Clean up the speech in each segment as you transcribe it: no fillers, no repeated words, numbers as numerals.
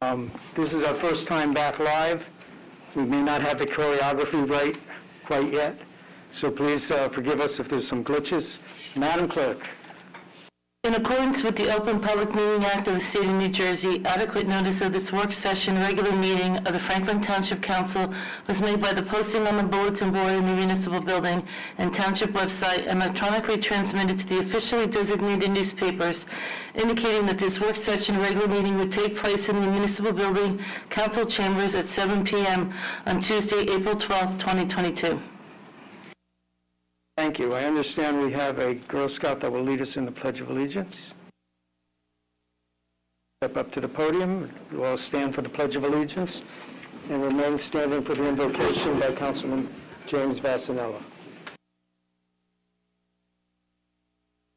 This is our first time back live. We may not have the choreography right quite yet, so please forgive us if there's some glitches. Madam Clerk. In accordance with the Open Public Meeting Act of the State of New Jersey, adequate notice of this work session regular meeting of the Franklin Township Council was made by the posting on the bulletin board in the municipal building and township website and electronically transmitted to the officially designated newspapers, indicating that this work session regular meeting would take place in the municipal building council chambers at 7 p.m. on Tuesday, April 12th, 2022. Thank you. I understand we have a Girl Scout that will lead us in the Pledge of Allegiance. Step up to the podium. You all stand for the Pledge of Allegiance and remain standing for the invocation by Councilman James Vassanella.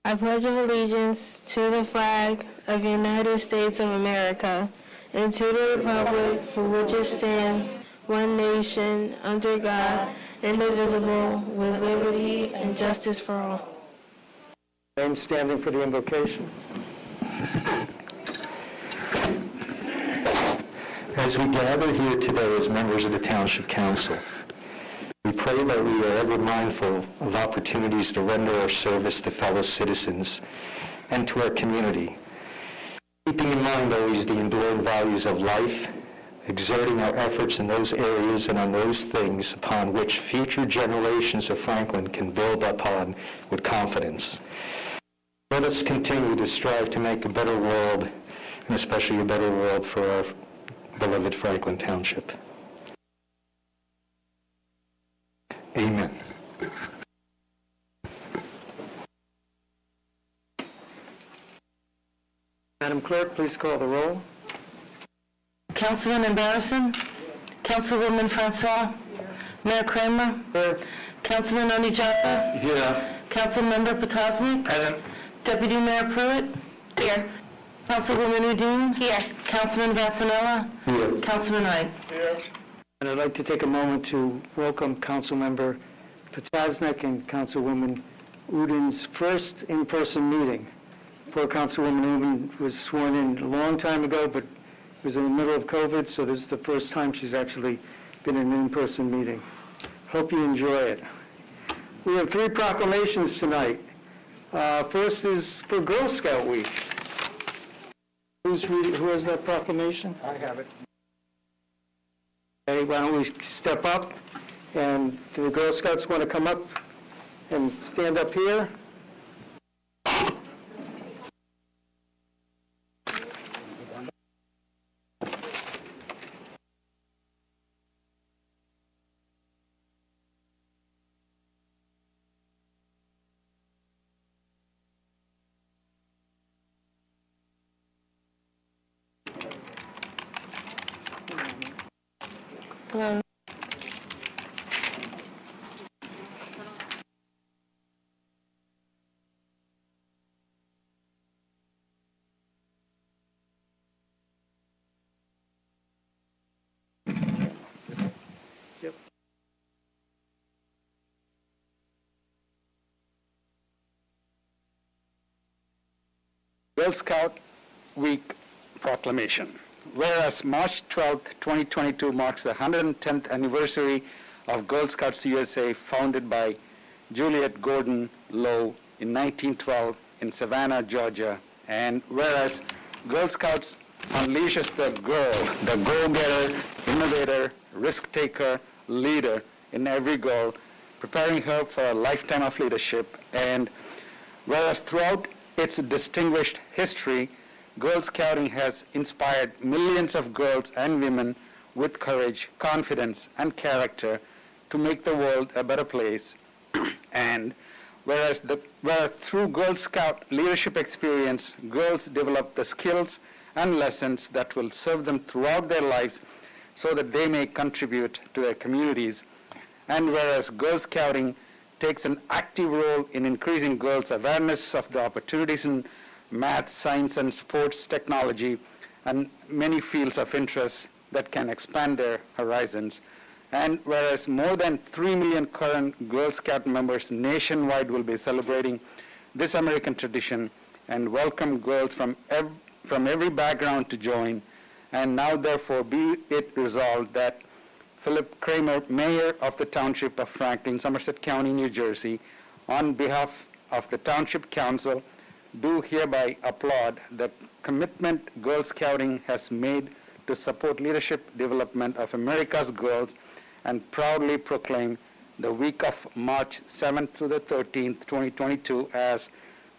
I pledge of allegiance to the flag of the United States of America and to the republic for which it stands, one nation, under God, indivisible, with liberty and justice for all. Remain standing for the invocation. As we gather here today as members of the Township Council, we pray that we are ever mindful of opportunities to render our service to fellow citizens and to our community, keeping in mind always the enduring values of life, exerting our efforts in those areas and on those things upon which future generations of Franklin can build upon with confidence. Let us continue to strive to make a better world, and especially a better world for our beloved Franklin Township. Amen. Madam Clerk, please call the roll. Councilman Barrison? Councilwoman Francois? Here. Mayor Kramer? Here. Councilman Onijapa? Here. Councilmember Potosnik? Present. Deputy Mayor Pruitt? Here. Councilwoman Udine? Here. Councilman Vassanella? Here. Councilman Wright? Here. And I'd like to take a moment to welcome Councilmember Potosnik and Councilwoman Udine's first in-person meeting. Poor Councilwoman Udine was sworn in a long time ago, but was in the middle of COVID, so this is the first time she's actually been in an in-person meeting. Hope you enjoy it. We have 3 proclamations tonight. First is for Girl Scout Week. Who has that proclamation? I have it. Okay, why don't we step up, and do the Girl Scouts want to come up and stand up here? Hello. Yep. Girl Scout Week Proclamation. Whereas March 12, 2022 marks the 110th anniversary of Girl Scouts USA, founded by Juliet Gordon Lowe in 1912 in Savannah, Georgia. And whereas Girl Scouts unleashes the girl, the go-getter, innovator, risk-taker, leader in every girl, preparing her for a lifetime of leadership. And whereas throughout its distinguished history, Girl Scouting has inspired millions of girls and women with courage, confidence, and character to make the world a better place. And whereas through Girl Scout leadership experience, girls develop the skills and lessons that will serve them throughout their lives so that they may contribute to their communities. And whereas Girl Scouting takes an active role in increasing girls' awareness of the opportunities in math, science, and sports technology, and many fields of interest that can expand their horizons. And whereas more than 3 million current Girl Scout members nationwide will be celebrating this American tradition and welcome girls from every background to join. And now therefore be it resolved that Philip Kramer, Mayor of the Township of Franklin, Somerset County, New Jersey, on behalf of the Township Council, do hereby applaud the commitment Girl Scouting has made to support leadership development of America's girls and proudly proclaim the week of March 7th through the 13th, 2022 as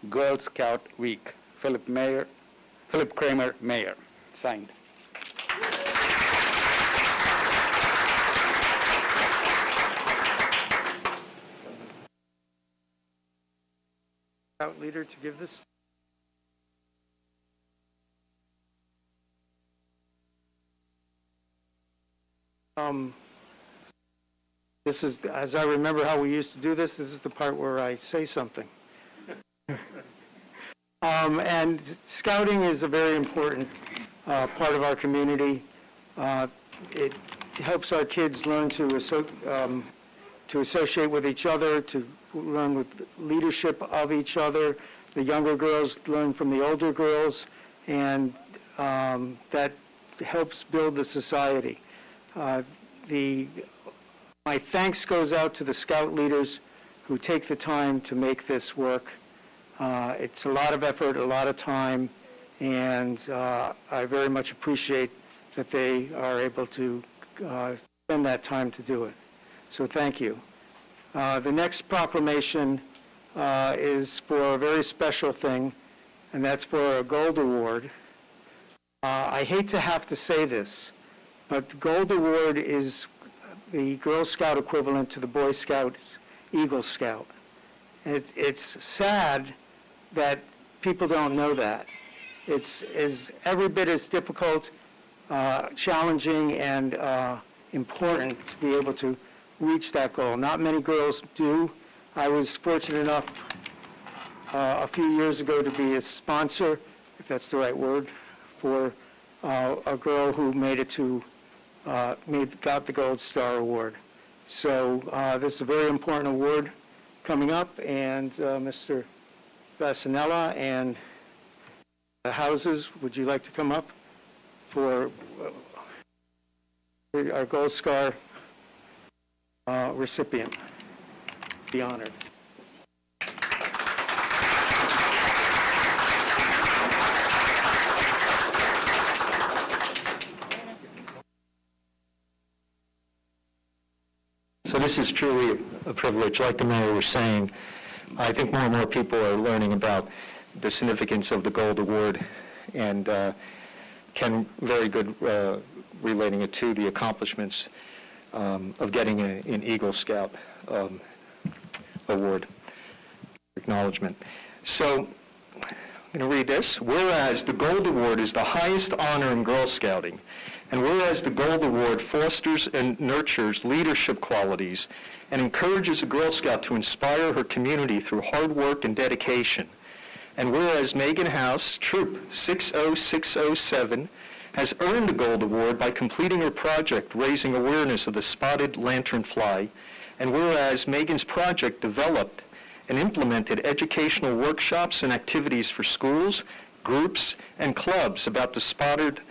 Girl Scout Week. Philip Kramer, Mayor. Signed. Scout leader to give this. This is, as I remember how we used to do this is the part where I say something. And scouting is a very important part of our community. It helps our kids learn to associate with each other, to learn with leadership of each other. The younger girls learn from the older girls, and that helps build the society. My thanks goes out to the scout leaders who take the time to make this work. It's a lot of effort, a lot of time, and I very much appreciate that they are able to spend that time to do it. So thank you. The next proclamation is for a very special thing, and that's for a Gold Award. I hate to have to say this, but the Gold Award is the Girl Scout equivalent to the Boy Scouts Eagle Scout. And it's sad that people don't know that. It's every bit as difficult, challenging, and important to be able to reach that goal. Not many girls do. I was fortunate enough a few years ago to be a sponsor, if that's the right word, for a girl who made it to got the Gold Star Award. So this is a very important award coming up, and Mr. Vassanella and the houses, would you like to come up for our Gold Star recipient? Be honored. So this is truly a privilege. Like the mayor was saying, I think more and more people are learning about the significance of the Gold Award, and Ken, very good relating it to the accomplishments of getting an Eagle Scout Award acknowledgement. So I'm going to read this. Whereas the Gold Award is the highest honor in Girl Scouting, and whereas the Gold Award fosters and nurtures leadership qualities and encourages a Girl Scout to inspire her community through hard work and dedication, and whereas Megan House, Troop 60607, has earned the Gold Award by completing her project raising awareness of the spotted lanternfly, and whereas Megan's project developed and implemented educational workshops and activities for schools, groups, and clubs about the spotted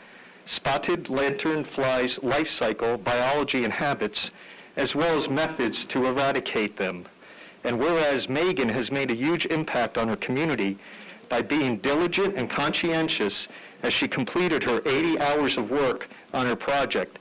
lanternfly's life cycle, biology, and habits, as well as methods to eradicate them. And whereas Megan has made a huge impact on her community by being diligent and conscientious as she completed her 80 hours of work on her project.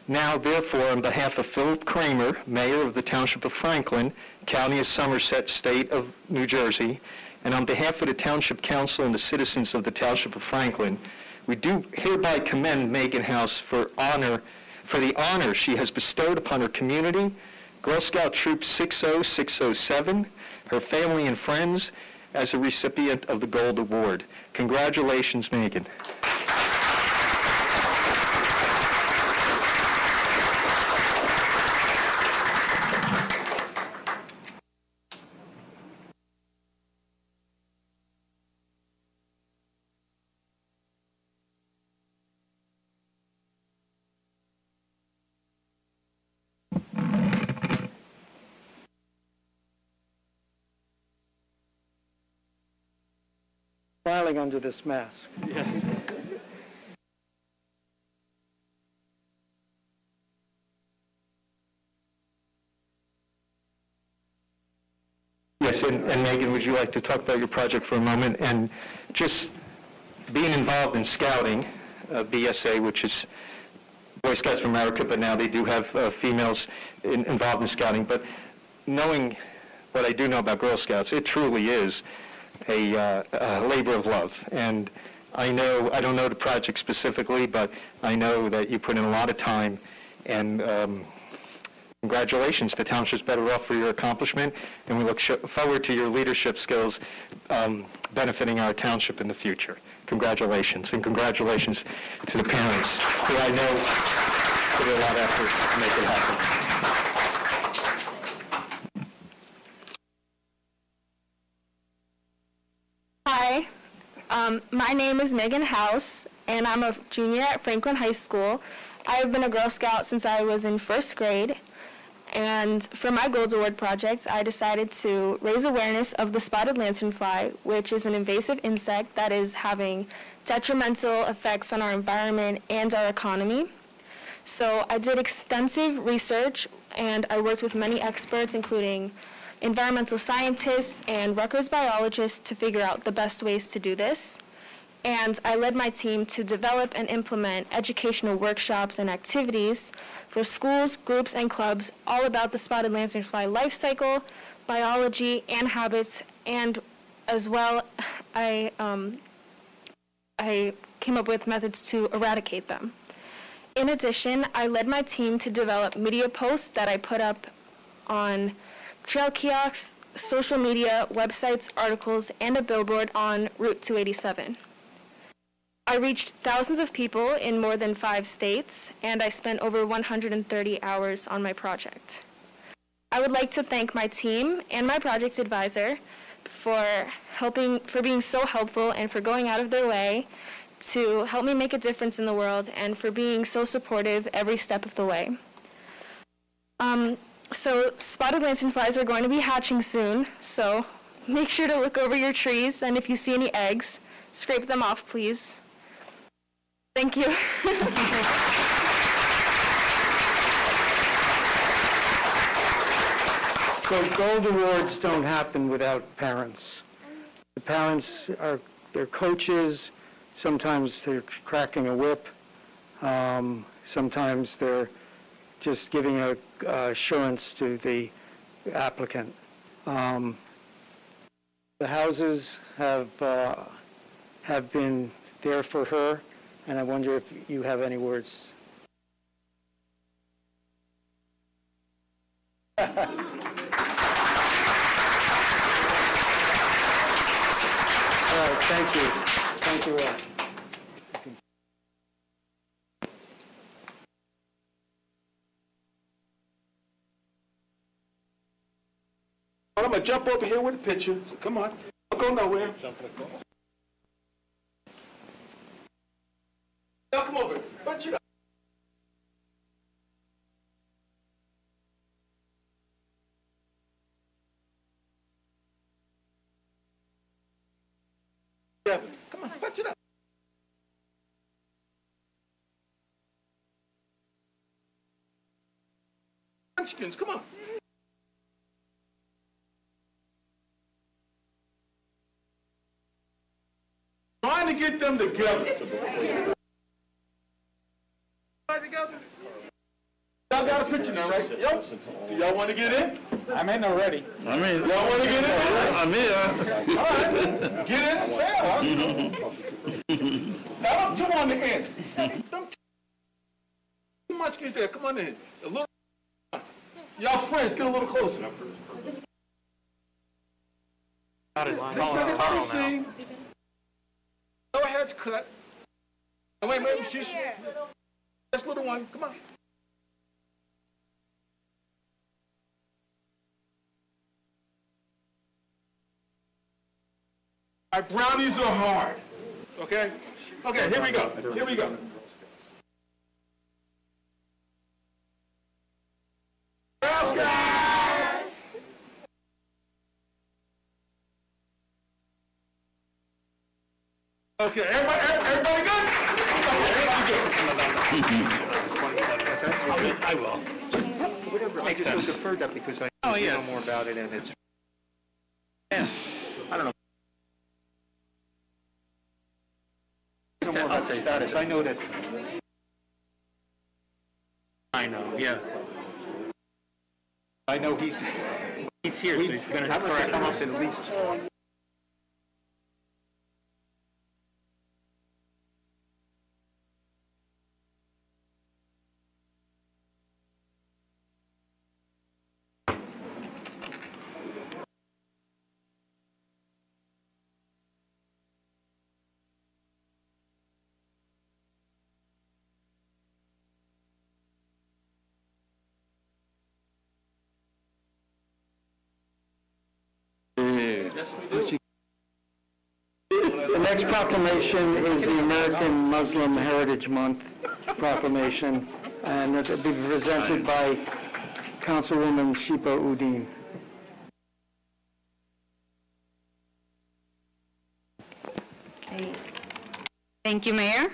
Now, therefore, on behalf of Philip Kramer, Mayor of the Township of Franklin, County of Somerset, State of New Jersey, and on behalf of the Township Council and the citizens of the Township of Franklin, we do hereby commend Megan House for the honor she has bestowed upon her community, Girl Scout Troop 60607, her family and friends, as a recipient of the Gold Award. Congratulations, Megan. Smiling under this mask. Yes. Yes, and Megan, would you like to talk about your project for a moment? And just being involved in scouting, BSA, which is Boy Scouts of America, but now they do have females involved in scouting. But knowing what I do know about Girl Scouts, it truly is a labor of love. And I know, I don't know the project specifically, but I know that you put in a lot of time, and congratulations. The Township's better off for your accomplishment, and we look forward to your leadership skills benefiting our township in the future. Congratulations, and congratulations to the parents, who I know put in a lot of effort to make it happen. Hi, my name is Megan House, and I'm a junior at Franklin High School. I've been a Girl Scout since I was in first grade, and for my Gold Award project, I decided to raise awareness of the spotted lanternfly, which is an invasive insect that is having detrimental effects on our environment and our economy. So I did extensive research, and I worked with many experts, including environmental scientists and Rutgers biologists, to figure out the best ways to do this. And I led my team to develop and implement educational workshops and activities for schools, groups, and clubs all about the spotted lanternfly life cycle, biology, and habits, and as well, I came up with methods to eradicate them. In addition, I led my team to develop media posts that I put up on trail kiosks, social media, websites, articles, and a billboard on Route 287. I reached thousands of people in more than 5 states, and I spent over 130 hours on my project. I would like to thank my team and my project advisor for being so helpful and for going out of their way to help me make a difference in the world, and for being so supportive every step of the way. So spotted lanternflies are going to be hatching soon, so make sure to look over your trees, and if you see any eggs, scrape them off, please. Thank you. So Gold Awards don't happen without parents. The parents they're coaches, sometimes they're cracking a whip, sometimes they're just giving assurance to the applicant. The houses have been there for her, and I wonder if you have any words. All right, thank you. Thank you all. I'm gonna jump over here with a picture. Come on. Don't go nowhere. Now come over. Bunch it up. Devin, come on, bunch it up. Munchkins, come on. Trying to get them together. Y'all got a picture now, right? Yep. Do y'all want to get in? I'm in already. I'm in. Y'all want to get in? I'm here. All right. Get in and say hello. Now, them two on the end. Them two munchkins there. Come on in. A little. Y'all friends, get a little closer. Not as tall as Carl now. Go ahead, cut. Oh, wait, she's this little one. Come on. All right, brownies are hard. Okay? Okay, here we go. Here we go. Girl Scouts! Okay, everybody good? Okay, everybody good? I will. Whatever. Makes sense. I deferred that because I know more about it, and it's I'll say status. I know that. I know, yeah. I know He's here, so he's going to correct come up us. in at least. The next proclamation is the American Muslim Heritage Month proclamation, and it will be presented by Councilwoman Shipa Udine. Okay. Thank you, Mayor.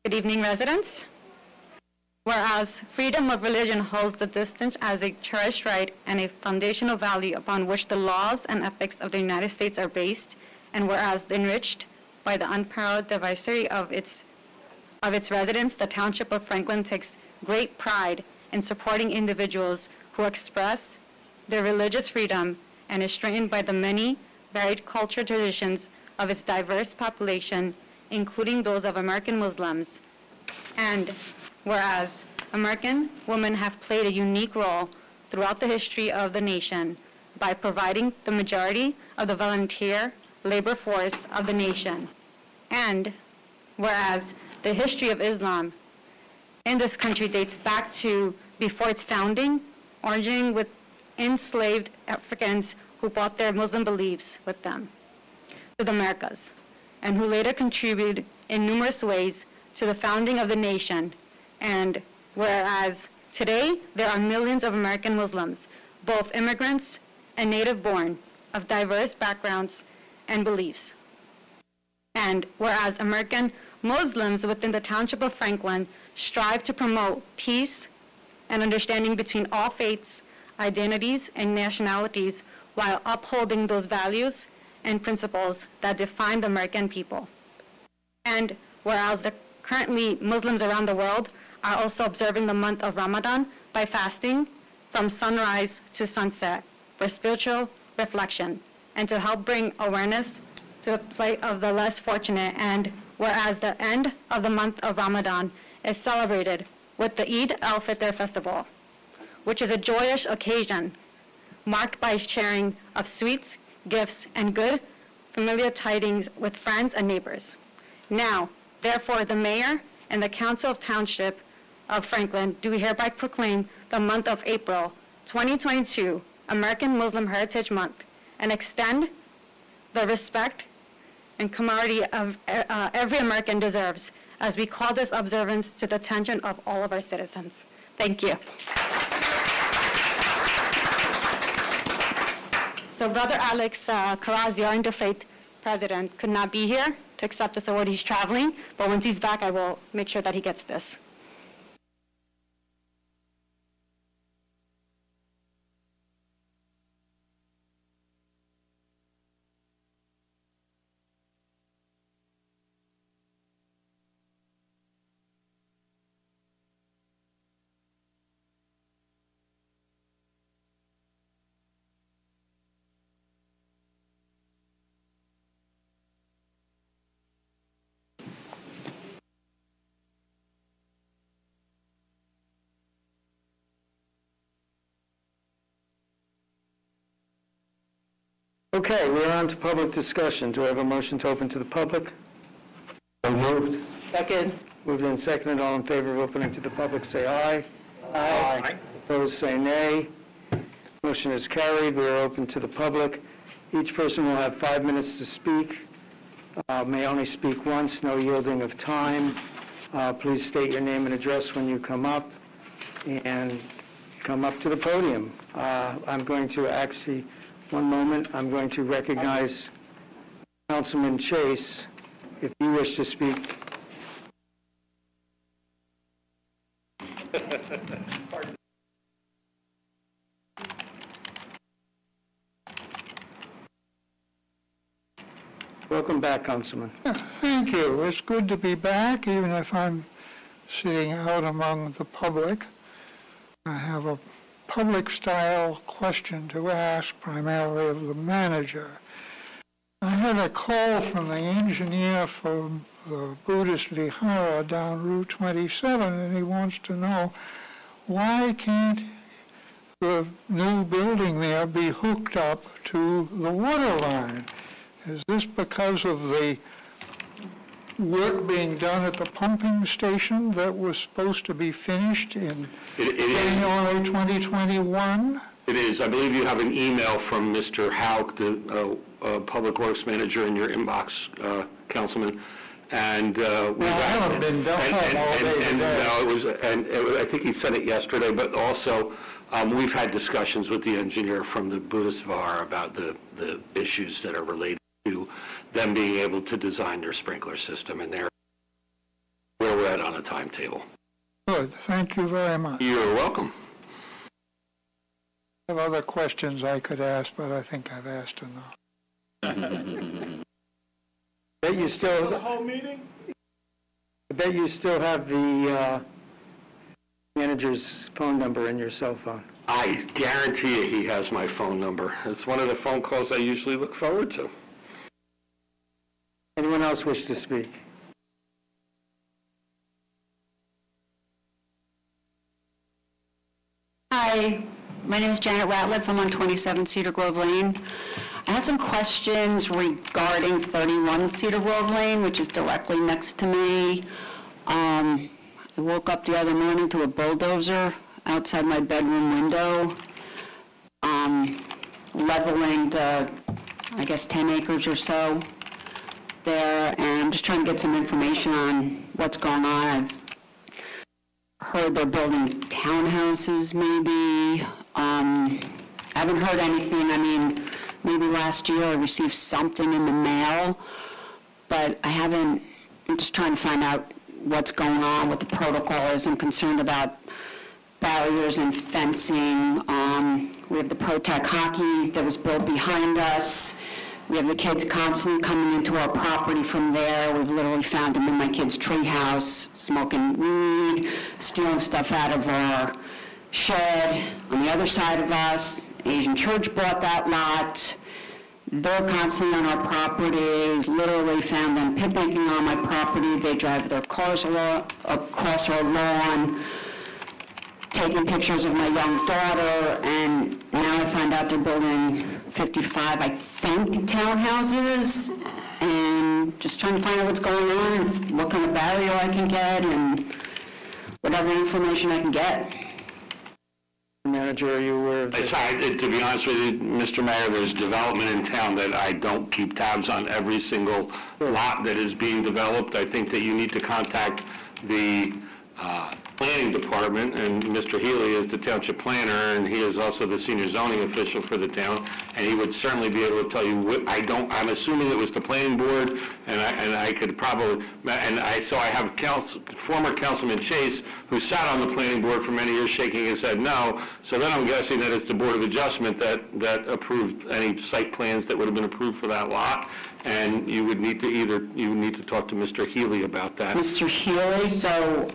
Good evening, residents. Whereas freedom of religion holds the distinct as a cherished right and a foundational value upon which the laws and ethics of the United States are based, and whereas enriched by the unparalleled diversity of its residents, the Township of Franklin takes great pride in supporting individuals who express their religious freedom and is strengthened by the many varied cultural traditions of its diverse population, including those of American Muslims. And whereas American women have played a unique role throughout the history of the nation by providing the majority of the volunteer labor force of the nation. And whereas the history of Islam in this country dates back to before its founding, originating with enslaved Africans who brought their Muslim beliefs with them to the Americas, and who later contributed in numerous ways to the founding of the nation. And whereas today there are millions of American Muslims, both immigrants and native-born, of diverse backgrounds and beliefs. And whereas American Muslims within the Township of Franklin strive to promote peace and understanding between all faiths, identities, and nationalities while upholding those values and principles that define the American people. And whereas currently Muslims around the world are also observing the month of Ramadan by fasting from sunrise to sunset for spiritual reflection and to help bring awareness to the plight of the less fortunate. And whereas the end of the month of Ramadan is celebrated with the Eid al-Fitr festival, which is a joyous occasion marked by sharing of sweets, gifts, and good familiar tidings with friends and neighbors. Now, therefore, the Mayor and the Council of Township of Franklin do hereby proclaim the month of April 2022 American Muslim Heritage Month and extend the respect and camaraderie of every American deserves as we call this observance to the attention of all of our citizens. Thank you. So Brother Alex Karazi, our Interfaith President, could not be here to accept this award. He's traveling, but once he's back, I will make sure that he gets this. Okay, we're on to public discussion. Do I have a motion to open to the public? So moved. Second. Moved and seconded. All in favor of opening to the public, say aye. Aye. Opposed, say nay. Motion is carried. We are open to the public. Each person will have 5 minutes to speak. May only speak once, no yielding of time. Please state your name and address when you come up, and come up to the podium. I'm going to actually, one moment, I'm going to recognize Councilman Chase, if you wish to speak. Welcome back, Councilman. Thank you. It's good to be back, even if I'm sitting out among the public. I have a public-style question to ask, primarily of the manager. I had a call from the engineer from the Buddhist Vihara down Route 27, and he wants to know, why can't the new building there be hooked up to the water line? Is this because of the work being done at the pumping station that was supposed to be finished in January 2021? It is. I believe you have an email from Mr. Hauk, the Public Works Manager, in your inbox, Councilman. And I haven't been done all day today. I think he sent it yesterday, but also we've had discussions with the engineer from the Buddhist VAR about the issues that are related to them being able to design their sprinkler system, and where we're at on a timetable. Good. Thank you very much. You're welcome. I have other questions I could ask, but I think I've asked enough. Bet you still, The whole meeting? I bet you still have the manager's phone number in your cell phone. I guarantee you he has my phone number. It's one of the phone calls I usually look forward to. Anyone else wish to speak? Hi, my name is Janet Ratliff. I'm on 27 Cedar Grove Lane. I had some questions regarding 31 Cedar Grove Lane, which is directly next to me. I woke up the other morning to a bulldozer outside my bedroom window, leveling the, I guess, 10 acres or so there, and I'm just trying to get some information on what's going on. I've heard they're building townhouses, maybe. I haven't heard anything. I mean, maybe last year I received something in the mail, but I haven't. I'm just trying to find out what's going on, what the protocol is. I'm concerned about barriers and fencing. We have the Pro-Tech hockey that was built behind us. We have the kids constantly coming into our property from there. We've literally found them in my kid's treehouse, smoking weed, stealing stuff out of our shed. On the other side of us, Asian Church bought that lot. They're constantly on our property, literally found them picnicking on my property. They drive their cars across our lawn, taking pictures of my young daughter, and now I find out they're building 55, I think, townhouses, and just trying to find out what's going on and what kind of barrier I can get and whatever information I can get. Manager, are you aware of this? To be honest with you, Mr. Mayor, there's development in town that I don't keep tabs on every single lot that is being developed. I think that you need to contact the planning department, and Mr. Healy is the township planner, and he is also the senior zoning official for the town, and he would certainly be able to tell you what, I'm assuming it was the planning board, and I could probably, so I have former Councilman Chase, who sat on the planning board for many years, shaking his head no, so then I'm guessing that it's the Board of Adjustment that approved any site plans that would have been approved for that lot, and you would need to talk to Mr. Healy about that. Mr. Healy, so,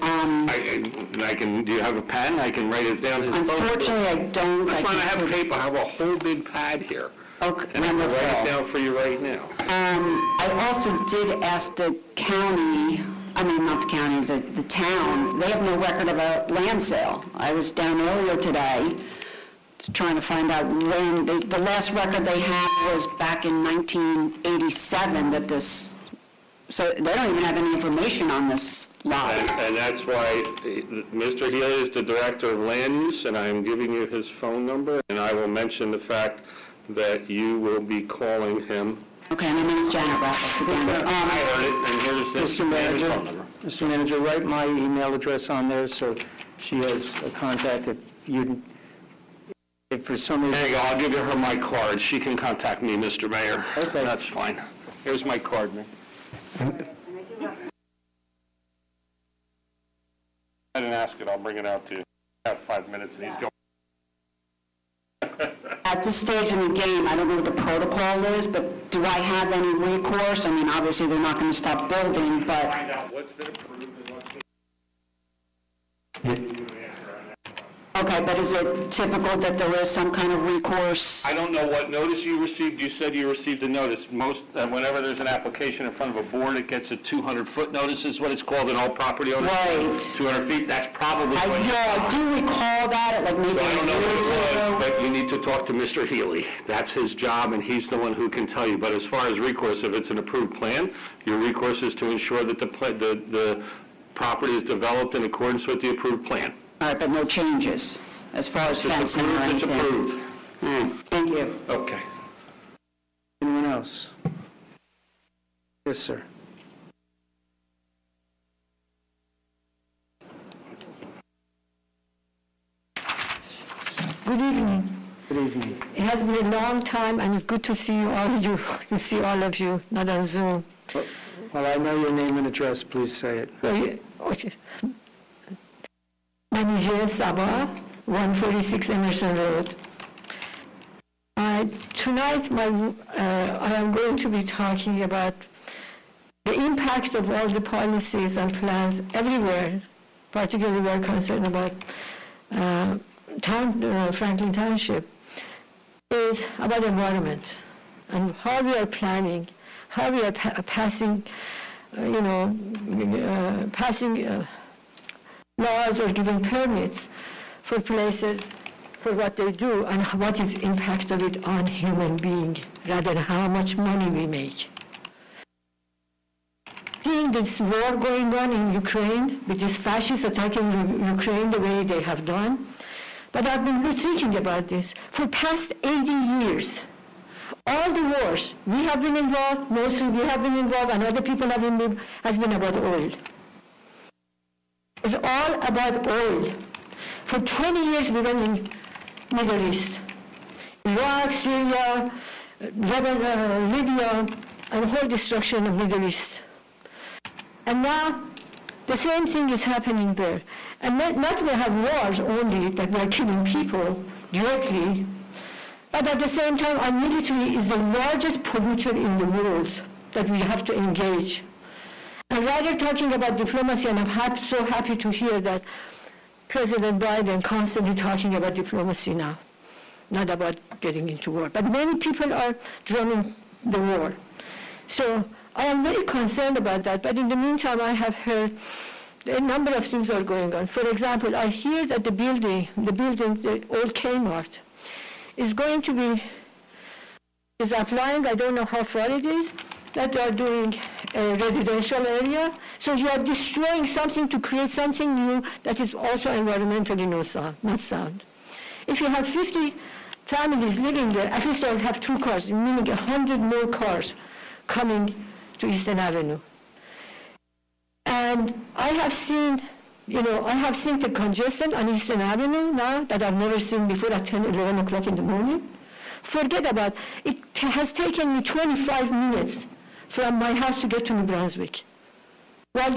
do you have a pen? I can write it down. unfortunately, I don't. That's fine, I have paper, I have a whole big pad here. Okay, And I'm going to write it down for you right now. I also did ask the county, not the county, the town, they have no record of a land sale. I was down earlier today trying to find out when, the last record they have was back in 1987 that this, so they don't even have any information on this lot. And that's why Mr. Healy is the Director of Land Use, and I'm giving you his phone number, and I will mention the fact that you will be calling him. Okay, my name is Janet Ratliff again. I heard it, and here's his phone number. Mr. Manager, write my email address on there so she has a contact if for some reason. There you go, I'll give her my card. She can contact me, Mr. Mayor. Okay. That's fine. Here's my card, man. I didn't ask it, I'll bring it out to you. I have 5 minutes, and he's going. at this stage in the game, I don't know what the protocol is, but do I have any recourse? I mean, obviously, they're not going to stop building, but... Find out what's been approved and what's been... Okay, but is it typical that there is some kind of recourse? I don't know what notice you received. You said you received a notice. Whenever there's an application in front of a board, it gets a 200-foot notice is what it's called in all property owners. Right. 200 feet, that's probably what I do recall that, like maybe So I don't know what it ago. was, but you need to talk to Mr. Healy. That's his job, and he's the one who can tell you. But as far as recourse, if it's an approved plan, your recourse is to ensure that the property is developed in accordance with the approved plan. All right, but no changes as far as If it's fencing or approved, it's anything? approved. All right, thank you. Okay. Anyone else? Yes, sir. Good evening. Good evening. It has been a long time, and it's good to see all of you, not on Zoom. Well, I know your name and address. Please say it. Okay. My name is J.S. Sabah, 146 Emerson Road. Tonight, I am going to be talking about the impact of all the policies and plans everywhere, particularly we're concerned about Franklin Township, is about environment and how we are planning, how we are passing laws or giving permits for places for what they do and what is impact of it on human being rather than how much money we make. Seeing this war going on in Ukraine, with these fascists attacking Ukraine the way they have done, but I've been thinking about this for past 80 years. All the wars, we have been involved, mostly we have been involved, and other people have been involved, has been about oil. It's all about oil. For 20 years we were in Middle East. Iraq, Syria, Lebanon, Libya, and the whole destruction of Middle East. And now the same thing is happening there. And not we have wars only that we are killing people directly, but at the same time our military is the largest polluter in the world that we have to engage. And rather talking about diplomacy, and I'm so happy to hear that President Biden constantly talking about diplomacy now, not about getting into war. But many people are drumming the war. So I am very concerned about that, but in the meantime I have heard a number of things are going on. For example, I hear that the building, the old Kmart, is going to be, is applying, I don't know how far it is, that they are doing a residential area. So you are destroying something to create something new that is also environmentally not sound. If you have 50 families living there, at least they'll have 2 cars, meaning 100 more cars coming to Eastern Avenue. And I have seen the congestion on Eastern Avenue now that I've never seen before at 10, 11 o'clock in the morning. Forget about it. It has taken me 25 minutes from my house to get to New Brunswick. Well,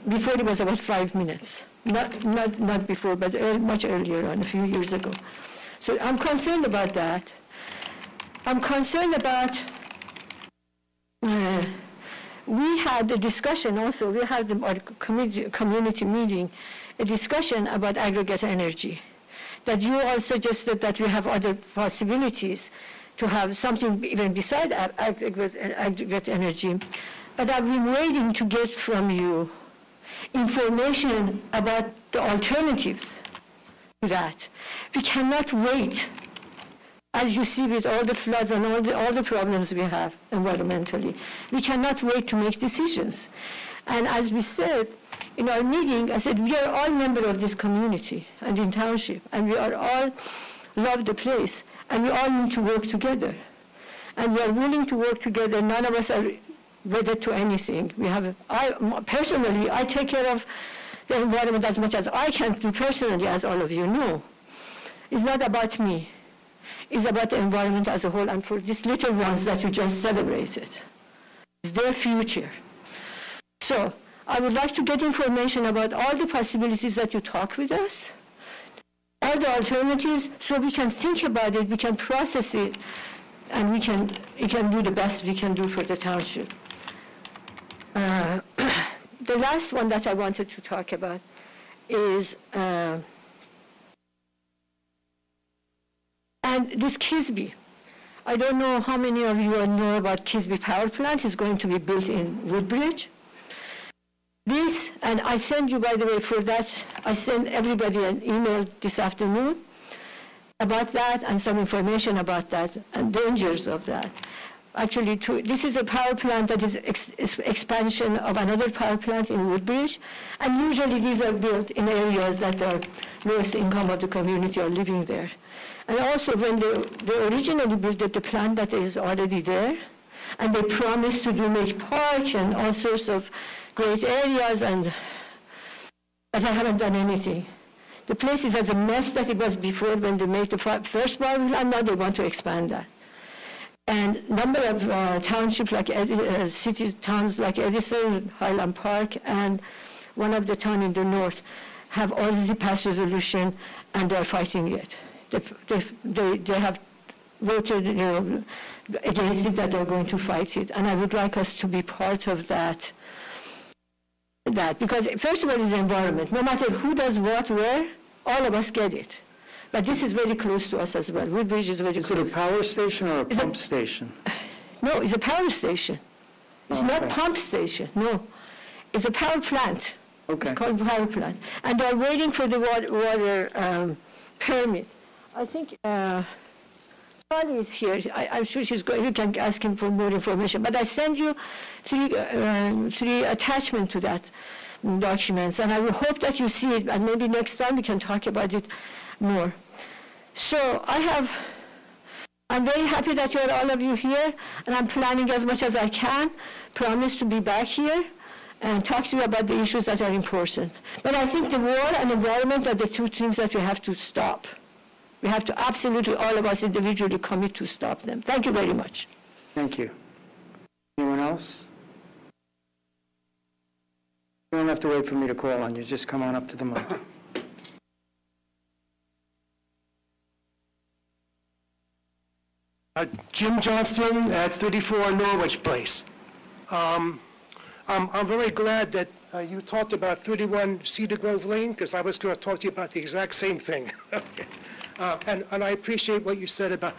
before it was about 5 minutes. Not before, but much earlier on, a few years ago. So I'm concerned about that. I'm concerned about, we had a discussion also, we had our community meeting, a discussion about aggregate energy, that you all suggested that we have other possibilities to have something even beside aggregate energy. But I've been waiting to get from you information about the alternatives to that. We cannot wait, as you see with all the floods and all the problems we have environmentally. We cannot wait to make decisions. And as we said in our meeting, I said, we are all members of this community and in Township, and we are all love the place, and we all need to work together. And we are willing to work together. None of us are wedded to anything. Personally, I take care of the environment as much as I can do personally, as all of you know. It's not about me. It's about the environment as a whole, and for these little ones that you just celebrated. It's their future. So I would like to get information about all the possibilities that you talk with us, are the alternatives so we can think about it, we can process it, and we can do the best we can do for the township. The last one that I wanted to talk about is, and this Kisby. I don't know how many of you know about Kisby Power Plant. It's going to be built in Woodbridge. This, and I sent you, by the way, for that, I sent everybody an email this afternoon about that and some information about that and dangers of that. Actually, this is a power plant that is expansion of another power plant in Woodbridge, and usually these are built in areas that are lowest income of the community are living there. And also, when they originally built the plant that is already there, and they promised to make park and all sorts of great areas, but they haven't done anything. The place is as a mess that it was before when they made the first power plant. Now they want to expand that. And number of townships like towns like Edison, Highland Park, and one of the towns in the north have already passed resolution, and they're fighting it. They have voted, against it, that they're going to fight it. And I would like us to be part of that. Because first of all, it's the environment. No matter who does what, where, all of us get it. But this is very close to us as well. Woodbridge is very close. Is it a power station or a pump station? No, it's a power station. It's not pump station, no. It's a power plant. Okay. It's called power plant. And they're waiting for the water permit. I think Charlie is here. I'm sure she's going. You can ask him for more information. But I send you three attachments to that documents, and I will hope that you see it, and maybe next time we can talk about it more. So I'm very happy that you're all of you here, and I'm planning as much as I can, promise to be back here and talk to you about the issues that are important. But I think the war and environment are the two things that we have to stop. We have to absolutely, all of us individually, commit to stop them. Thank you very much. Thank you. Anyone else? You don't have to wait for me to call on you. Just come on up to the mic. Jim Johnston at 34 Norwich Place. I'm very glad that you talked about 31 Cedar Grove Lane, because I was going to talk to you about the exact same thing. Okay. And I appreciate what you said about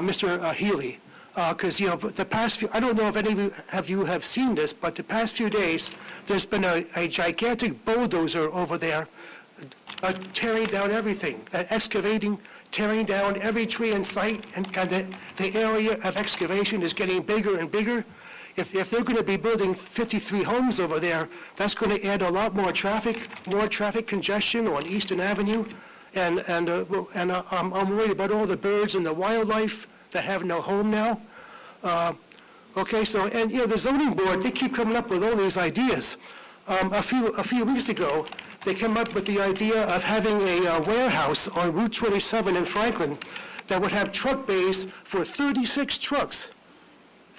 Mr. Healy, because the past few, I don't know if any of you have seen this, but the past few days there's been a gigantic bulldozer over there tearing down everything, excavating, tearing down every tree in sight, and the area of excavation is getting bigger and bigger. If they're going to be building 53 homes over there, that's going to add a lot more traffic congestion on Eastern Avenue. And I'm worried about all the birds and the wildlife that have no home now. Okay, so, and the zoning board, they keep coming up with all these ideas. A few weeks ago, they came up with the idea of having a warehouse on Route 27 in Franklin that would have truck bays for 36 trucks.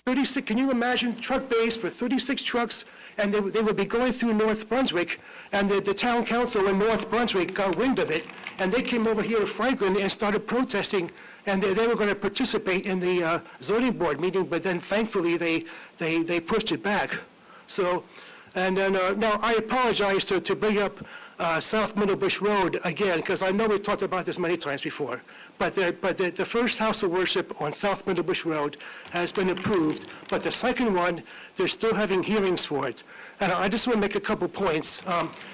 36, can you imagine truck bays for 36 trucks? And they would be going through North Brunswick, and the town council in North Brunswick got wind of it, and they came over here to Franklin and started protesting, and they were going to participate in the zoning board meeting, but then thankfully they pushed it back. So, and then now I apologize to bring up South Middlebush Road again, because I know we've talked about this many times before. But the first house of worship on South Middlebush Road has been approved, but the second one, they're still having hearings for it. And I just want to make a couple points.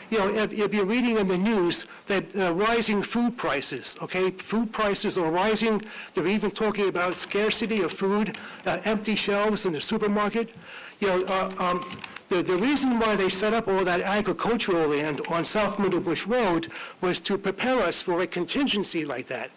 If you're reading in the news that rising food prices, okay, food prices are rising. They're even talking about scarcity of food, empty shelves in the supermarket. The reason why they set up all that agricultural land on South Middlebush Road was to prepare us for a contingency like that.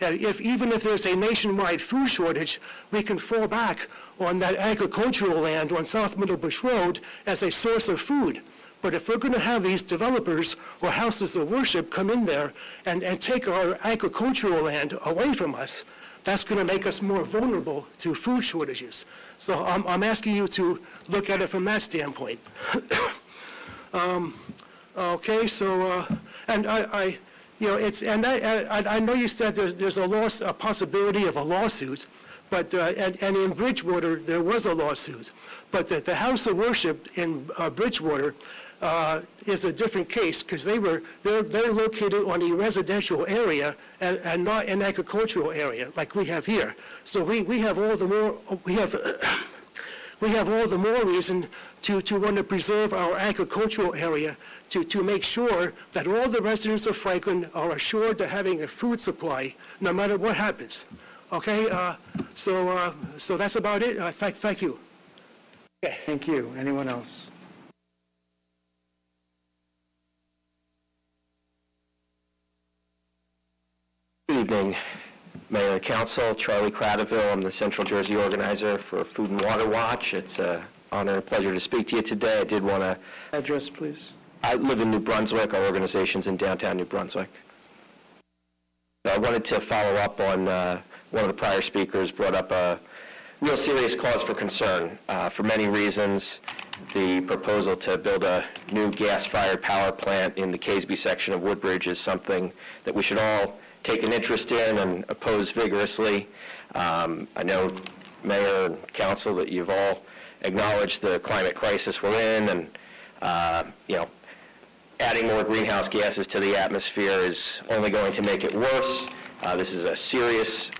Even if there's a nationwide food shortage, we can fall back on that agricultural land on South Middlebush Road as a source of food. But if we're going to have these developers or houses of worship come in there and take our agricultural land away from us, that's going to make us more vulnerable to food shortages. So I'm asking you to look at it from that standpoint. Okay, so, and I know you said there's a possibility of a lawsuit, but, and in Bridgewater, there was a lawsuit. But the House of Worship in Bridgewater is a different case, because they're located on a residential area and not an agricultural area like we have here. So we have all the more, we have all the more reason to want to preserve our agricultural area, to make sure that all the residents of Franklin are assured of having a food supply, no matter what happens. Okay, so that's about it. Thank you. Okay. Thank you. Anyone else? Good evening, Mayor and Council. Charlie Cradaville. I'm the Central Jersey organizer for Food and Water Watch. It's an honor and pleasure to speak to you today. I did want to... Address, please. I live in New Brunswick. Our organization's in downtown New Brunswick. I wanted to follow up on one of the prior speakers brought up a real serious cause for concern. For many reasons, the proposal to build a new gas-fired power plant in the Caseby section of Woodbridge is something that we should all take an interest in and oppose vigorously. I know, Mayor and Council, that you've all acknowledged the climate crisis we're in, and adding more greenhouse gases to the atmosphere is only going to make it worse. This is a serious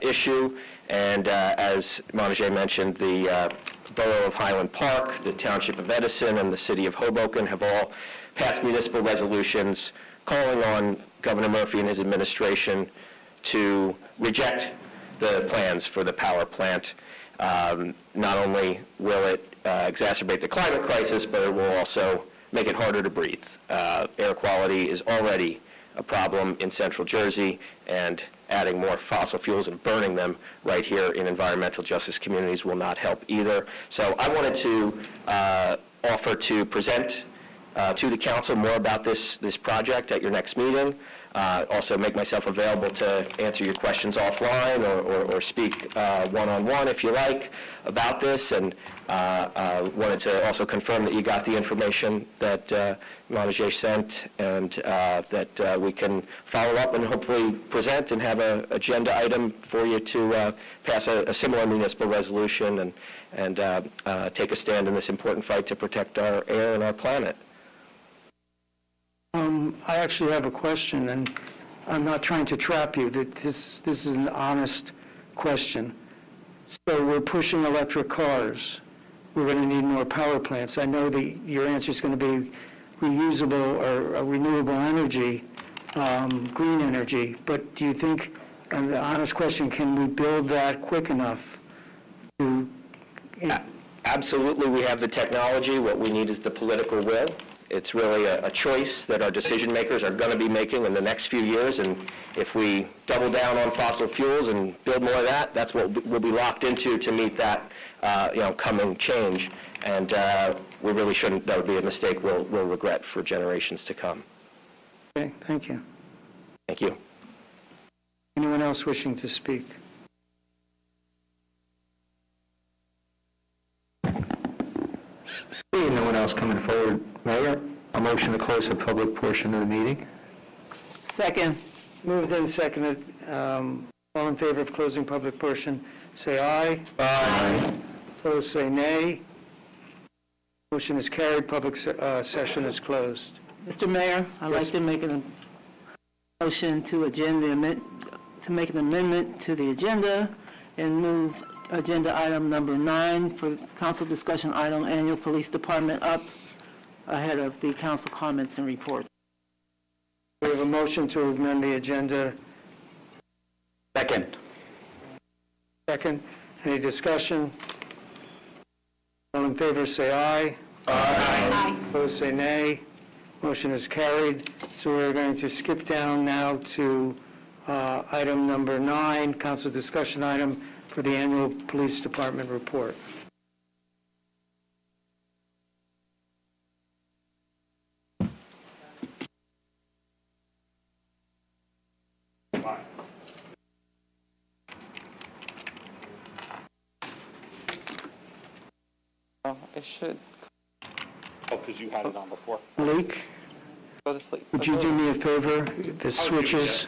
issue, and as Montague mentioned, the Borough of Highland Park, the Township of Edison, and the City of Hoboken have all passed municipal resolutions calling on Governor Murphy and his administration to reject the plans for the power plant. Not only will it exacerbate the climate crisis, but it will also make it harder to breathe. Air quality is already a problem in Central Jersey, and adding more fossil fuels and burning them right here in environmental justice communities will not help either. So I wanted to offer to present to the council more about this project at your next meeting. Also make myself available to answer your questions offline or speak one-on-one if you like about this, and wanted to also confirm that you got the information that Montague sent, and that we can follow up and hopefully present and have an agenda item for you to pass a similar municipal resolution and take a stand in this important fight to protect our air and our planet. I actually have a question, and I'm not trying to trap you. That this is an honest question. So we're pushing electric cars. We're going to need more power plants. I know that your answer is going to be reusable or renewable energy, green energy. But do you think, and the honest question, can we build that quick enough to... Absolutely, we have the technology. What we need is the political will. It's really a choice that our decision makers are going to be making in the next few years, and if we double down on fossil fuels and build more of that, that's what we'll be locked into to meet that coming change. And we really shouldn't. That would be a mistake we'll regret for generations to come. Okay, thank you. Thank you. Anyone else wishing to speak? Seeing no one else coming forward, Mayor, a motion to close the public portion of the meeting. Second. Moved and seconded. All in favor of closing public portion, say aye. Aye. Opposed, say nay. Motion is carried. Public session is closed. Mr. Mayor, I'd like to make a motion to make an amendment to the agenda and move agenda item number 9 for council discussion item, annual police department, up ahead of the council comments and reports. We have a motion to amend the agenda. Second. Second. Any discussion? All in favor, say aye. Aye. Opposed, say nay. Motion is carried. So we're going to skip down now to item number 9, council discussion item for the annual police department report. It should. Oh, because you had it on before. Malik? go to sleep. Would you do me a favor? The switches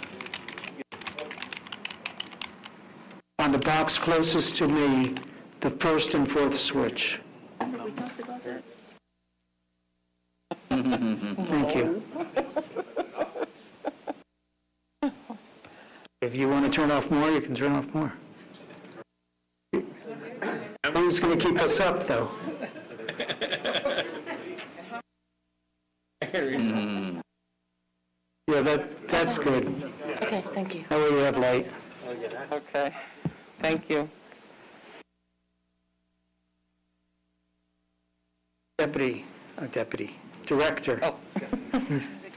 on the box closest to me, the first and fourth switch. Thank you. If you want to turn off more, you can turn off more. Who's going to keep us up, though? Yeah, that's good. Okay, thank you. That way you have light. Okay, thank you. Deputy, Director. Oh.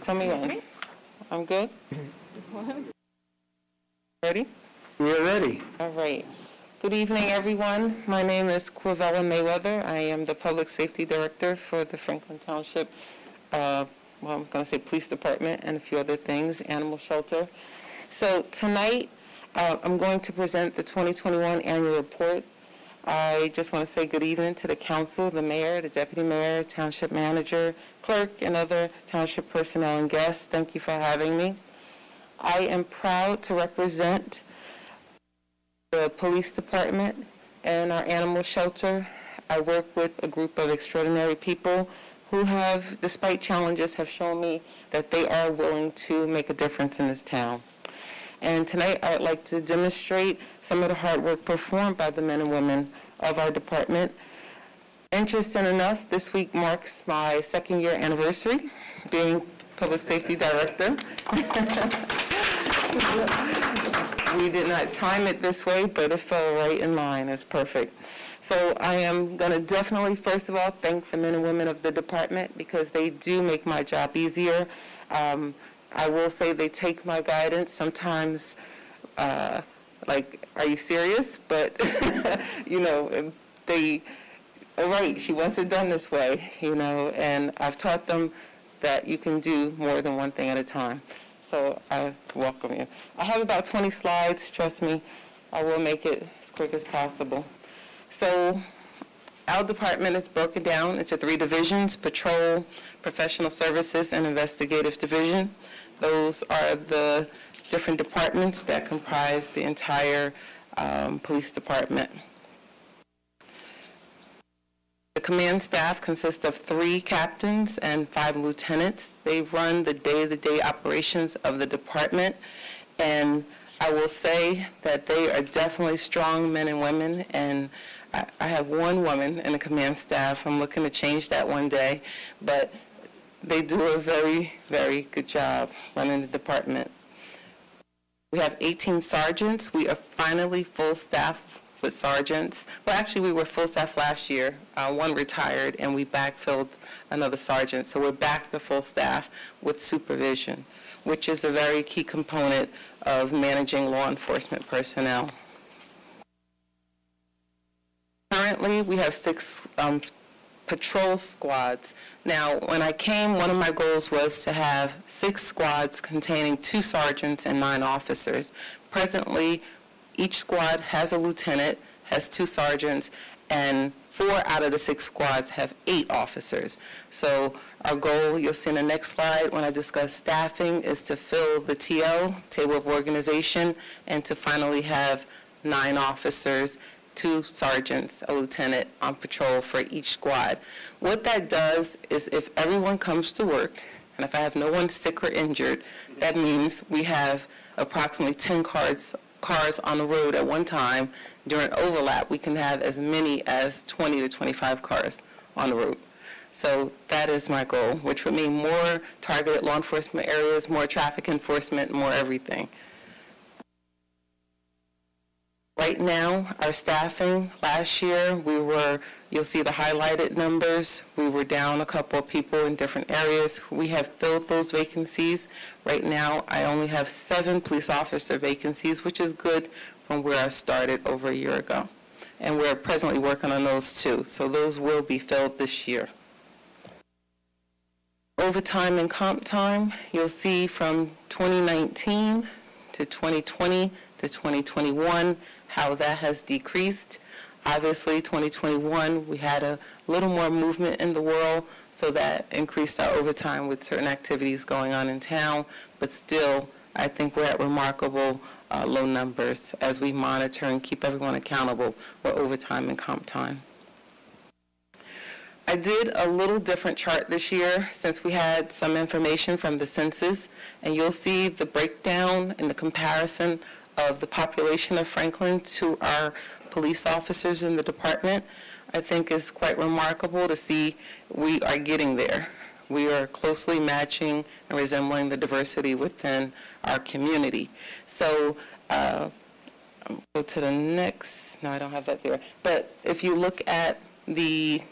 Tell me when. I'm good? Ready? We're ready. All right. Good evening, everyone. My name is Quavella Mayweather. I am the Public Safety Director for the Franklin Township, I'm going to say Police Department and a few other things, Animal Shelter. So tonight, I'm going to present the 2021 annual report. I just want to say good evening to the council, the mayor, the deputy mayor, township manager, clerk, and other township personnel and guests. Thank you for having me. I am proud to represent the police department and our animal shelter. I work with a group of extraordinary people who have, despite challenges, have shown me that they are willing to make a difference in this town. And tonight I'd like to demonstrate some of the hard work performed by the men and women of our department. Interesting enough, this week marks my second-year anniversary being Public Safety Director. We did not time it this way, but it fell right in line. It's perfect. So I am going to definitely, first of all, thank the men and women of the department because they do make my job easier. I will say they take my guidance sometimes, like, are you serious? But, you know, they, all right, she wants it done this way, you know, and I've taught them that you can do more than one thing at a time. So I welcome you. I have about 20 slides. Trust me, I will make it as quick as possible. So our department is broken down into 3 divisions: patrol, professional services, and investigative division. Those are the different departments that comprise the entire police department. The command staff consists of 3 captains and 5 lieutenants. They run the day-to-day operations of the department, and I will say that they are definitely strong men and women, and I have 1 woman in the command staff. I'm looking to change that one day, but they do a very, very good job running the department. We have 18 sergeants. We are finally full staff with sergeants. Well, actually, we were full staff last year. 1 retired, and we backfilled another sergeant. So we're back to full staff with supervision, which is a very key component of managing law enforcement personnel. Currently, we have 6 patrol squads. Now, when I came, one of my goals was to have 6 squads containing 2 sergeants and 9 officers. Presently, each squad has a lieutenant, has 2 sergeants, and 4 out of the 6 squads have 8 officers. So our goal, you'll see in the next slide when I discuss staffing, is to fill the TL, table of organization, and to finally have 9 officers, 2 sergeants, a lieutenant on patrol for each squad. What that does is if everyone comes to work, and if I have no one sick or injured, that means we have approximately 10 cars on the road at one time. During overlap, we can have as many as 20 to 25 cars on the road. So that is my goal, which would mean more targeted law enforcement areas, more traffic enforcement, more everything. Right now, our staffing, last year, you'll see the highlighted numbers. We were down a couple of people in different areas. We have filled those vacancies. Right now, I only have 7 police officer vacancies, which is good from where I started over a year ago. And we're presently working on those too. So those will be filled this year. Overtime and comp time, you'll see from 2019 to 2020 to 2021, how that has decreased. Obviously, 2021, we had a little more movement in the world, So that increased our overtime with certain activities going on in town, but still, I think we're at remarkable low numbers as we monitor and keep everyone accountable with overtime and comp time. I did a little different chart this year since we had some information from the census, and you'll see the breakdown and the comparison of the population of Franklin to our police officers in the department. I think is quite remarkable to see we are getting there. We are closely matching and resembling the diversity within our community. So I'll go to the next. No, I don't have that there. But if you look at the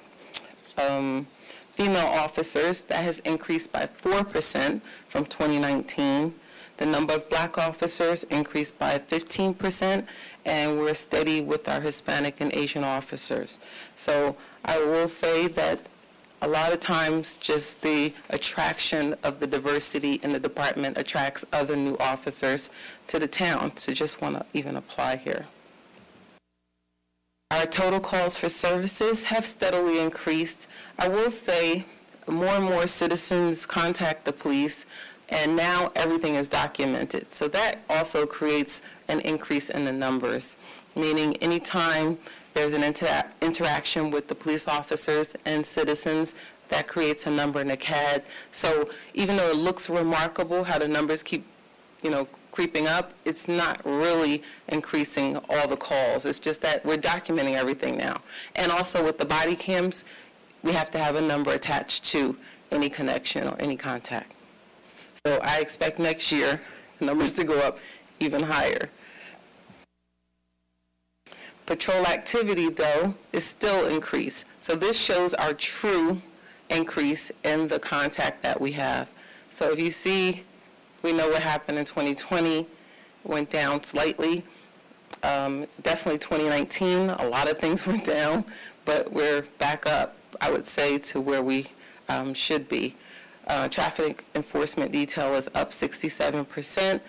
female officers, that has increased by 4% from 2019. The number of black officers increased by 15%, and we're steady with our Hispanic and Asian officers. So I will say that a lot of times just the attraction of the diversity in the department attracts other new officers to the town to just want to even apply here. Our total calls for services have steadily increased. I will say more and more citizens contact the police, and now everything is documented. So that also creates an increase in the numbers, meaning anytime there's an interaction with the police officers and citizens, that creates a number in the CAD. So even though it looks remarkable how the numbers keep, creeping up, it's not really increasing all the calls. It's just that we're documenting everything now. And also with the body cams, we have to have a number attached to any connection or any contact. So I expect next year the numbers to go up even higher. Patrol activity, though, is still increased. So this shows our true increase in the contact that we have. So if you see, we know what happened in 2020, went down slightly. Definitely 2019, a lot of things went down, but we're back up, I would say, to where we should be. Traffic enforcement detail is up 67%.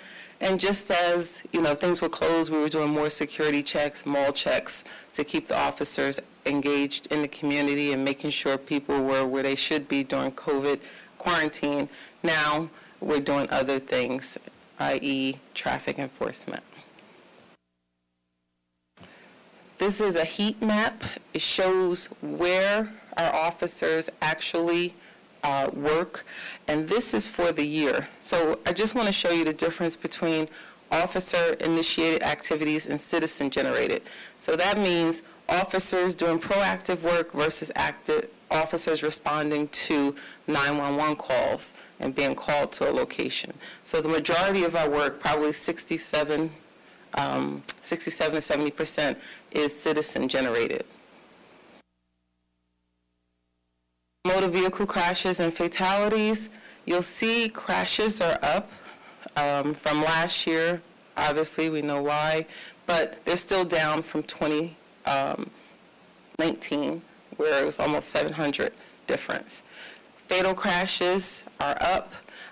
And just as, things were closed, we were doing more security checks, mall checks to keep the officers engaged in the community and making sure people were where they should be during COVID quarantine. Now we're doing other things, i.e. traffic enforcement. This is a heat map. It shows where our officers actually work, and this is for the year. So I just want to show you the difference between officer-initiated activities and citizen-generated. So that means officers doing proactive work versus officers responding to 911 calls and being called to a location. So the majority of our work, probably 67 to 70%, is citizen-generated. Motor vehicle crashes and fatalities, you'll see crashes are up from last year. Obviously, we know why, but they're still down from 2019, where it was almost 700 difference. Fatal crashes are up.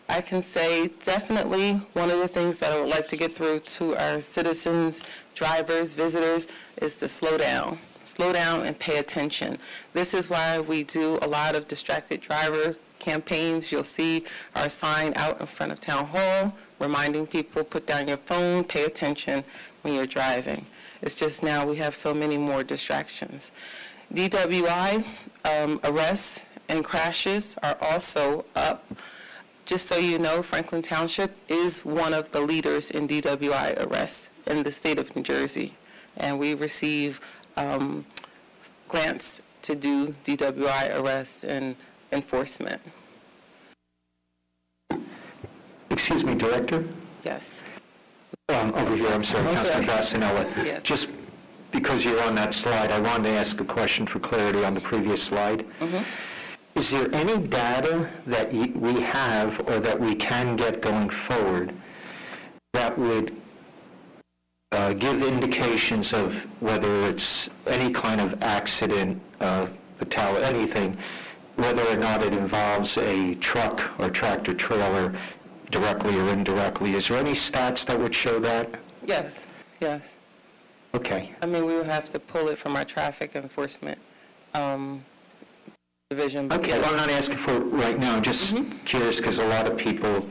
I can say definitely one of the things that I would like to get through to our citizens, drivers, visitors, is to slow down. Slow down and pay attention. This is why we do a lot of distracted driver campaigns. You'll see our sign out in front of Town Hall reminding people, put down your phone, pay attention when you're driving. It's just now we have so many more distractions. DWI arrests and crashes are also up. Just so you know, Franklin Township is one of the leaders in DWI arrests in the state of New Jersey, and we receive grants to do DWI arrests and enforcement. Excuse me, Director? Yes. Over here, I'm sorry, Councilman Bassanella. Yes. Just because you're on that slide, I wanted to ask a question for clarity on the previous slide. Mm-hmm. Is there any data that we have or that we can get going forward that would give indications of whether it's any kind of accident, fatality, anything, whether or not it involves a truck or tractor trailer directly or indirectly? Is there any stats that would show that? Yes, yes. Okay. I mean, we would have to pull it from our traffic enforcement division. Okay, well, I'm not asking for it right now. I'm just curious because a lot of people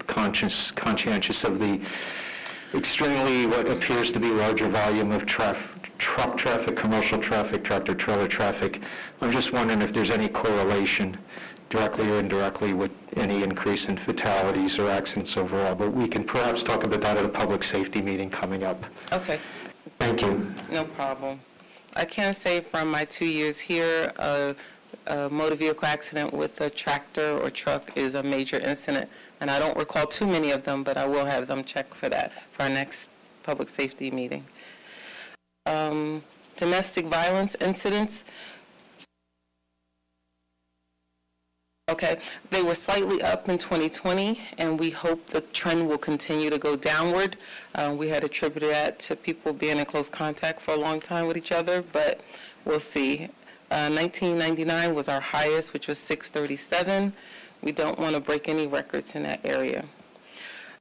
conscientious of the extremely what appears to be larger volume of truck traffic, commercial traffic, tractor-trailer traffic. I'm just wondering if there's any correlation, directly or indirectly, with any increase in fatalities or accidents overall. But we can perhaps talk about that at a public safety meeting coming up. Okay. Thank you. No problem. I can say from my 2 years here, a motor vehicle accident with a tractor or truck is a major incident. And I don't recall too many of them, but I will have them check for that for our next public safety meeting. Domestic violence incidents. Okay, they were slightly up in 2020, and we hope the trend will continue to go downward. We had attributed that to people being in close contact for a long time with each other, but we'll see. 1999 was our highest, which was 637. We don't want to break any records in that area.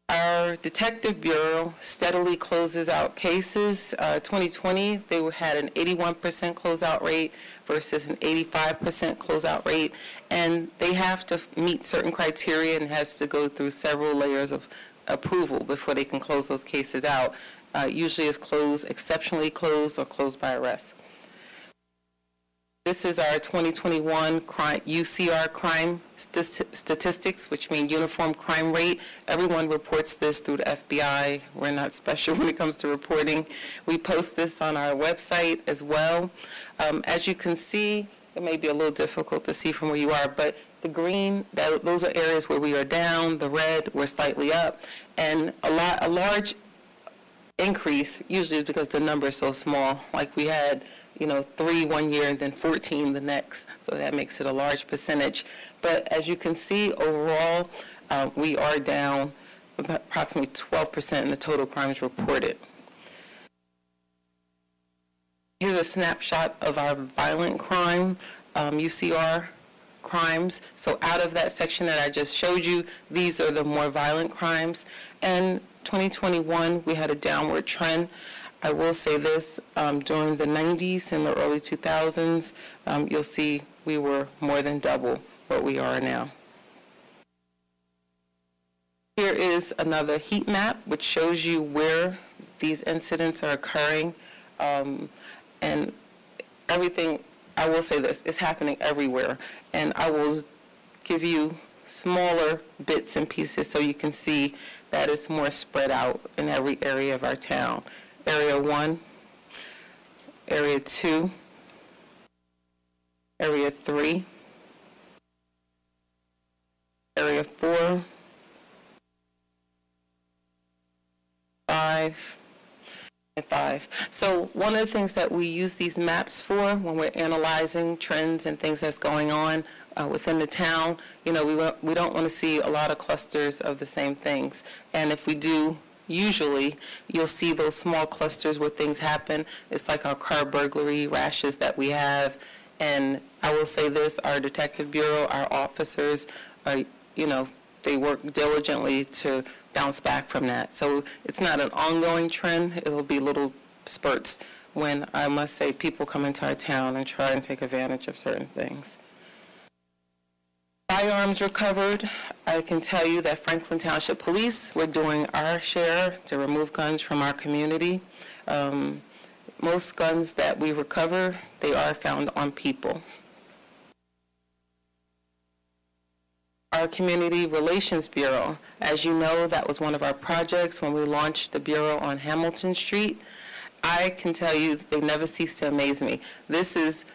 Our Detective Bureau steadily closes out cases. 2020, they had an 81% closeout rate versus an 85% closeout rate, and they have to meet certain criteria and has to go through several layers of approval before they can close those cases out. Usually it's closed, exceptionally closed, or closed by arrest. This is our 2021 UCR crime statistics, which mean uniform crime rate. Everyone reports this through the FBI. We're not special when it comes to reporting. We post this on our website as well. As you can see, it may be a little difficult to see from where you are, but the green, those are areas where we are down. The red, we're slightly up. And a large increase, usually because the number is so small, like we had 3 1 year and then 14 the next. So that makes it a large percentage. But as you can see, overall, we are down approximately 12% in the total crimes reported. Here's a snapshot of our violent crime, UCR crimes. So out of that section that I just showed you, these are the more violent crimes. And 2021, we had a downward trend. I will say this, during the 90s and the early 2000s, you'll see we were more than double what we are now. Here is another heat map, which shows you where these incidents are occurring. And everything, I will say this, is happening everywhere. And I will give you smaller bits and pieces so you can see that it's more spread out in every area of our town. Area 1, Area 2, Area 3, Area 4, 5, and 5. So one of the things that we use these maps for when we're analyzing trends and things that's going on within the town, we don't want to see a lot of clusters of the same things. And if we do, usually, you'll see those small clusters where things happen. It's like our car burglary rashes that we have. And I will say this, our Detective Bureau, our officers, are, they work diligently to bounce back from that. So it's not an ongoing trend. It'll be little spurts when, I must say, people come into our town and try and take advantage of certain things. Firearms recovered. I can tell you that Franklin Township Police, we're doing our share to remove guns from our community. Most guns that we recover, they are found on people. Our Community Relations Bureau, as you know, that was one of our projects when we launched the Bureau on Hamilton Street. I can tell you they never cease to amaze me. This is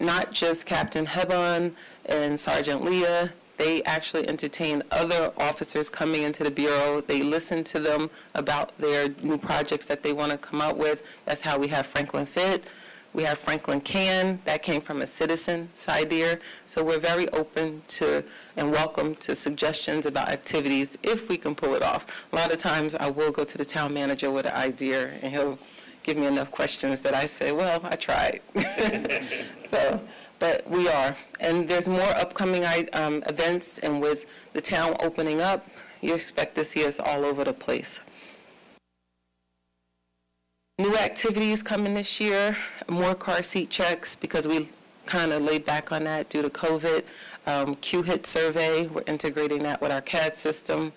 not just Captain Hebon and Sergeant Leah. They actually entertain other officers coming into the Bureau. They listen to them about their new projects that they want to come out with. That's how we have Franklin Fit. We have Franklin Can. That came from a citizen's idea. So we're very open to and welcome to suggestions about activities if we can pull it off. A lot of times I will go to the town manager with an idea and he'll give me enough questions that I say, well, I tried. But we are. And there's more upcoming events, and with the town opening up, you expect to see us all over the place. New activities coming this year, more car seat checks, because we kind of laid back on that due to COVID. Q-HIT survey, we're integrating that with our CAD system.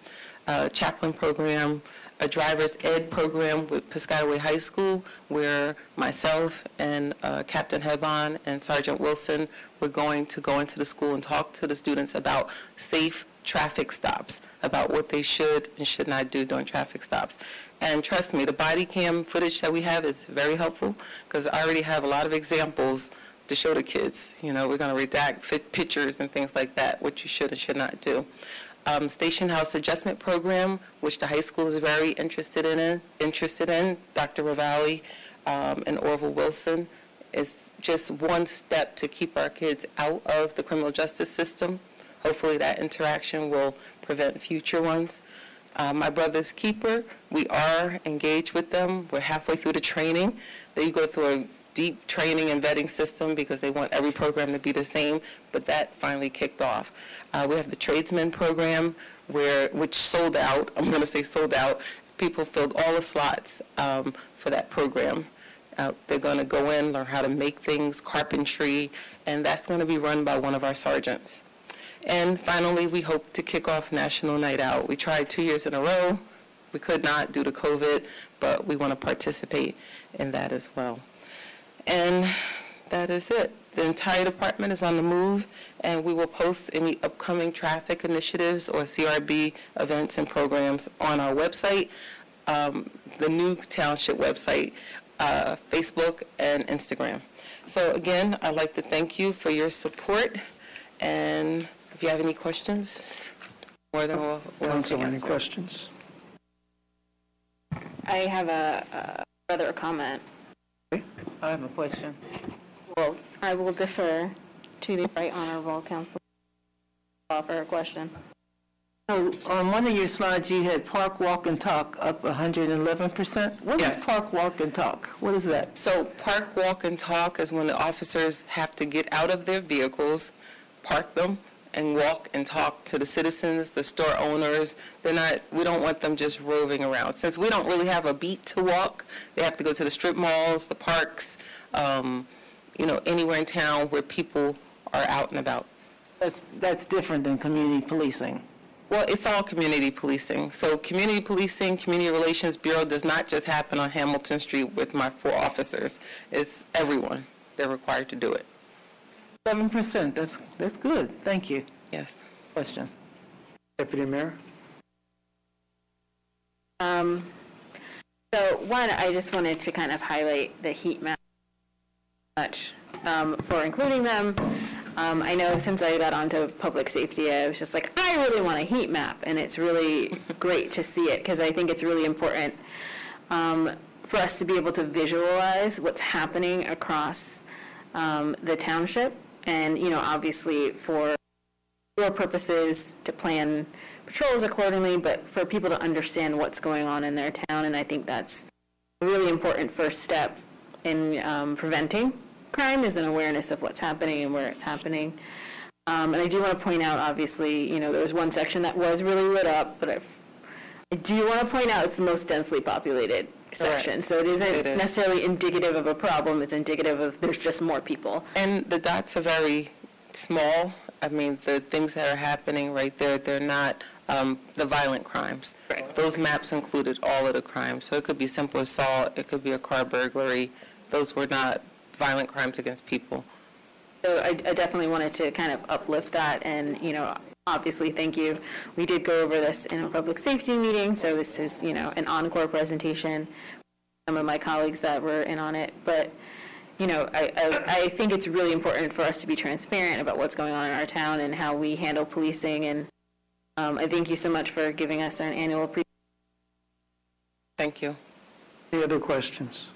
Chaplain program, a driver's ed program with Piscataway High School, where myself and Captain Hebon and Sergeant Wilson were going to go into the school and talk to the students about safe traffic stops, about what they should and should not do during traffic stops. And trust me, the body cam footage that we have is very helpful, because I already have a lot of examples to show the kids. You know, we're going to redact pictures and things like that, what you should and should not do. Station House Adjustment Program, which the high school is very interested in. Dr. Ravalli and Orville Wilson is just one step to keep our kids out of the criminal justice system. Hopefully that interaction will prevent future ones. My Brother's Keeper, we are engaged with them. We're halfway through the training. They go through a deep training and vetting system because they want every program to be the same, but that finally kicked off. We have the Tradesman program, which sold out. I'm going to say sold out. People filled all the slots for that program. They're going to go in, learn how to make things, carpentry, and that's going to be run by one of our sergeants. And finally, we hope to kick off National Night Out. We tried 2 years in a row. We could not due to COVID, but we want to participate in that as well. And that is it. The entire department is on the move, and we will post any upcoming traffic initiatives or CRB events and programs on our website, the new Township website, Facebook, and Instagram. So again, I'd like to thank you for your support, and if you have any questions, more than willing to answer. Any questions? I have a rather a comment. I have a question. Well, I will defer to the Right Honorable Council for a question. So on one of your slides, you had park, walk, and talk up 111%. What is park, walk, and talk? What is that? So park, walk, and talk is when the officers have to get out of their vehicles, park them, and walk and talk to the citizens, the store owners. We don't want them just roving around. Since we don't really have a beat to walk, they have to go to the strip malls, the parks, anywhere in town where people are out and about. That's different than community policing. Well, it's all community policing. So community policing, Community Relations Bureau does not just happen on Hamilton Street with my 4 officers. It's everyone. They're required to do it. 7%, that's good. Thank you. Yes. Question. Deputy Mayor? So one, I just wanted to kind of highlight the heat map much for including them. I know since I got onto public safety, I was just like, I really want a heat map, and it's really great to see it because I think it's really important for us to be able to visualize what's happening across the township, and obviously for your purposes to plan patrols accordingly, but for people to understand what's going on in their town, and I think that's a really important first step in preventing crime is an awareness of what's happening and where it's happening. And I do want to point out, obviously, there was one section that was really lit up, but I do want to point out it's the most densely populated section. Correct. So it isn't necessarily indicative of a problem. It's indicative of there's just more people. And the dots are very small. I mean, the things that are happening right there, they're not the violent crimes. Right. Those maps included all of the crimes. So it could be simple assault. It could be a car burglary. Those were not violent crimes against people. So I definitely wanted to kind of uplift that, and obviously thank you. We did go over this in a public safety meeting, so this is an encore presentation. Some of my colleagues that were in on it, but I think it's really important for us to be transparent about what's going on in our town and how we handle policing, and I thank you so much for giving us an annual presentation. Thank you. Any other questions?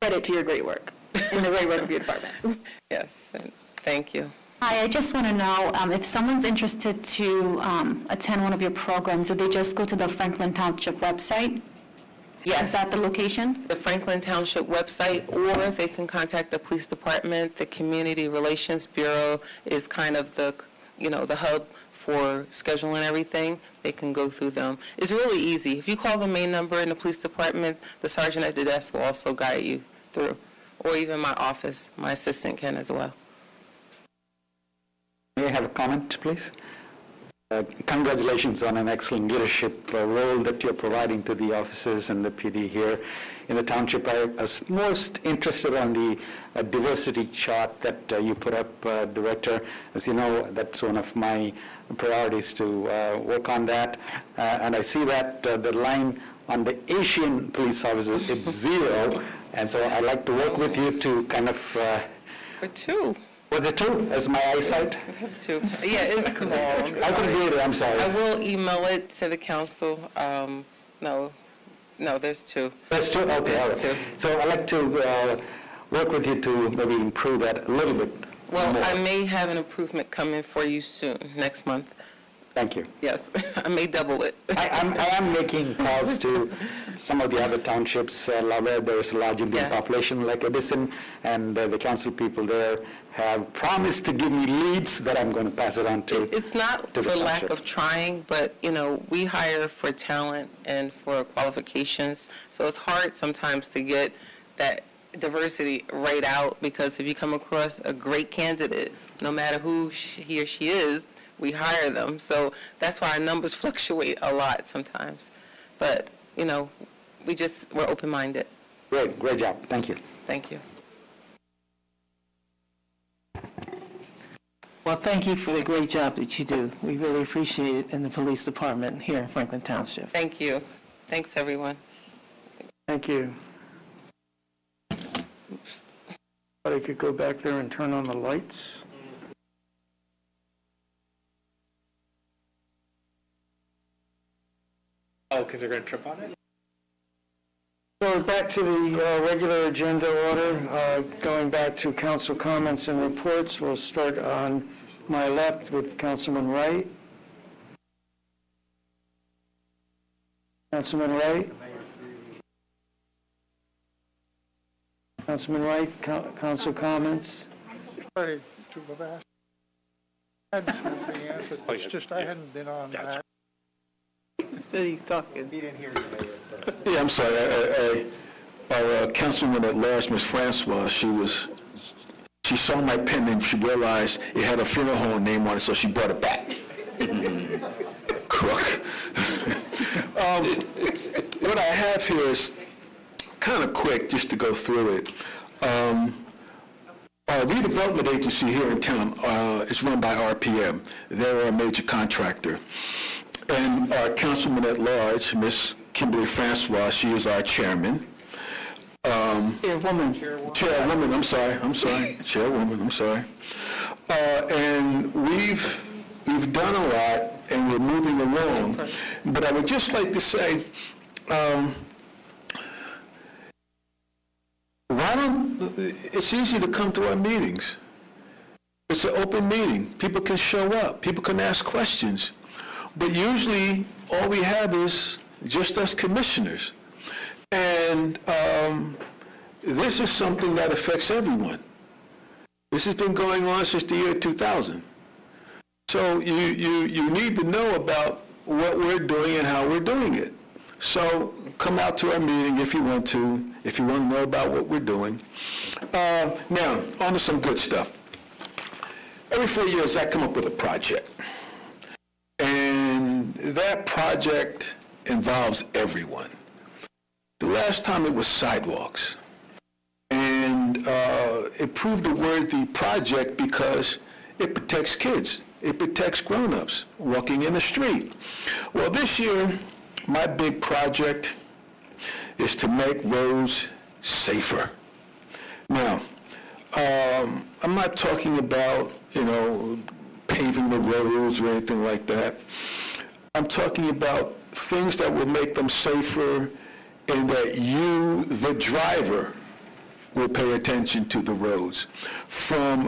Credit to your great work and the great work of your department. Yes, thank you. Hi, I just want to know if someone's interested to attend one of your programs, do they just go to the Franklin Township website? Yes. Is that the location? The Franklin Township website, or they can contact the police department. The Community Relations Bureau is kind of the hub for scheduling everything. They can go through them. It's really easy. If you call the main number in the police department, the sergeant at the desk will also guide you through. or even my office. My assistant can as well. May I have a comment, please? Congratulations on an excellent leadership role that you're providing to the officers and the PD here in the township. I was most interested on the diversity chart that you put up, Director. As you know, that's one of my priorities to work on that. And I see that the line on the Asian police officers, it's 0. And so I'd like to work with you to kind of... For 2. Was it 2? As my eyesight? We have 2. Yeah, it's small. I couldn't read it, I'm sorry. I will email it to the council. No, there's 2. There's 2? Okay, there's all right. 2. So I'd like to work with you to maybe improve that a little bit Well, more. I may have an improvement coming for you soon, next month. Thank you. Yes, I may double it. I am making calls to some of the other townships. Where there is a large Indian population like Edison, and the council people there have promised to give me leads that I'm going to pass it on to. It's not to the for lack township. of trying, but, we hire for talent and for qualifications, so it's hard sometimes to get that diversity right out, because if you come across a great candidate, no matter who he or she is, we hire them. So that's why our numbers fluctuate a lot sometimes. But, we're open-minded. Great job. Thank you. Thank you. Well, thank you for the great job that you do. We really appreciate it in the police department here in Franklin Township. Thank you. Thanks, everyone. Thank you. Oops. Thought I could go back there and turn on the lights. Oh, because they're going to trip on it? So back to the regular agenda order, going back to council comments and reports. We'll start on my left with Councilman Wright. Councilman Wright? Councilman Wright, council comments? Sorry to have asked. I had something answered. It's just I hadn't been on that. He's talking. He didn't hear you. Yeah, I'm sorry. Our councilwoman at large, Ms. Francois, she saw my pen and she realized it had a funeral home name on it, so she brought it back. Crook. What I have here is kind of quick, just to go through it. Our redevelopment agency here in town is run by RPM. They're a major contractor. And our councilman at large, Ms. Kimberly Francois, she is our chairman. Chairwoman, I'm sorry. Chairwoman, I'm sorry. And we've done a lot, and we're moving along. But I would just like to say, it's easy to come to our meetings. It's an open meeting. People can show up. People can ask questions. But usually, all we have is just us commissioners. And this is something that affects everyone. This has been going on since the year 2000. So you need to know about what we're doing and how we're doing it. So come out to our meeting if you want to know about what we're doing. Now, on to some good stuff. Every 4 years, I come up with a project. And that project involves everyone. The last time it was sidewalks. And it proved a worthy project because it protects kids. It protects grown-ups walking in the street. Well, this year, my big project is to make roads safer. Now, I'm not talking about, paving the roads or anything like that. I'm talking about things that will make them safer and that you, the driver, will pay attention to the roads. From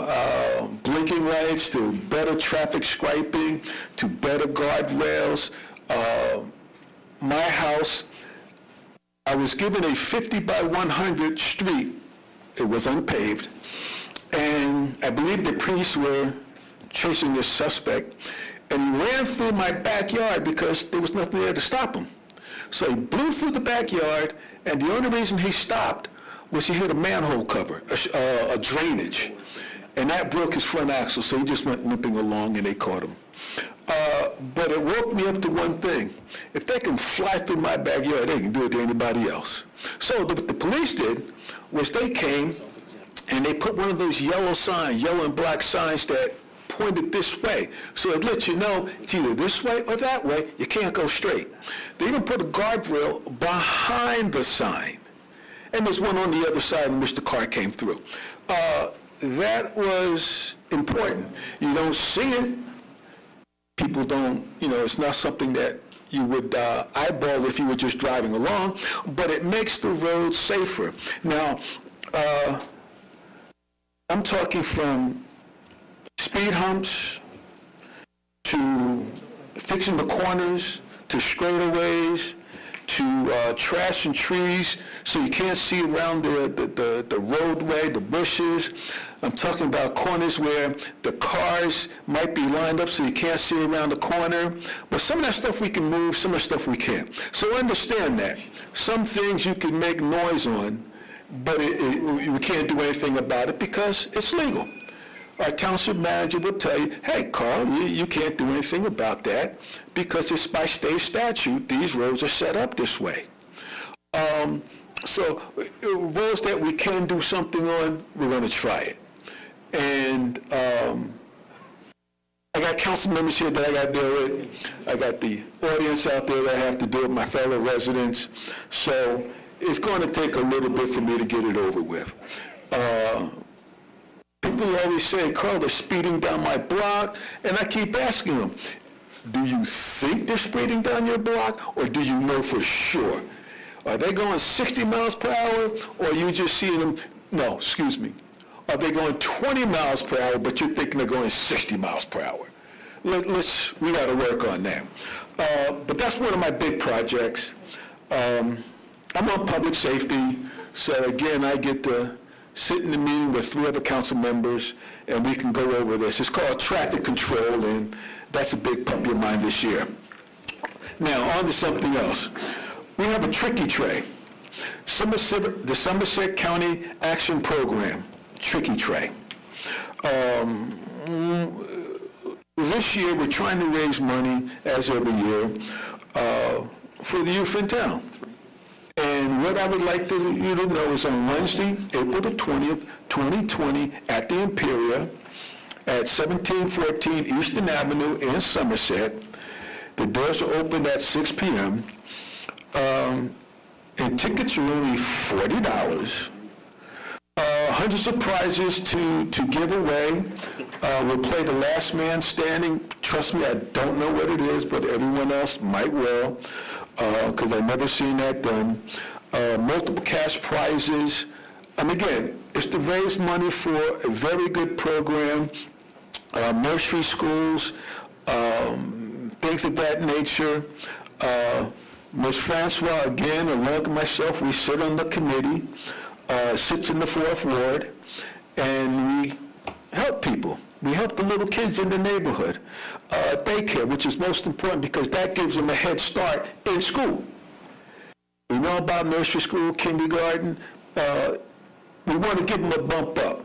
blinking lights to better traffic striping to better guardrails. My house, I was given a 50 by 100 street. It was unpaved. And I believe the police were chasing this suspect. And he ran through my backyard because there was nothing there to stop him. So he blew through the backyard, and the only reason he stopped was he hit a manhole cover, a drainage, and that broke his front axle, so he just went limping along and they caught him. But it woke me up to one thing. If they can fly through my backyard, they can do it to anybody else. So what the police did was they came and they put one of those yellow signs, yellow and black signs that pointed this way. So it lets you know it's either this way or that way. You can't go straight. They even put a guardrail behind the sign. And there's one on the other side in which the car came through. That was important. You don't see it. People don't, it's not something that you would eyeball if you were just driving along, but it makes the road safer. Now, I'm talking from speed humps to fixing the corners to straightaways to trash and trees so you can't see around the roadway, the bushes. I'm talking about corners where the cars might be lined up so you can't see around the corner. But some of that stuff we can move, some of that stuff we can't. So understand that. Some things you can make noise on, but we can't do anything about it because it's legal. Our township manager will tell you, hey, Carl, you can't do anything about that because it's by state statute. These roads are set up this way. So roads that we can do something on, we're going to try it. And I got council members here that I got to deal with. I got the audience out there that I have to deal with, my fellow residents. So it's going to take a little bit for me to get it over with. People always say, Carl, they're speeding down my block, and I keep asking them, do you think they're speeding down your block, or do you know for sure? Are they going 60 miles per hour, or are you just seeing them, no, excuse me, are they going 20 miles per hour, but you're thinking they're going 60 miles per hour? We got to work on that. But that's one of my big projects. I'm on public safety, so again, I get to sit in the meeting with 3 other council members, and we can go over this. It's called traffic control, and that's a big puppy of mine this year. Now, on to something else. We have a tricky tray. The Somerset County Action Program, tricky tray. This year, we're trying to raise money, as every year, for the youth in town. And what I would like you to know is on Wednesday, April the 20th, 2020, at the Imperial, at 1714 Eastern Avenue in Somerset. The doors are open at 6 p.m. And tickets are only $40. Hundreds of prizes to give away. We'll play the last man standing. Trust me, I don't know what it is, but everyone else might well, because I've never seen that done. Multiple cash prizes. And again, it's to raise money for a very good program, nursery schools, things of that nature. Ms. Francois, again, along with myself, we sit on the committee, sits in the 4th Ward, and we help people. We help the little kids in the neighborhood. Daycare, which is most important because that gives them a head start in school. We know about nursery school, kindergarten. We want to give them a bump up.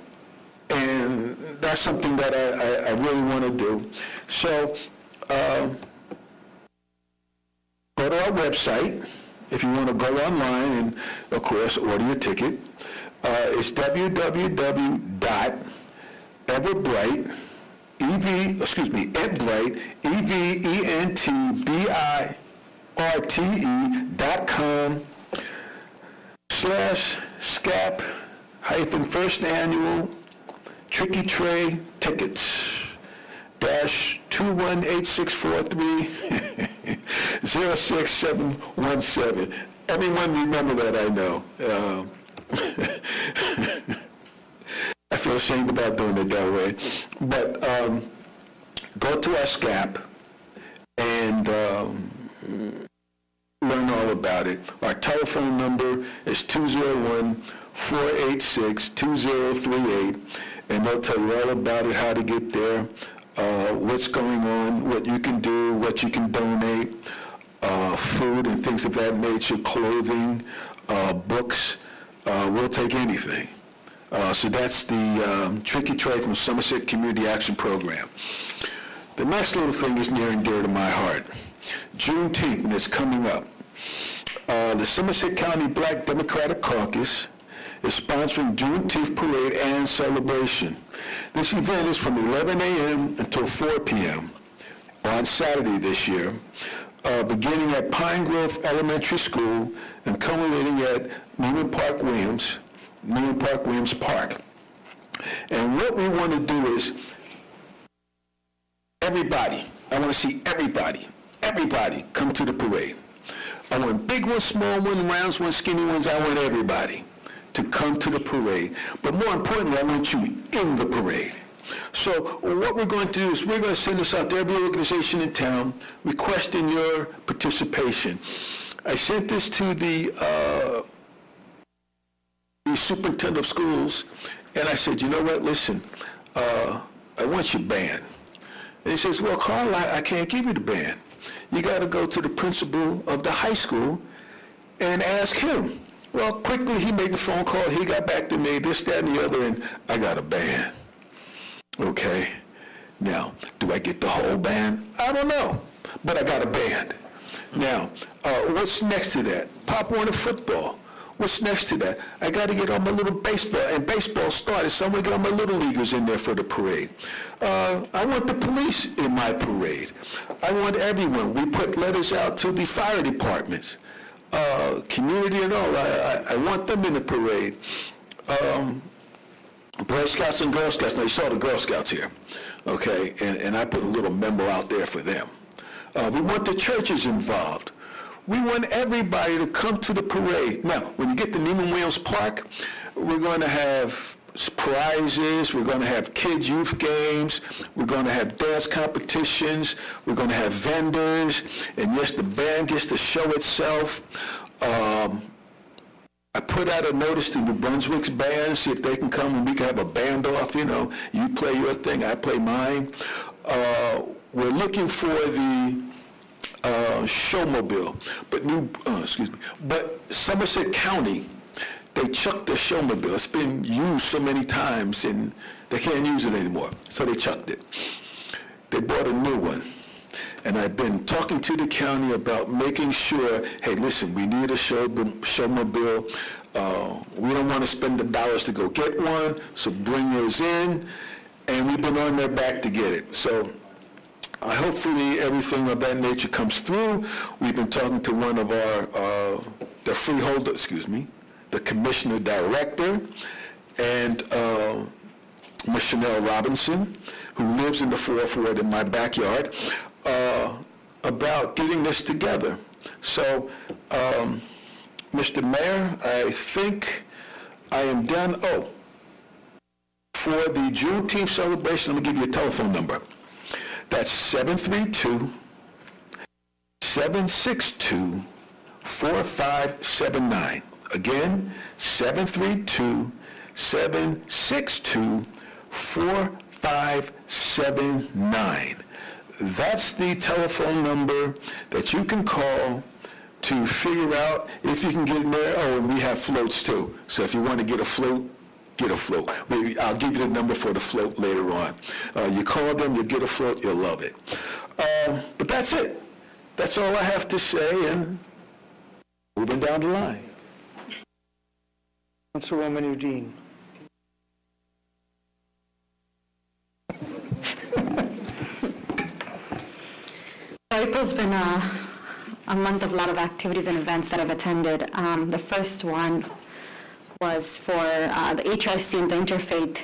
And that's something that I really want to do. So, go to our website if you want to go online and, of course, order your ticket. It's www.everbright, eventbrite.com/SCAP-first annual Tricky Tray tickets -218643 06717. Everyone remember that, I know. I feel ashamed about doing it that way. But go to our SCAP and learn all about it. Our telephone number is 201-486-2038, and they'll tell you all about it, how to get there, what's going on, what you can do, what you can donate, food and things of that nature, clothing, books, we'll take anything. So that's the Tricky Trade from Somerset Community Action Program. The next little thing is near and dear to my heart. Juneteenth, and it's coming up. The Somerset County Black Democratic Caucus is sponsoring Juneteenth parade and celebration. This event is from 11 a.m. until 4 p.m. on Saturday this year, beginning at Pine Grove Elementary School and culminating at Neiman Park Williams Park. And what we want to do is everybody, I want to see everybody come to the parade. I want big ones, small ones, rounds ones, skinny ones. I want everybody to come to the parade. But more importantly, I want you in the parade. So what we're going to do is we're going to send this out to every organization in town requesting your participation. I sent this to the superintendent of schools, and I said, you know what, listen, I want your band. And he says, well, Carl, I can't give you the band. You got to go to the principal of the high school and ask him. Well, quickly he made the phone call. He got back to me, this, that, and the other, and I got a band. Okay. Now, do I get the whole band? I don't know, but I got a band. Now, what's next to that? Pop Warner football. What's next to that? I got to get all my little baseball, and baseball started, so I'm going to get all my little leaguers in there for the parade. I want the police in my parade. I want everyone. We put letters out to the fire departments, community and all. I want them in the parade. Boy Scouts and Girl Scouts. Now, you saw the Girl Scouts here, okay? And I put a little memo out there for them. We want the churches involved. We want everybody to come to the parade. Now, when you get to Neiman Williams Park, we're going to have prizes, we're going to have kids' youth games, we're going to have dance competitions, we're going to have vendors, and yes, the band gets to show itself. I put out a notice to New Brunswick's band, see if they can come and we can have a band off, you know. You play your thing, I play mine. We're looking for the showmobile, but Somerset County, they chucked their showmobile. It's been used so many times and they can't use it anymore, so they chucked it. They bought a new one, and I've been talking to the county about making sure, hey, listen, we need a showmobile. We don't want to spend the dollars to go get one, so bring yours in, and we've been on their back to get it. So hopefully everything of that nature comes through. We've been talking to one of our, the freeholder, the commissioner director, and Ms. Chanel Robinson, who lives in the 4th Ward in my backyard, about getting this together. So, Mr. Mayor, I think I am done. Oh, for the Juneteenth celebration, let me give you a telephone number. That's 732-762-4579. Again, 732-762-4579. That's the telephone number that you can call to figure out if you can get in there. Oh, and we have floats too. So if you want to get a float, get a float. I'll give you the number for the float later on. You call them, you get a float, you'll love it. But that's it. That's all I have to say, and moving down the line. Councilwoman Udine. April's been a month of a lot of activities and events that I've attended. The first one was for the HRC and the Interfaith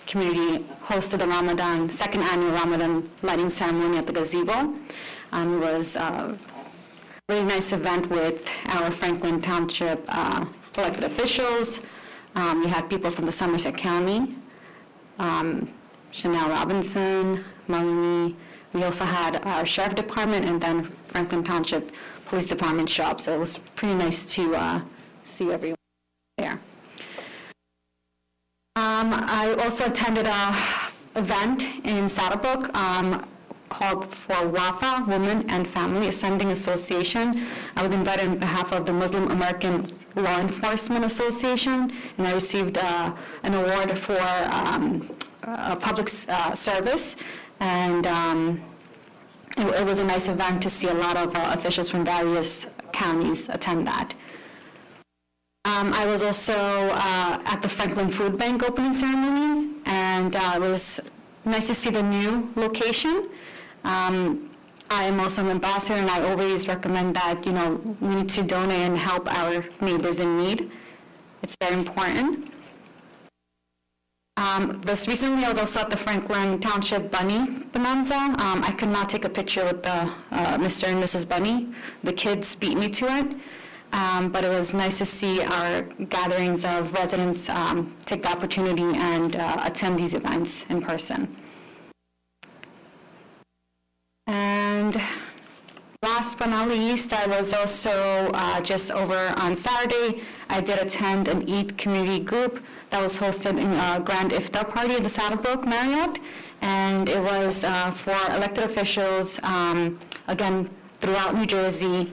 community hosted the second annual Ramadan lighting ceremony at the gazebo. It was a really nice event with our Franklin Township elected officials. We had people from the Somerset County, Chanel Robinson, Malini. We also had our Sheriff Department and then Franklin Township Police Department show up. So it was pretty nice to see everyone there. I also attended an event in Saddlebrook called for WAFA, Women and Family Ascending Association. I was invited on behalf of the Muslim American Law Enforcement Association, and I received an award for public service, and it was a nice event to see a lot of officials from various counties attend that. I was also at the Franklin Food Bank opening ceremony, and it was nice to see the new location. I am also an ambassador, and I always recommend that, we need to donate and help our neighbors in need. It's very important. This recently, I was also at the Franklin Township Bunny Bonanza. I could not take a picture with the Mr. and Mrs. Bunny. The kids beat me to it. But it was nice to see our gatherings of residents take the opportunity and attend these events in person. And last but not least, I was also just over on Saturday, I did attend an Eid community group that was hosted in a grand iftar party at the Saddlebrook Marriott. And it was for elected officials, again, throughout New Jersey,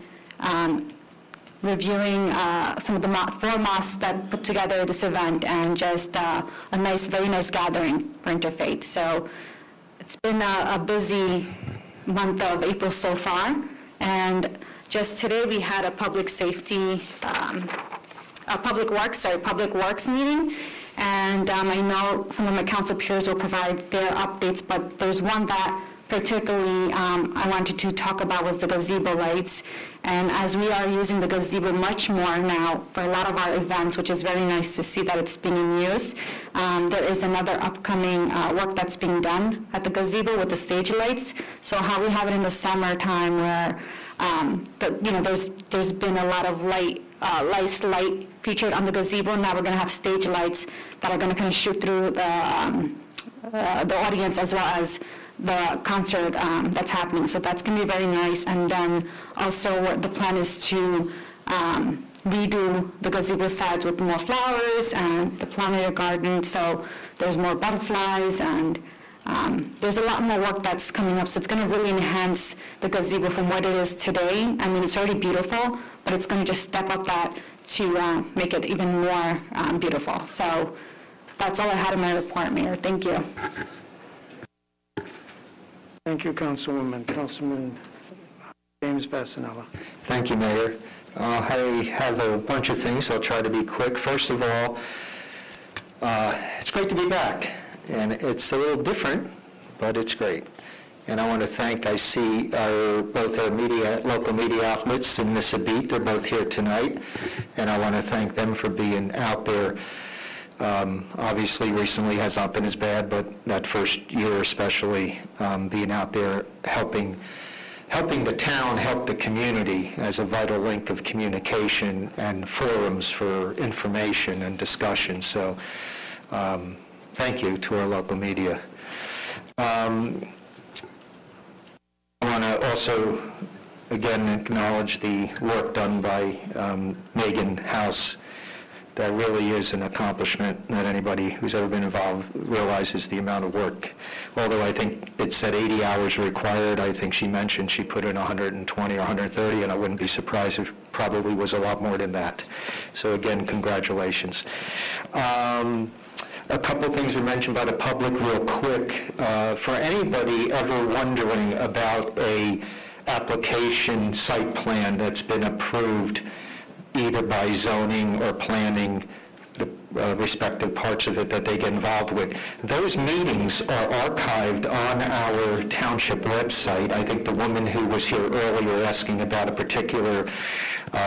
reviewing some of the 4 mosques that put together this event, and just a very nice gathering for interfaith. So it's been a busy month of April so far, and just today we had a public works meeting, and I know some of my council peers will provide their updates, but there's one that particularly I wanted to talk about was the gazebo lights. And as we are using the gazebo much more now for a lot of our events, which is very nice to see that it's being in use, there is another upcoming work that's being done at the gazebo with the stage lights. So how we have it in the summertime where there's been a lot of light featured on the gazebo. Now we're going to have stage lights that are going to kind of shoot through the audience as well as the concert that's happening. So that's going to be very nice. And then also what the plan is to redo the gazebo sides with more flowers and the pollinator garden. So there's more butterflies, and there's a lot more work that's coming up. So it's going to really enhance the gazebo from what it is today. I mean, it's already beautiful, but it's going to just step up that to make it even more beautiful. So that's all I had in my report, Mayor. Thank you. Thank you, Councilwoman. Councilman James Vassanella. Thank you, Mayor. I have a bunch of things. I'll try to be quick. First of all, it's great to be back, and it's a little different, but it's great. And I want to thank, I see both our local media outlets and Miss Abit, they're both here tonight, and I want to thank them for being out there. Obviously, recently has not been as bad, but that first year especially, being out there helping the town, help the community as a vital link of communication and forums for information and discussion. So thank you to our local media. I want to also, again, acknowledge the work done by Megan House. That really is an accomplishment that anybody who's ever been involved realizes the amount of work. Although I think it said 80 hours required, I think she mentioned she put in 120 or 130, and I wouldn't be surprised if it probably was a lot more than that. So again, congratulations. A couple of things were mentioned by the public real quick. For anybody ever wondering about a application site plan that's been approved either by zoning or planning, the respective parts of it that they get involved with. Those meetings are archived on our township website. I think the woman who was here earlier asking about a particular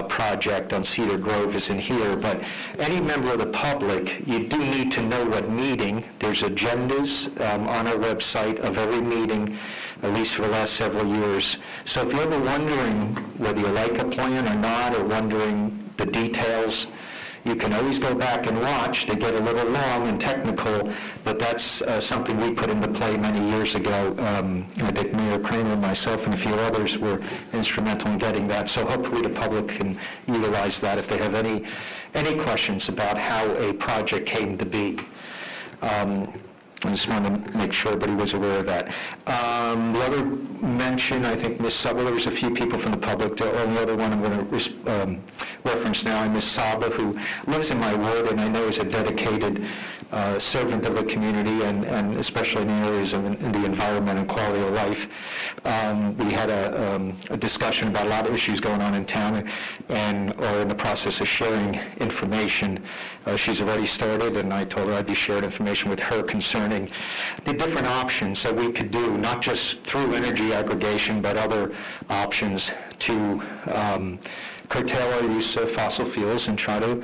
project on Cedar Grove isn't here, but any member of the public, you do need to know what meeting. There's agendas on our website of every meeting, at least for the last several years. So if you're ever wondering whether you like a plan or not, or wondering the details, you can always go back and watch. They get a little long and technical, but that's something we put into play many years ago. I think Mayor Kramer, myself, and a few others were instrumental in getting that. So hopefully the public can utilize that if they have any questions about how a project came to be. I just wanted to make sure everybody was aware of that. The other mention, I think Ms. Saba, there was a few people from the public. The only other one I'm going to reference now is Ms. Saba, who lives in my ward and I know is a dedicated servant of the community and especially in the areas of in the environment and quality of life. We had a discussion about a lot of issues going on in town and are in the process of sharing information. She's already started, and I told her I'd be sharing information with her concerning the different options that we could do, not just through energy aggregation, but other options to curtail our use of fossil fuels and try to,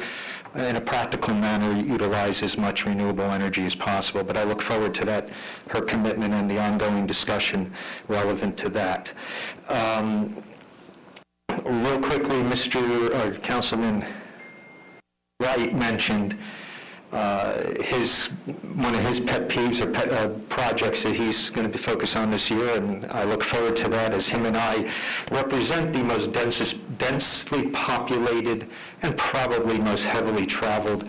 in a practical manner, utilize as much renewable energy as possible. But I look forward to that, her commitment and the ongoing discussion relevant to that. Real quickly, Councilman Wright mentioned one of his pet peeves or projects that he's going to be focused on this year, and I look forward to that as him and I represent the most densely populated and probably most heavily traveled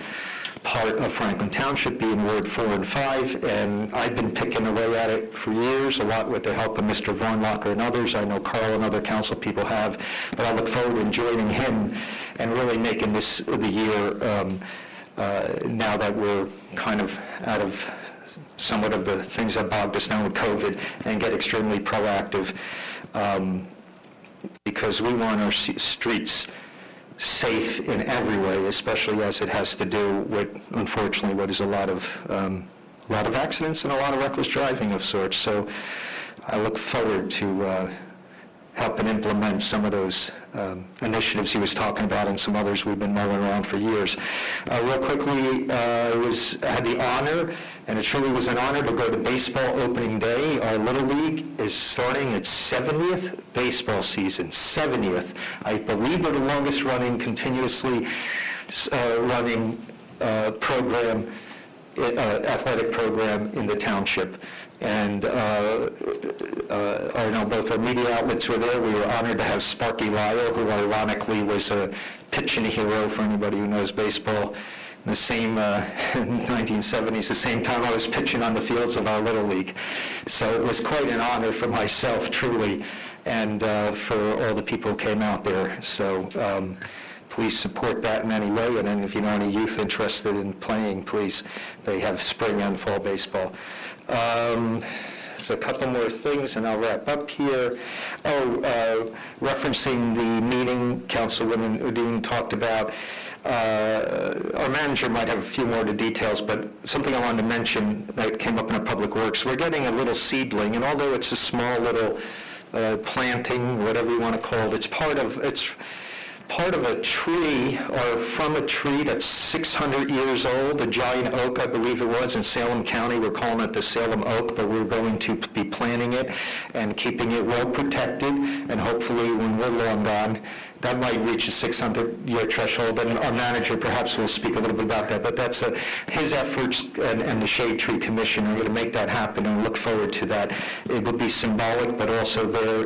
part of Franklin Township, being Ward 4 and 5, and I've been picking away at it for years, a lot with the help of Mr. Vornlocker and others. I know Carl and other council people have, but I look forward to joining him and really making this the year now that we're kind of out of somewhat of the things that bogged us down with COVID, and get extremely proactive because we want our streets safe in every way, especially as it has to do with, unfortunately, what is a lot of accidents and a lot of reckless driving of sorts. So I look forward to helping implement some of those initiatives he was talking about and some others we've been mulling around for years. Real quickly, I had the honor, and it truly was an honor, to go to baseball opening day. Our Little League is starting its 70th baseball season, 70th. I believe they're the longest running, continuously running program, athletic program in the township. And both our media outlets were there. We were honored to have Sparky Lyle, who ironically was a pitching hero for anybody who knows baseball. In the same 1970s, the same time I was pitching on the fields of our Little League. So it was quite an honor for myself, truly, and for all the people who came out there. So please support that in any way. And then if you know any youth interested in playing, please, they have spring and fall baseball. So a couple more things, and I'll wrap up here. Referencing the meeting Councilwoman Udine talked about, our manager might have a few more of the details, but something I wanted to mention that came up in our Public Works, we're getting a little seedling, and although it's a small little planting, whatever you want to call it, it's part of a tree, or from a tree that's 600 years old, a giant oak, I believe it was, in Salem County. We're calling it the Salem Oak, but we're going to be planting it and keeping it well protected, and hopefully when we're long gone, that might reach a 600-year threshold, and our manager perhaps will speak a little bit about that, but that's his efforts and the Shade Tree Commission are going to make that happen, and we look forward to that. It will be symbolic, but also there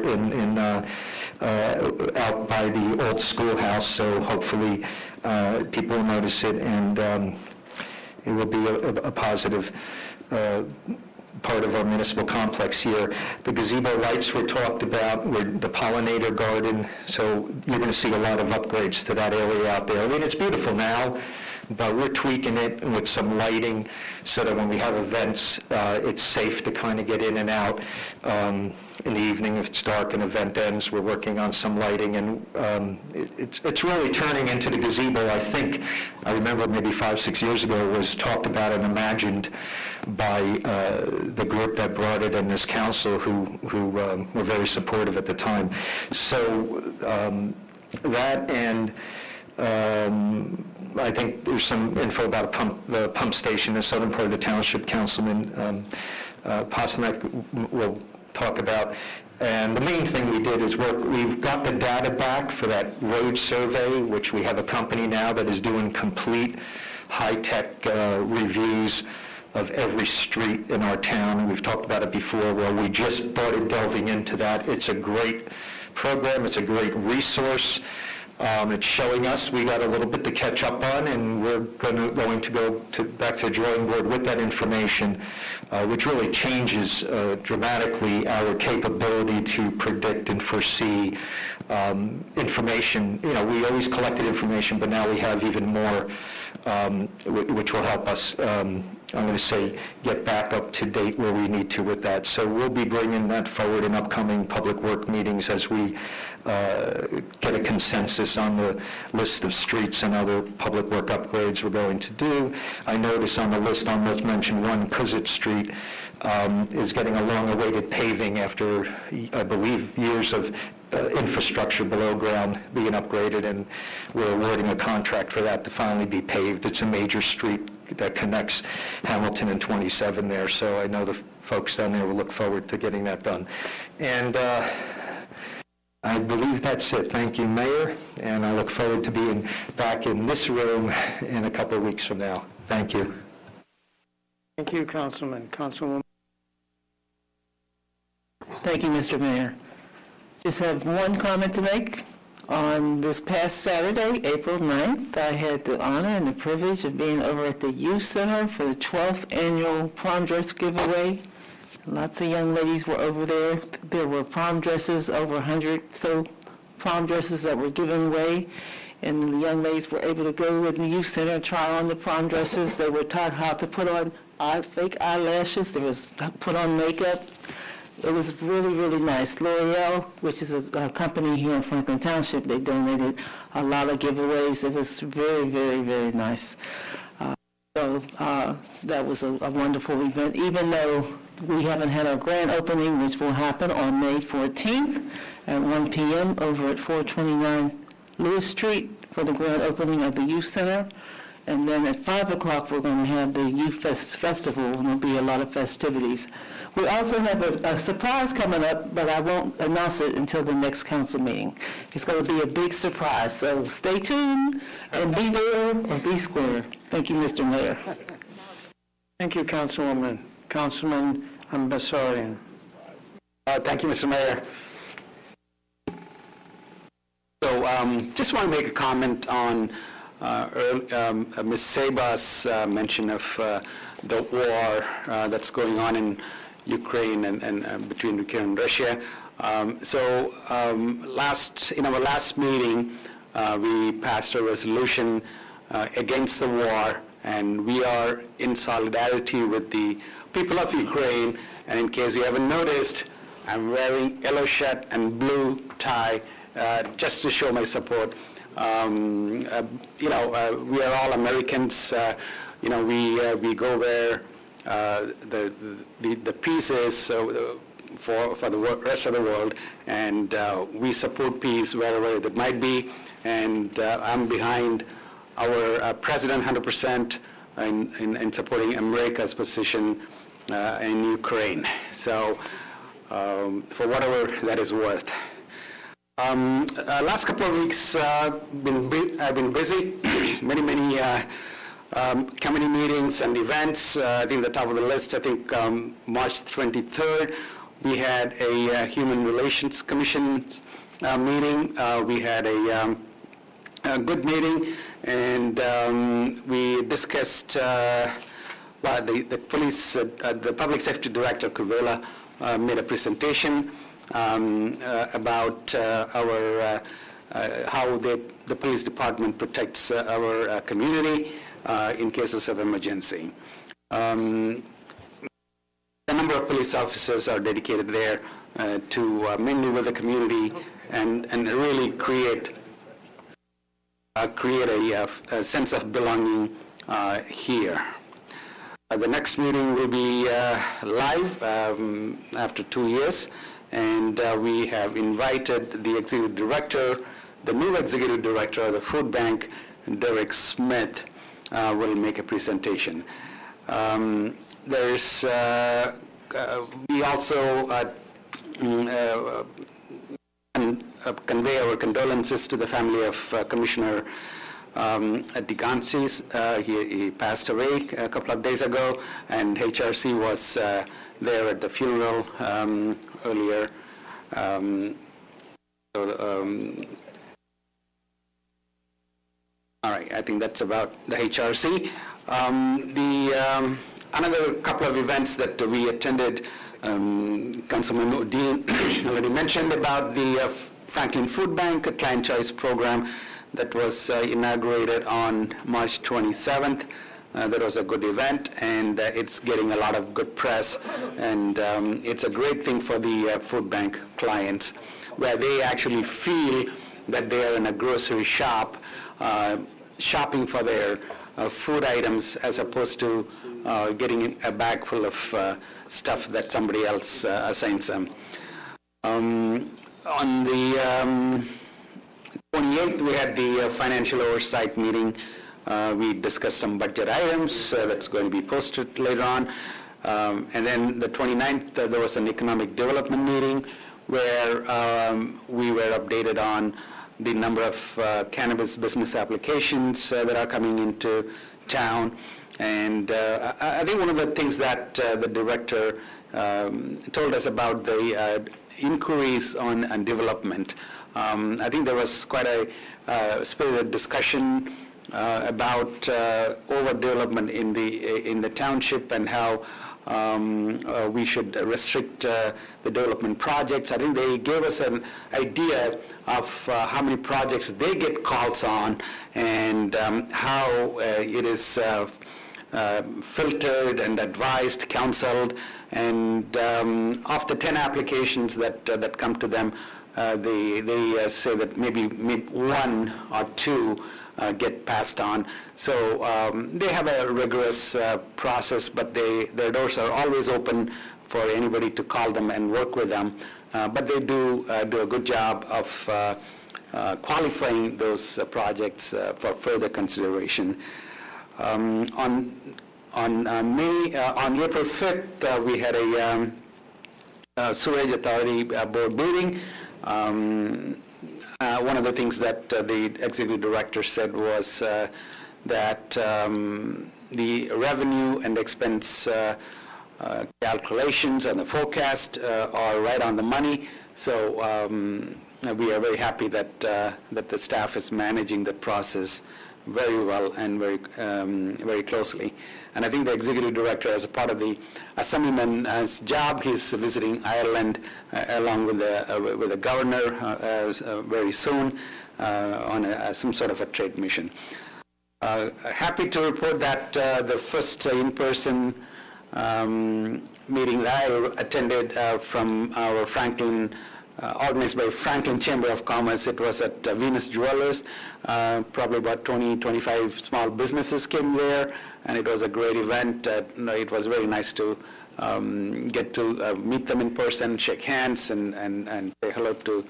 out by the old schoolhouse, so hopefully people will notice it, and it will be a positive part of our municipal complex here. The gazebo lights were talked about, the pollinator garden, so you're going to see a lot of upgrades to that area out there. I mean, it's beautiful now, but we're tweaking it with some lighting so that when we have events, it's safe to kind of get in and out. In the evening, if it's dark and event ends, we're working on some lighting, and it's really turning into the gazebo. I remember maybe 5-6 years ago it was talked about and imagined by the group that brought it and this council who were very supportive at the time. So that, and I think there's some info about the pump station in the southern part of the township. Councilman Posnack will talk about. And the main thing we did is we've got the data back for that road survey, which we have a company now that is doing complete high-tech reviews of every street in our town. We've talked about it before. Well, we just started delving into that. It's a great program. It's a great resource. It's showing us we got a little bit to catch up on, and we're going to go back to the drawing board with that information, which really changes dramatically our capability to predict and foresee information. We always collected information, but now we have even more, which will help us, I'm going to say, get back up to date where we need to with that. So we'll be bringing that forward in upcoming public work meetings as we get a consensus on the list of streets and other public work upgrades we're going to do. I notice on the list, I'll mention 1 Cuzit Street is getting a long-awaited paving after, I believe, years of infrastructure below ground being upgraded, and we're awarding a contract for that to finally be paved. It's a major street that connects Hamilton and 27 there, so I know the folks down there will look forward to getting that done. And I believe that's it. Thank you, Mayor, and I look forward to being back in this room in a couple of weeks from now. Thank you. Thank you, Councilman. Councilwoman. Thank you, Mr. Mayor. Just have one comment to make. On this past Saturday, April 9th, I had the honor and the privilege of being over at the Youth Center for the 12th annual prom dress giveaway. Lots of young ladies were over there. There were prom dresses, over 100 so prom dresses that were given away. And the young ladies were able to go in the Youth Center and try on the prom dresses. They were taught how to put on fake eyelashes. There was put on makeup. It was really, really nice. L'Oreal, which is a company here in Franklin Township, they donated a lot of giveaways. It was very, very, very nice. So that was a wonderful event, even though we haven't had our grand opening, which will happen on May 14th at 1 p.m. over at 429 Lewis Street for the grand opening of the Youth Center. And then at 5 o'clock, we're going to have the Youth Festival, and there'll be a lot of festivities. We also have a surprise coming up, but I won't announce it until the next council meeting. It's going to be a big surprise, so stay tuned and be there or be square. Thank you, Mr. Mayor. Thank you, Councilwoman. Councilman Ambassadorian. Thank you, Mr. Mayor. So just want to make a comment on Ms. Seba's mention of the war that's going on in Ukraine and between Ukraine and Russia. In our last meeting, we passed a resolution against the war, and we are in solidarity with the people of Ukraine. And in case you haven't noticed, I'm wearing yellow shirt and blue tie just to show my support. We are all Americans. We go where the peace is for the rest of the world, and we support peace wherever it might be. And I'm behind our president 100% in supporting America's position in Ukraine. So for whatever that is worth. Last couple of weeks, I've been busy. many committee meetings and events. I think the top of the list, I think March 23rd, we had a Human Relations Commission meeting. We had a good meeting, and we discussed the police, the Public Safety Director, Kuvela, made a presentation about how the police department protects our community in cases of emergency. A number of police officers are dedicated there to mingle with the community and really create a sense of belonging here. The next meeting will be live after 2 years, and we have invited the executive director, the new executive director of the food bank, Derek Smith, will make a presentation. We also convey our condolences to the family of Commissioner DeGancis. He passed away a couple of days ago, and HRC was there at the funeral earlier. I think that's about the HRC. Another couple of events that we attended, Councilman Dean already mentioned about the Franklin Food Bank, a Client Choice Program that was inaugurated on March 27th. That was a good event, and it's getting a lot of good press, and it's a great thing for the food bank clients, where they actually feel that they are in a grocery shop, shopping for their food items, as opposed to getting a bag full of stuff that somebody else assigns them. On the 28th, we had the financial oversight meeting. We discussed some budget items that's going to be posted later on. And then the 29th, there was an economic development meeting where we were updated on the number of cannabis business applications that are coming into town. And I think one of the things that the director told us about the inquiries on development. I think there was quite a spirited discussion about overdevelopment in the township and how we should restrict the development projects. I think they gave us an idea of how many projects they get calls on and how it is filtered and advised, counseled, and of the 10 applications that come to them, they say that maybe one or two get passed on. So they have a rigorous process, but their doors are always open for anybody to call them and work with them. But they do a good job of qualifying those projects for further consideration. On April 5th, we had a Sewerage Authority board meeting. One of the things that the executive director said was that the revenue and expense calculations and the forecast are right on the money. So we are very happy that the staff is managing the process very well and very closely. And I think the executive director, as a part of the assemblyman's job, he's visiting Ireland along with the governor very soon on some sort of a trade mission. Happy to report that the first in-person meeting that I attended from our Franklin, organized by Franklin Chamber of Commerce. It was at Venus Jewelers. Probably about 20-25 small businesses came there, and it was a great event. It was very nice to get to meet them in person, shake hands, and say hello to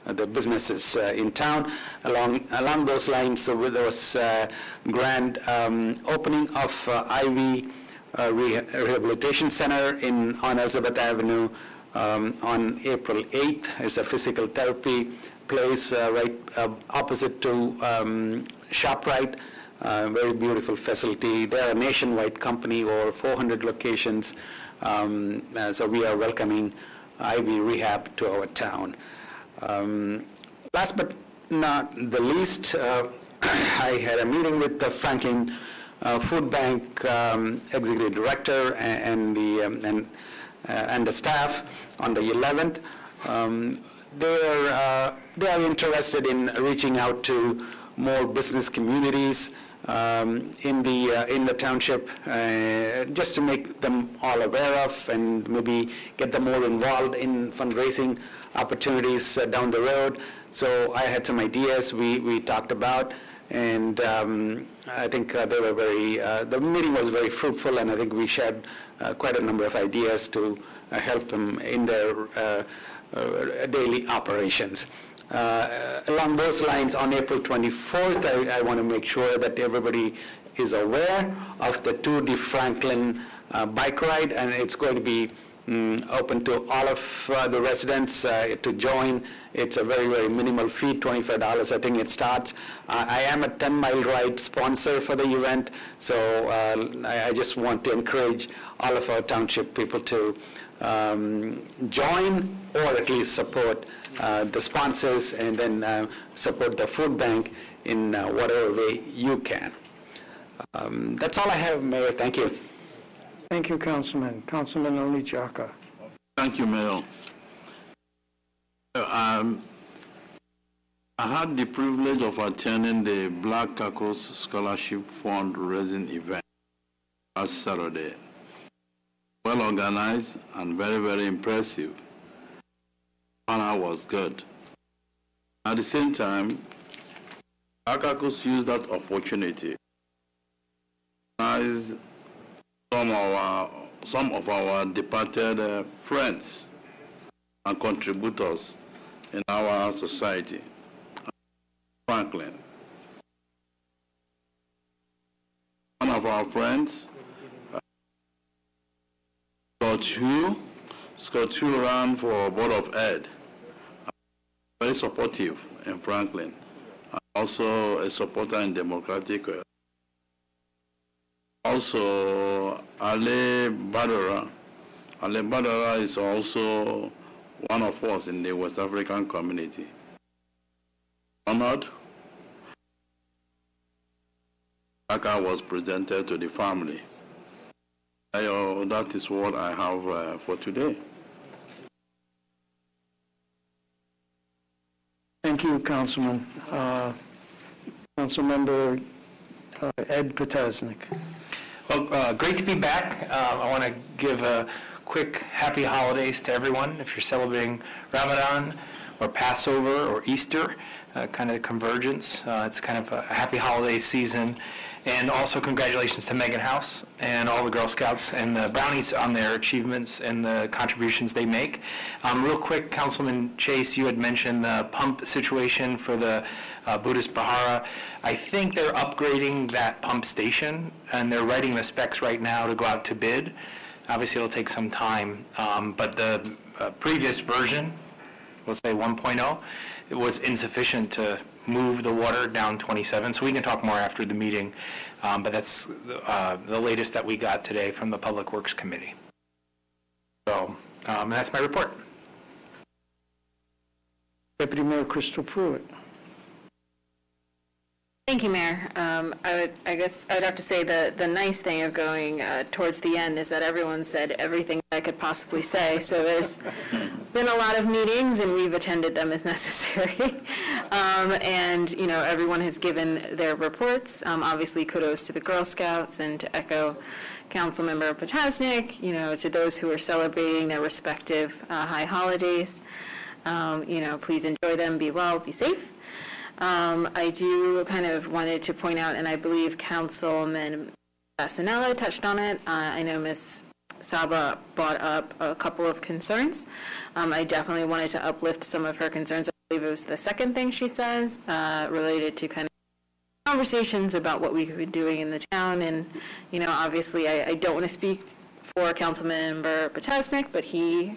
the businesses in town. Along those lines, so there was grand opening of Ivy Rehabilitation Center on Elizabeth Avenue. On April 8th. It's a physical therapy place right opposite to ShopRite. Very beautiful facility. They're a nationwide company, over 400 locations. So we are welcoming Ivy Rehab to our town. Last but not the least, I had a meeting with the Franklin Food Bank Executive Director and the staff on the 11th. They are interested in reaching out to more business communities in the township, just to make them all aware of and maybe get them more involved in fundraising opportunities down the road. So I had some ideas we talked about, and I think they were the meeting was very fruitful, and I think we shared quite a number of ideas to help them in their daily operations. Along those lines, on April 24th, I want to make sure that everybody is aware of the Tour de Franklin bike ride, and it's going to be open to all of the residents to join. It's a very, very minimal fee, $25, I think it starts. I am a 10-mile ride sponsor for the event, so I just want to encourage all of our township people to join or at least support the sponsors and then support the food bank in whatever way you can. That's all I have, Mayor. Thank you. Thank you, Councilman. Councilman Onijaka. Thank you, Mayor. I had the privilege of attending the Black Caucus Scholarship Fund raising event last Saturday. Well organized and very, very impressive. Honor was good. At the same time, Black Caucus used that opportunity to recognize some of our departed friends and contributors in our society. Franklin, one of our friends, Scott Hugh ran for Board of Ed, very supportive in Franklin, and also a supporter in Democratic. Also, Ale Badara is also one of us in the West African community. Honored, Aka was presented to the family. That is what I have for today. Thank you, Councilman. Councilmember Ed Potasnik. Well, great to be back. I want to give a quick happy holidays to everyone. If you're celebrating Ramadan or Passover or Easter, kind of the convergence. It's kind of a happy holiday season. And also congratulations to Megan House and all the Girl Scouts and the Brownies on their achievements and the contributions they make. Real quick, Councilman Chase, you had mentioned the pump situation for the Buddhist Bahara. I think they're upgrading that pump station, and they're writing the specs right now to go out to bid. Obviously, it'll take some time, but the previous version, we'll say 1.0, it was insufficient to move the water down 27, so we can talk more after the meeting, but that's the latest that we got today from the Public Works Committee. So that's my report. Deputy Mayor Crystal Pruitt. Thank you, Mayor. I guess I would have to say the nice thing of going towards the end is that everyone said everything I could possibly say. So there's been a lot of meetings, and we've attended them as necessary. And, you know, everyone has given their reports. Obviously, kudos to the Girl Scouts, and to echo Councilmember Potasnik, you know, to those who are celebrating their respective high holidays. You know, please enjoy them, be well, be safe. I do kind of wanted to point out, and I believe Councilman Basanella touched on it. I know Ms. Saba brought up a couple of concerns. I definitely wanted to uplift some of her concerns. I believe it was the second thing she says, related to kind of conversations about what we could be doing in the town. And, you know, obviously I don't want to speak for Councilmember Potasnik, but he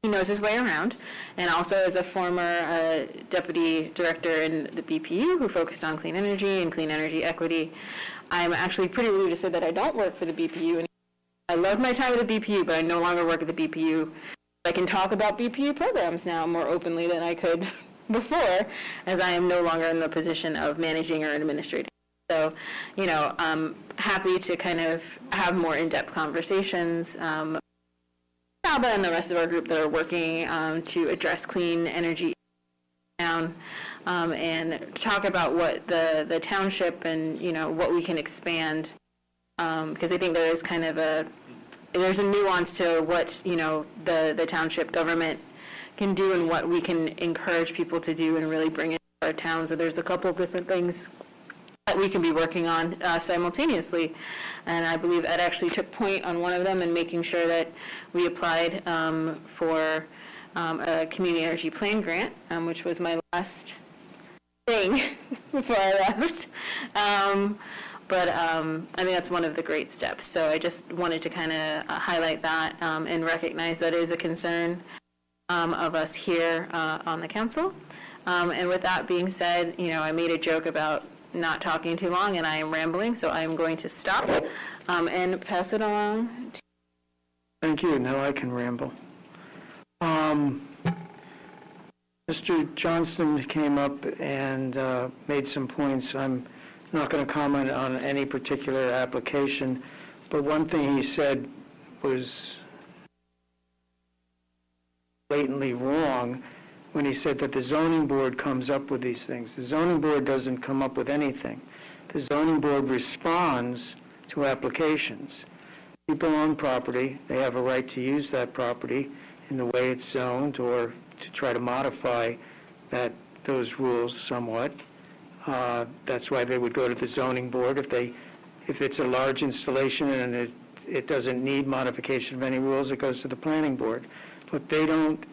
knows his way around, and also as a former deputy director in the BPU who focused on clean energy and clean energy equity, I'm actually pretty rude to say that I don't work for the BPU. And I love my time at the BPU, but I no longer work at the BPU. I can talk about BPU programs now more openly than I could before, as I am no longer in the position of managing or administrating. So, you know, I'm happy to kind of have more in-depth conversations Saba and the rest of our group that are working to address clean energy down, and talk about what the township and, you know, what we can expand, because I think there is kind of there's a nuance to what, you know, the township government can do and what we can encourage people to do and really bring into our town. So there's a couple of different things that we can be working on simultaneously. And I believe Ed actually took point on one of them in making sure that we applied for a community energy plan grant, which was my last thing before I left. But I think that's one of the great steps. So I just wanted to kind of highlight that and recognize that is a concern of us here on the council. And with that being said, I made a joke about not talking too long, and I am rambling, so I am going to stop and pass it along. Thank you. Now I can ramble. Mr. Johnston came up and made some points. I'm not going to comment on any particular application, but one thing he said was blatantly wrong when he said that the zoning board comes up with these things. The zoning board doesn't come up with anything. The zoning board responds to applications. People own property. They have a right to use that property in the way it's zoned or to try to modify those rules somewhat. That's why they would go to the zoning board if it's a large installation and it doesn't need modification of any rules. It goes to the planning board, but they don't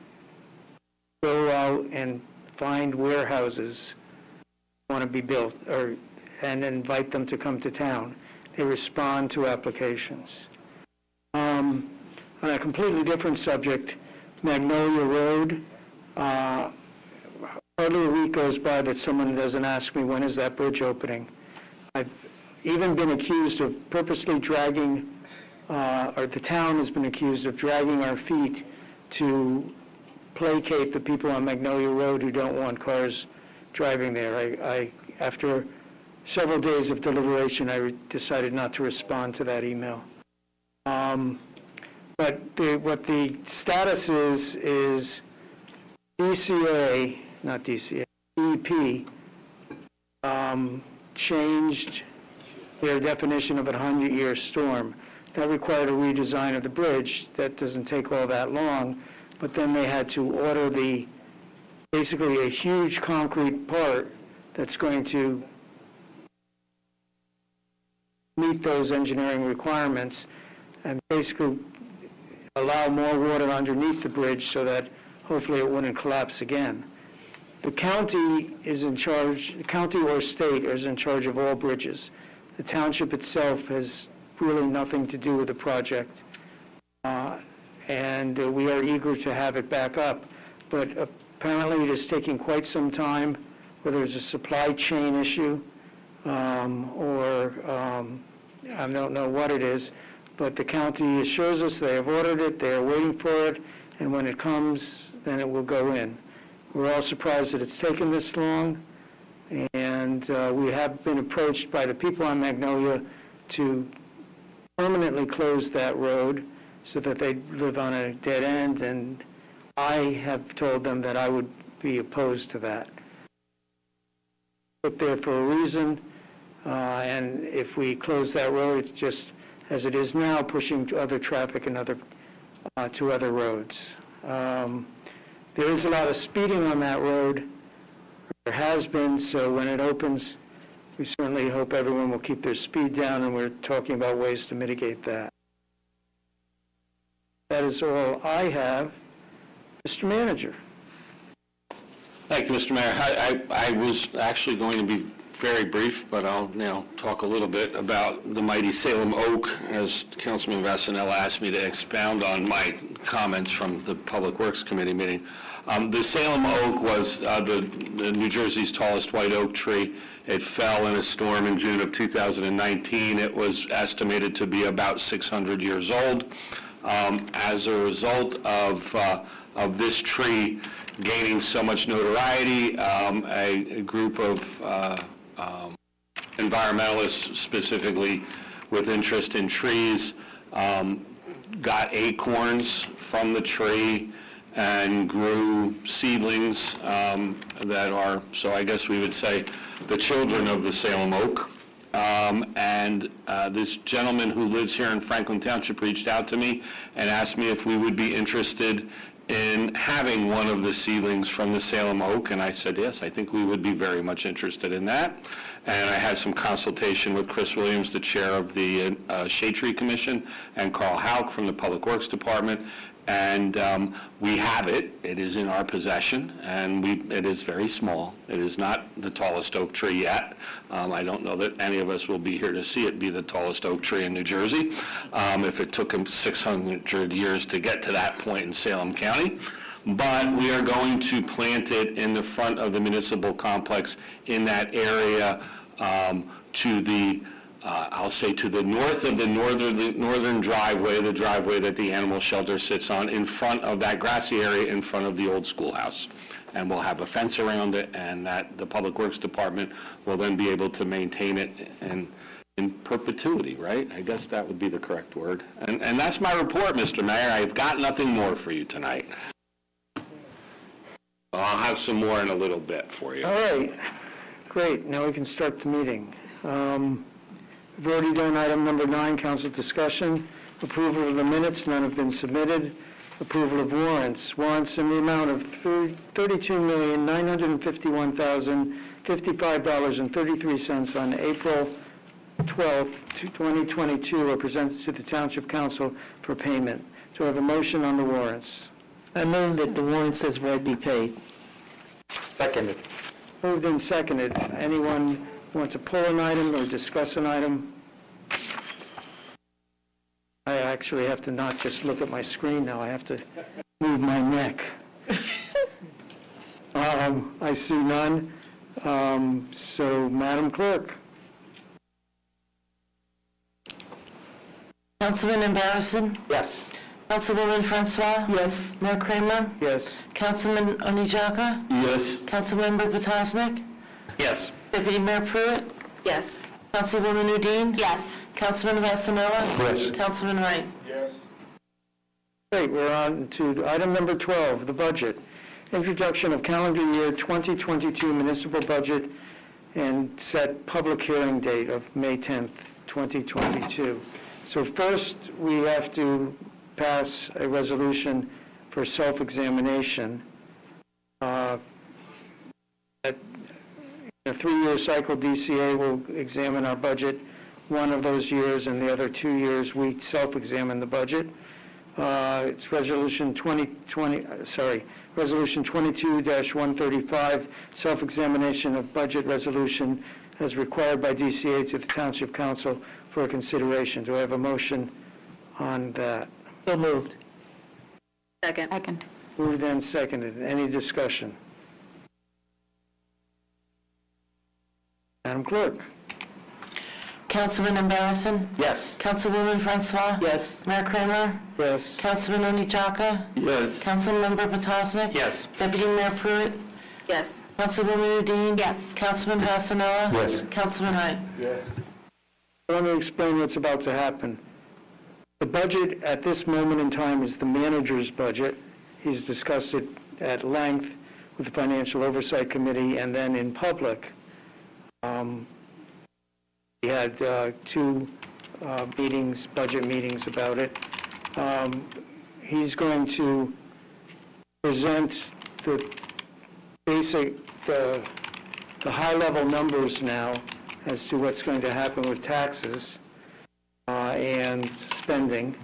go out and find warehouses want to be built and invite them to come to town. They respond to applications. On a completely different subject, Magnolia Road. Hardly a week goes by that someone doesn't ask me, when is that bridge opening? I've even been accused of purposely dragging, or the town has been accused of dragging our feet to placate the people on Magnolia Road who don't want cars driving there. After several days of deliberation, I decided not to respond to that email. But what the status is DCA, not DCA, EP, changed their definition of a 100-year storm. That required a redesign of the bridge. That doesn't take all that long, but then they had to order basically a huge concrete part that's going to meet those engineering requirements and basically allow more water underneath the bridge so that hopefully it wouldn't collapse again. The county is in charge, the county or state is in charge of all bridges. The township itself has really nothing to do with the project. And we are eager to have it back up. But apparently it is taking quite some time, whether it's a supply chain issue or I don't know what it is, but the county assures us they have ordered it, they are waiting for it, and when it comes, then it will go in. We're all surprised that it's taken this long, and we have been approached by the people on Magnolia to permanently close that road so that they live on a dead end, and I have told them that I would be opposed to that. Put there for a reason, and if we close that road, it's just as it is now, pushing other traffic and to other roads. There is a lot of speeding on that road. There has been, so when it opens, we certainly hope everyone will keep their speed down, and we're talking about ways to mitigate that. That is all I have. Mr. Manager. Thank you, Mr. Mayor. I was actually going to be very brief, but I'll now talk a little bit about the mighty Salem Oak, as Councilman Vassanella asked me to expound on my comments from the Public Works Committee meeting. The Salem Oak was the New Jersey's tallest white oak tree. It fell in a storm in June of 2019. It was estimated to be about 600 years old. As a result of this tree gaining so much notoriety, a group of environmentalists, specifically with interest in trees, got acorns from the tree and grew seedlings that are, so I guess we would say, the children of the Salem Oak. And this gentleman who lives here in Franklin Township reached out to me and asked me if we would be interested in having one of the seedlings from the Salem Oak, and I said, yes, I think we would be very much interested in that. And I had some consultation with Chris Williams, the chair of the Shade Tree Commission, and Carl Hauk from the Public Works Department, And we have it. It is in our possession, and it is very small. It is not the tallest oak tree yet. I don't know that any of us will be here to see it be the tallest oak tree in New Jersey, if it took them 600 years to get to that point in Salem County. But we are going to plant it in the front of the municipal complex in that area to the I'll say to the north of the northern driveway, the driveway that the animal shelter sits on, in front of that grassy area in front of the old schoolhouse. And we'll have a fence around it, and that the Public Works Department will then be able to maintain it in perpetuity, right? I guess that would be the correct word. And that's my report, Mr. Mayor. I've got nothing more for you tonight. I'll have some more in a little bit for you. All right, great. Now we can start the meeting. We've already done item number 9, council discussion. Approval of the minutes, none have been submitted. Approval of warrants. Warrants in the amount of $32,951,055.33 on April 12th, 2022 are presented to the Township Council for payment. Do I have a motion on the warrants? I move that the warrants as read be paid. Seconded. Moved and seconded. Anyone want to pull an item or discuss an item? I actually have to not just look at my screen now. I have to move my neck. I see none. So, Madam Clerk. Councilman Embarrasson? Yes. Councilwoman Francois? Yes. Mayor Kramer? Yes. Councilman Onijaka? Yes. Councilmember Potosnik? Yes. Deputy Mayor Pruitt? Yes. Councilwoman Udine? Yes. Councilman Vasanella? Yes. Councilman Wright? Great, we're on to item number 12, the budget. Introduction of calendar year 2022 municipal budget and set public hearing date of May 10th, 2022. So first, we have to pass a resolution for self-examination. At a 3-year cycle, DCA will examine our budget one of those years, and the other 2 years, we self-examine the budget. It's Resolution 22-135, self-examination of budget resolution as required by DCA to the Township Council for consideration. Do I have a motion on that? So moved. Second. Moved and seconded. Any discussion? Madam Clerk? Councilman Embarrasson? Yes. Councilwoman Francois? Yes. Mayor Kramer? Yes. Councilman Onijaka? Yes. Councilmember Potosnik? Yes. Deputy Mayor Pruitt? Yes. Councilwoman Udine? Yes. Councilman Vasanella? Yes. Councilman Wright? Let me explain what's about to happen. The budget at this moment in time is the manager's budget. He's discussed it at length with the Financial Oversight Committee and then in public. We had 2 meetings, budget meetings about it. He's going to present the basic, the high-level numbers now as to what's going to happen with taxes and spending.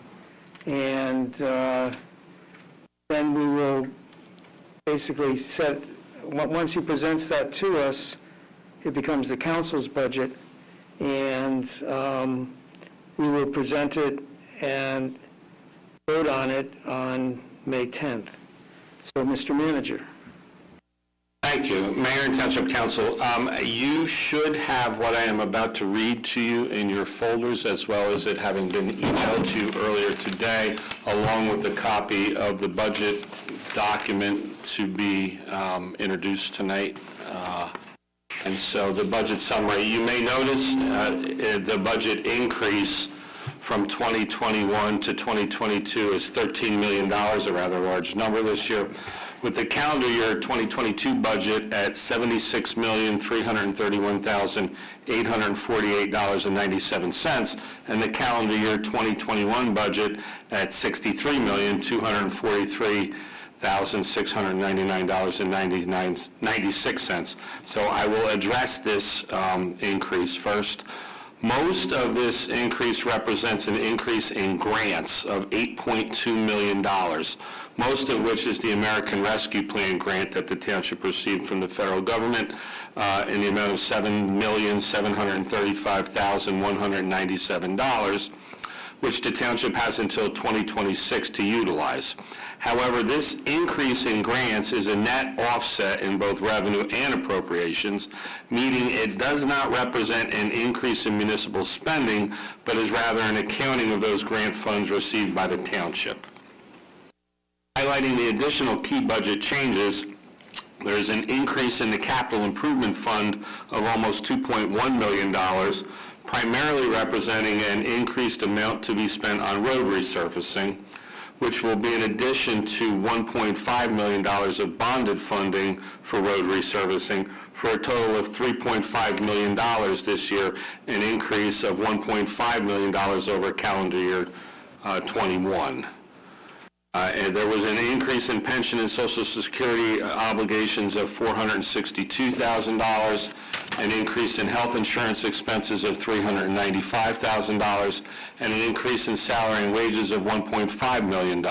And then we will basically set, once he presents that to us, it becomes the council's budget, and we will present it and vote on it on May 10th. So, Mr. Manager. Thank you. Mayor and Township Council, you should have what I am about to read to you in your folders, as well as it having been emailed to you earlier today, along with a copy of the budget document to be introduced tonight. And so the budget summary, you may notice the budget increase from 2021 to 2022 is $13 million, a rather large number this year, with the calendar year 2022 budget at $76,331,848.97, and the calendar year 2021 budget at $63,243,699.96. So I will address this increase first. Most of this increase represents an increase in grants of $8.2 million, most of which is the American Rescue Plan grant that the township received from the federal government in the amount of $7,735,197, which the township has until 2026 to utilize. However, this increase in grants is a net offset in both revenue and appropriations, meaning it does not represent an increase in municipal spending, but is rather an accounting of those grant funds received by the township. Highlighting the additional key budget changes, there is an increase in the capital improvement fund of almost $2.1 million, primarily representing an increased amount to be spent on road resurfacing, which will be in addition to $1.5 million of bonded funding for road resurfacing, for a total of $3.5 million this year, an increase of $1.5 million over calendar year 21. And there was an increase in pension and Social Security obligations of $462,000, an increase in health insurance expenses of $395,000, and an increase in salary and wages of $1.5 million.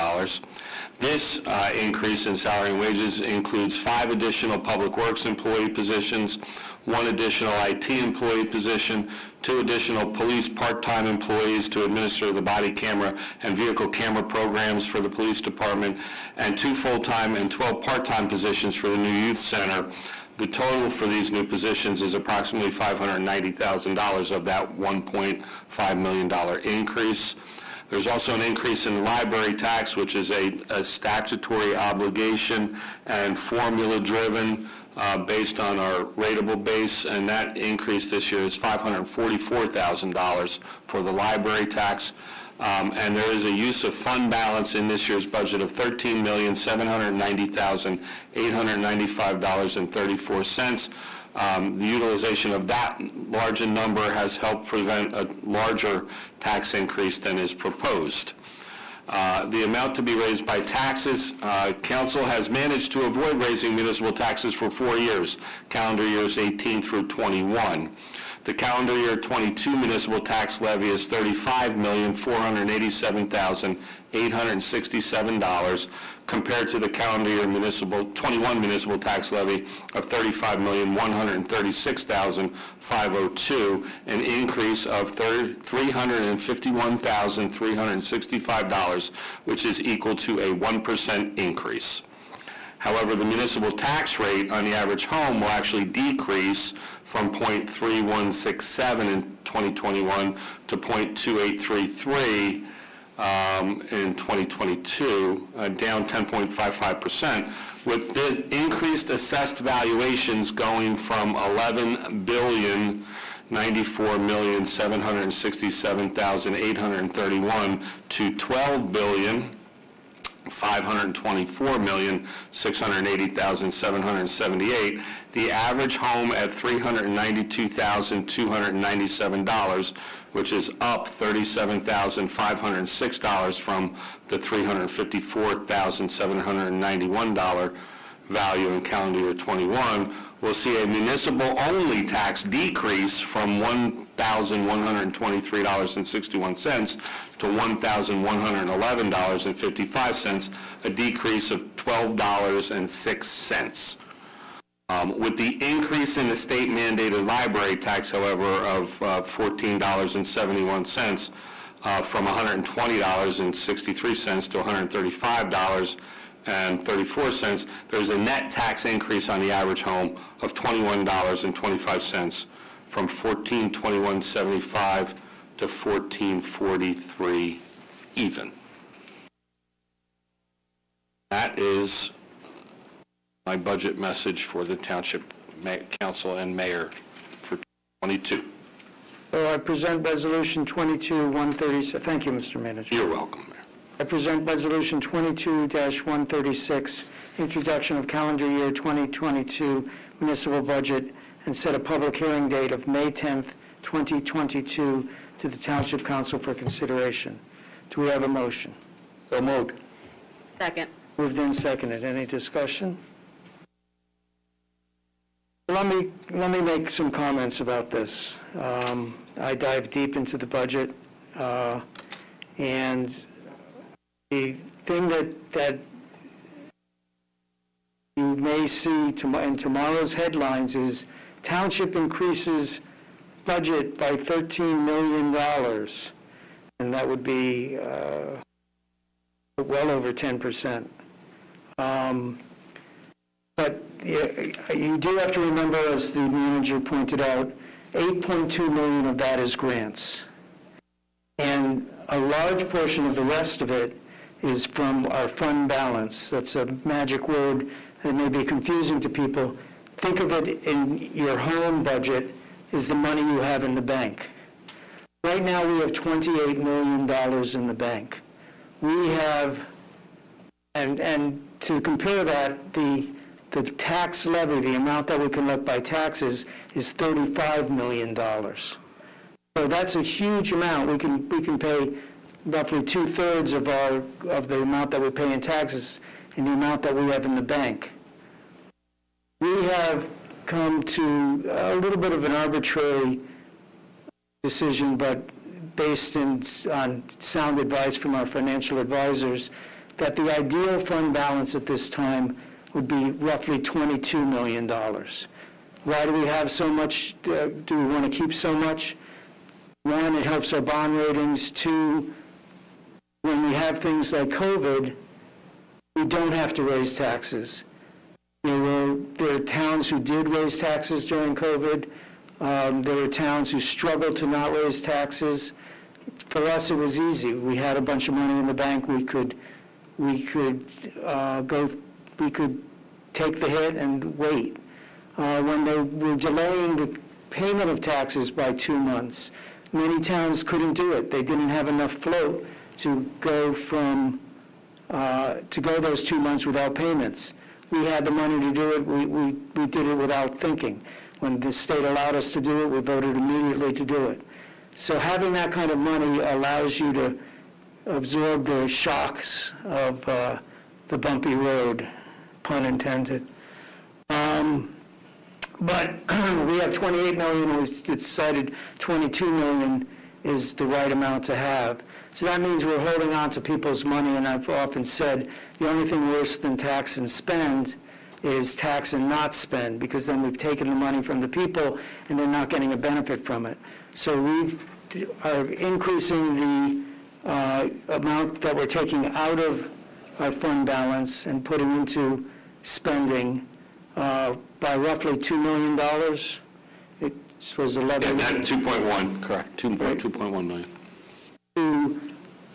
This increase in salary and wages includes 5 additional Public Works employee positions, 1 additional IT employee position, 2 additional police part-time employees to administer the body camera and vehicle camera programs for the police department, and 2 full-time and 12 part-time positions for the new youth center. The total for these new positions is approximately $590,000 of that $1.5 million increase. There's also an increase in the library tax, which is a statutory obligation and formula-driven based on our rateable base, and that increase this year is $544,000 for the library tax. And there is a use of fund balance in this year's budget of $13,790,895.34. The utilization of that larger number has helped prevent a larger tax increase than is proposed. The amount to be raised by taxes, Council has managed to avoid raising municipal taxes for 4 years, calendar years 18 through 21. The calendar year 22 municipal tax levy is $35,487,867 compared to the calendar year 21 municipal tax levy of $35,136,502, an increase of $351,365, which is equal to a 1% increase. However, the municipal tax rate on the average home will actually decrease from 0.3167 in 2021 to 0.2833 in 2022, down 10.55%, with the increased assessed valuations going from $11,094,767,831 to $12,524,680,778. The average home at $392,297, which is up $37,506 from the $354,791 value in calendar year 21, will see a municipal-only tax decrease from $1,123.61 to $1,111.55, a decrease of $12.06. With the increase in the state-mandated library tax, however, of $14.71 from $120.63 to $135.34, there's a net tax increase on the average home of $21.25 from $1421.75 to $1443 even. That is my budget message for the Township Council and Mayor for 22. So I present Resolution 22-136. Thank you, Mr. Manager. You're welcome, Mayor. I present Resolution 22-136, introduction of calendar year 2022 municipal budget, and set a public hearing date of May 10th, 2022 to the Township Council for consideration. Do we have a motion? So moved. Second. Moved and seconded. Any discussion? Let me make some comments about this. I dive deep into the budget, and the thing that you may see in tomorrow's headlines is Township increases budget by $13 million, and that would be well over 10%. But you do have to remember, as the manager pointed out, 8.2 million of that is grants. And a large portion of the rest of it is from our fund balance. That's a magic word that may be confusing to people. Think of it in your home budget is the money you have in the bank. Right now we have $28 million in the bank. We have, and to compare that, the tax levy, the amount that we can let by taxes, is $35 million. So that's a huge amount. We can pay roughly 2/3 of the amount that we pay in taxes in the amount that we have in the bank. We have come to a little bit of an arbitrary decision, but based on sound advice from our financial advisors, that the ideal fund balance at this time would be roughly $22 million. Why do we have so much? Do we want to keep so much? One, it helps our bond ratings. Two, when we have things like COVID, we don't have to raise taxes. There are towns who did raise taxes during COVID. There are towns who struggled to not raise taxes. For us, it was easy. We had a bunch of money in the bank. We could take the hit and wait. When they were delaying the payment of taxes by 2 months, many towns couldn't do it. They didn't have enough float to go those 2 months without payments. We had the money to do it. We did it without thinking. When the state allowed us to do it, we voted immediately to do it. So having that kind of money allows you to absorb the shocks of the bumpy road, pun intended. But we have $28 million, and we decided $22 million is the right amount to have. So that means we're holding on to people's money, and I've often said the only thing worse than tax and spend is tax and not spend, because then we've taken the money from the people and they're not getting a benefit from it. So we are increasing the amount that we're taking out of our fund balance and putting into spending by roughly $2 million. It was 11. Yeah, 2.1, correct, 2.1 million.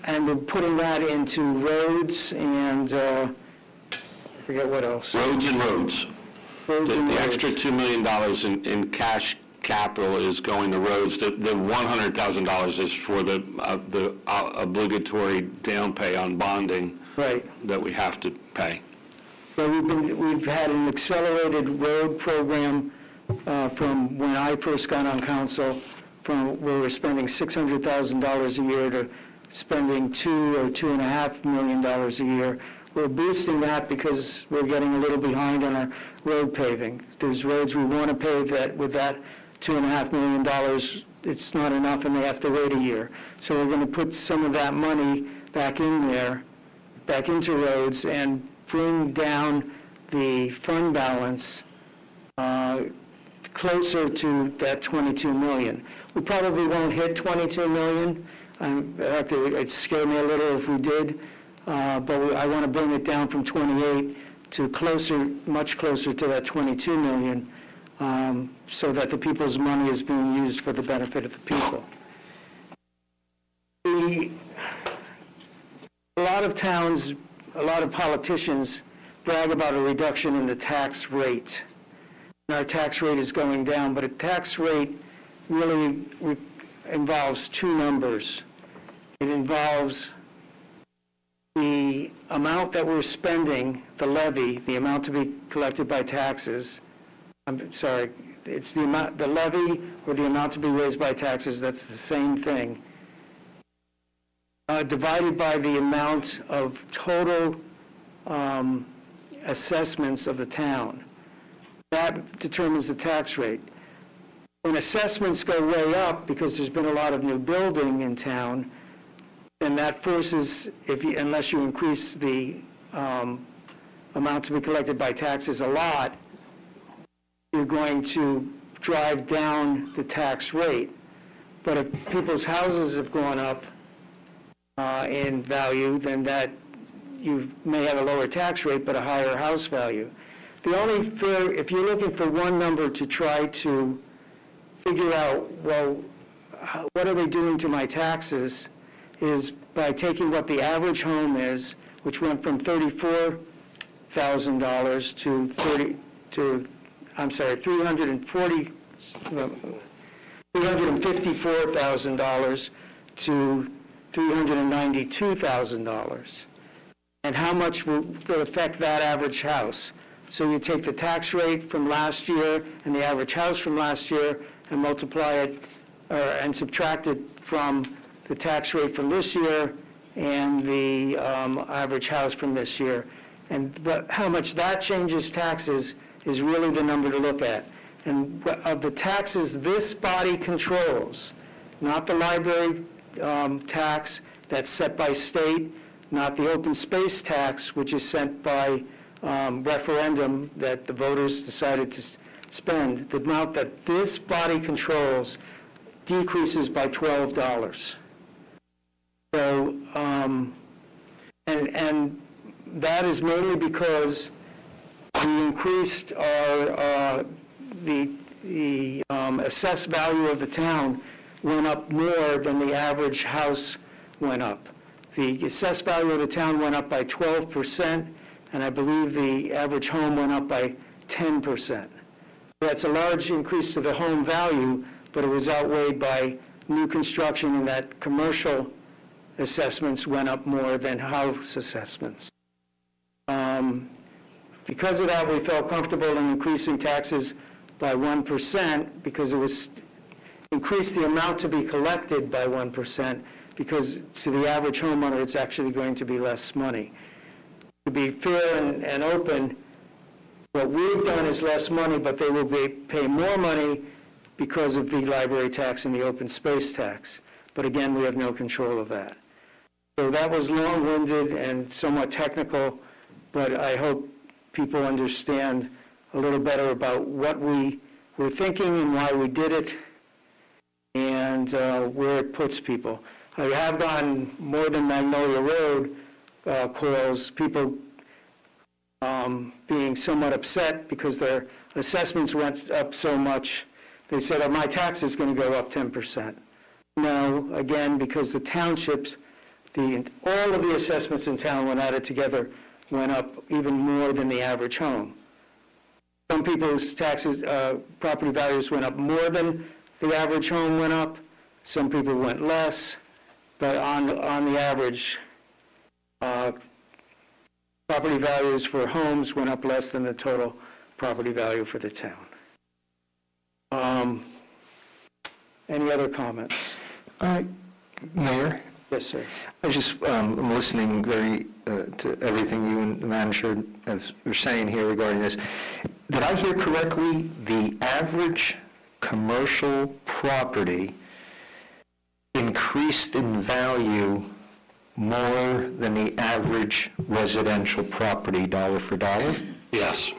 And we're putting that into roads and I forget what else. Roads and roads. The extra $2 million in cash capital is going to roads. The $100,000 is for the obligatory down pay on bonding. Right. That we have to pay. So we've had an accelerated road program from when I first got on council, from where we're spending $600,000 a year to spending $2 or $2.5 million a year. We're boosting that because we're getting a little behind on our road paving. There's roads we want to pave that with that $2.5 million, it's not enough and they have to wait a year. So we're going to put some of that money back in there, back into roads, and bring down the fund balance closer to that $22 million. We probably won't hit $22 million. It'd scare me a little if we did, but I want to bring it down from 28 to much closer to that 22 million, so that the people's money is being used for the benefit of the people. A lot of towns, a lot of politicians brag about a reduction in the tax rate. And our tax rate is going down, but a tax rate really involves two numbers. It involves the amount that we're spending, the levy, the amount to be collected by taxes. I'm sorry, it's the amount, the levy or the amount to be raised by taxes, that's the same thing, divided by the amount of total assessments of the town. that determines the tax rate. When assessments go way up, because there's been a lot of new building in town, then that forces, unless you increase the amount to be collected by taxes a lot, you're going to drive down the tax rate. But if people's houses have gone up in value, then that you may have a lower tax rate but a higher house value. The only fair, if you're looking for one number to try to figure out, well, what are they doing to my taxes, is by taking what the average home is, which went from $34,000 $354,000 to $392,000. And how much will that affect that average house? So you take the tax rate from last year and the average house from last year and multiply it and subtract it from the tax rate from this year and the average house from this year. And how much that changes taxes is really the number to look at. And of the taxes this body controls, not the library tax that's set by state, not the open space tax, which is set by referendum that the voters decided to spend, the amount that this body controls decreases by $12. So, and that is mainly because we increased our, the assessed value of the town went up more than the average house went up. The assessed value of the town went up by 12%, and I believe the average home went up by 10%. That's a large increase to the home value, but it was outweighed by new construction, and that commercial assessments went up more than house assessments. Because of that, we felt comfortable in increasing taxes by 1% because it was increased the amount to be collected by 1%, because to the average homeowner, it's actually going to be less money. To be fair and open, what we've done is less money, but they will pay more money because of the library tax and the open space tax. But again, we have no control of that. So that was long-winded and somewhat technical, but I hope people understand a little better about what we were thinking and why we did it, and where it puts people. I have gotten more than Magnolia Road calls, people being somewhat upset because their assessments went up so much. They said, oh, my tax is going to go up 10%. No, again, because the townships, all of the assessments in town, when added together, went up even more than the average home. Some people's taxes, property values went up more than the average home went up. Some people went less, but on the average, property values for homes went up less than the total property value for the town. Any other comments? Mayor? Yes, sir. I just, I'm listening to everything you and the manager are saying here regarding this. Did I hear correctly, the average commercial property increased in value more than the average residential property, dollar for dollar? Yes.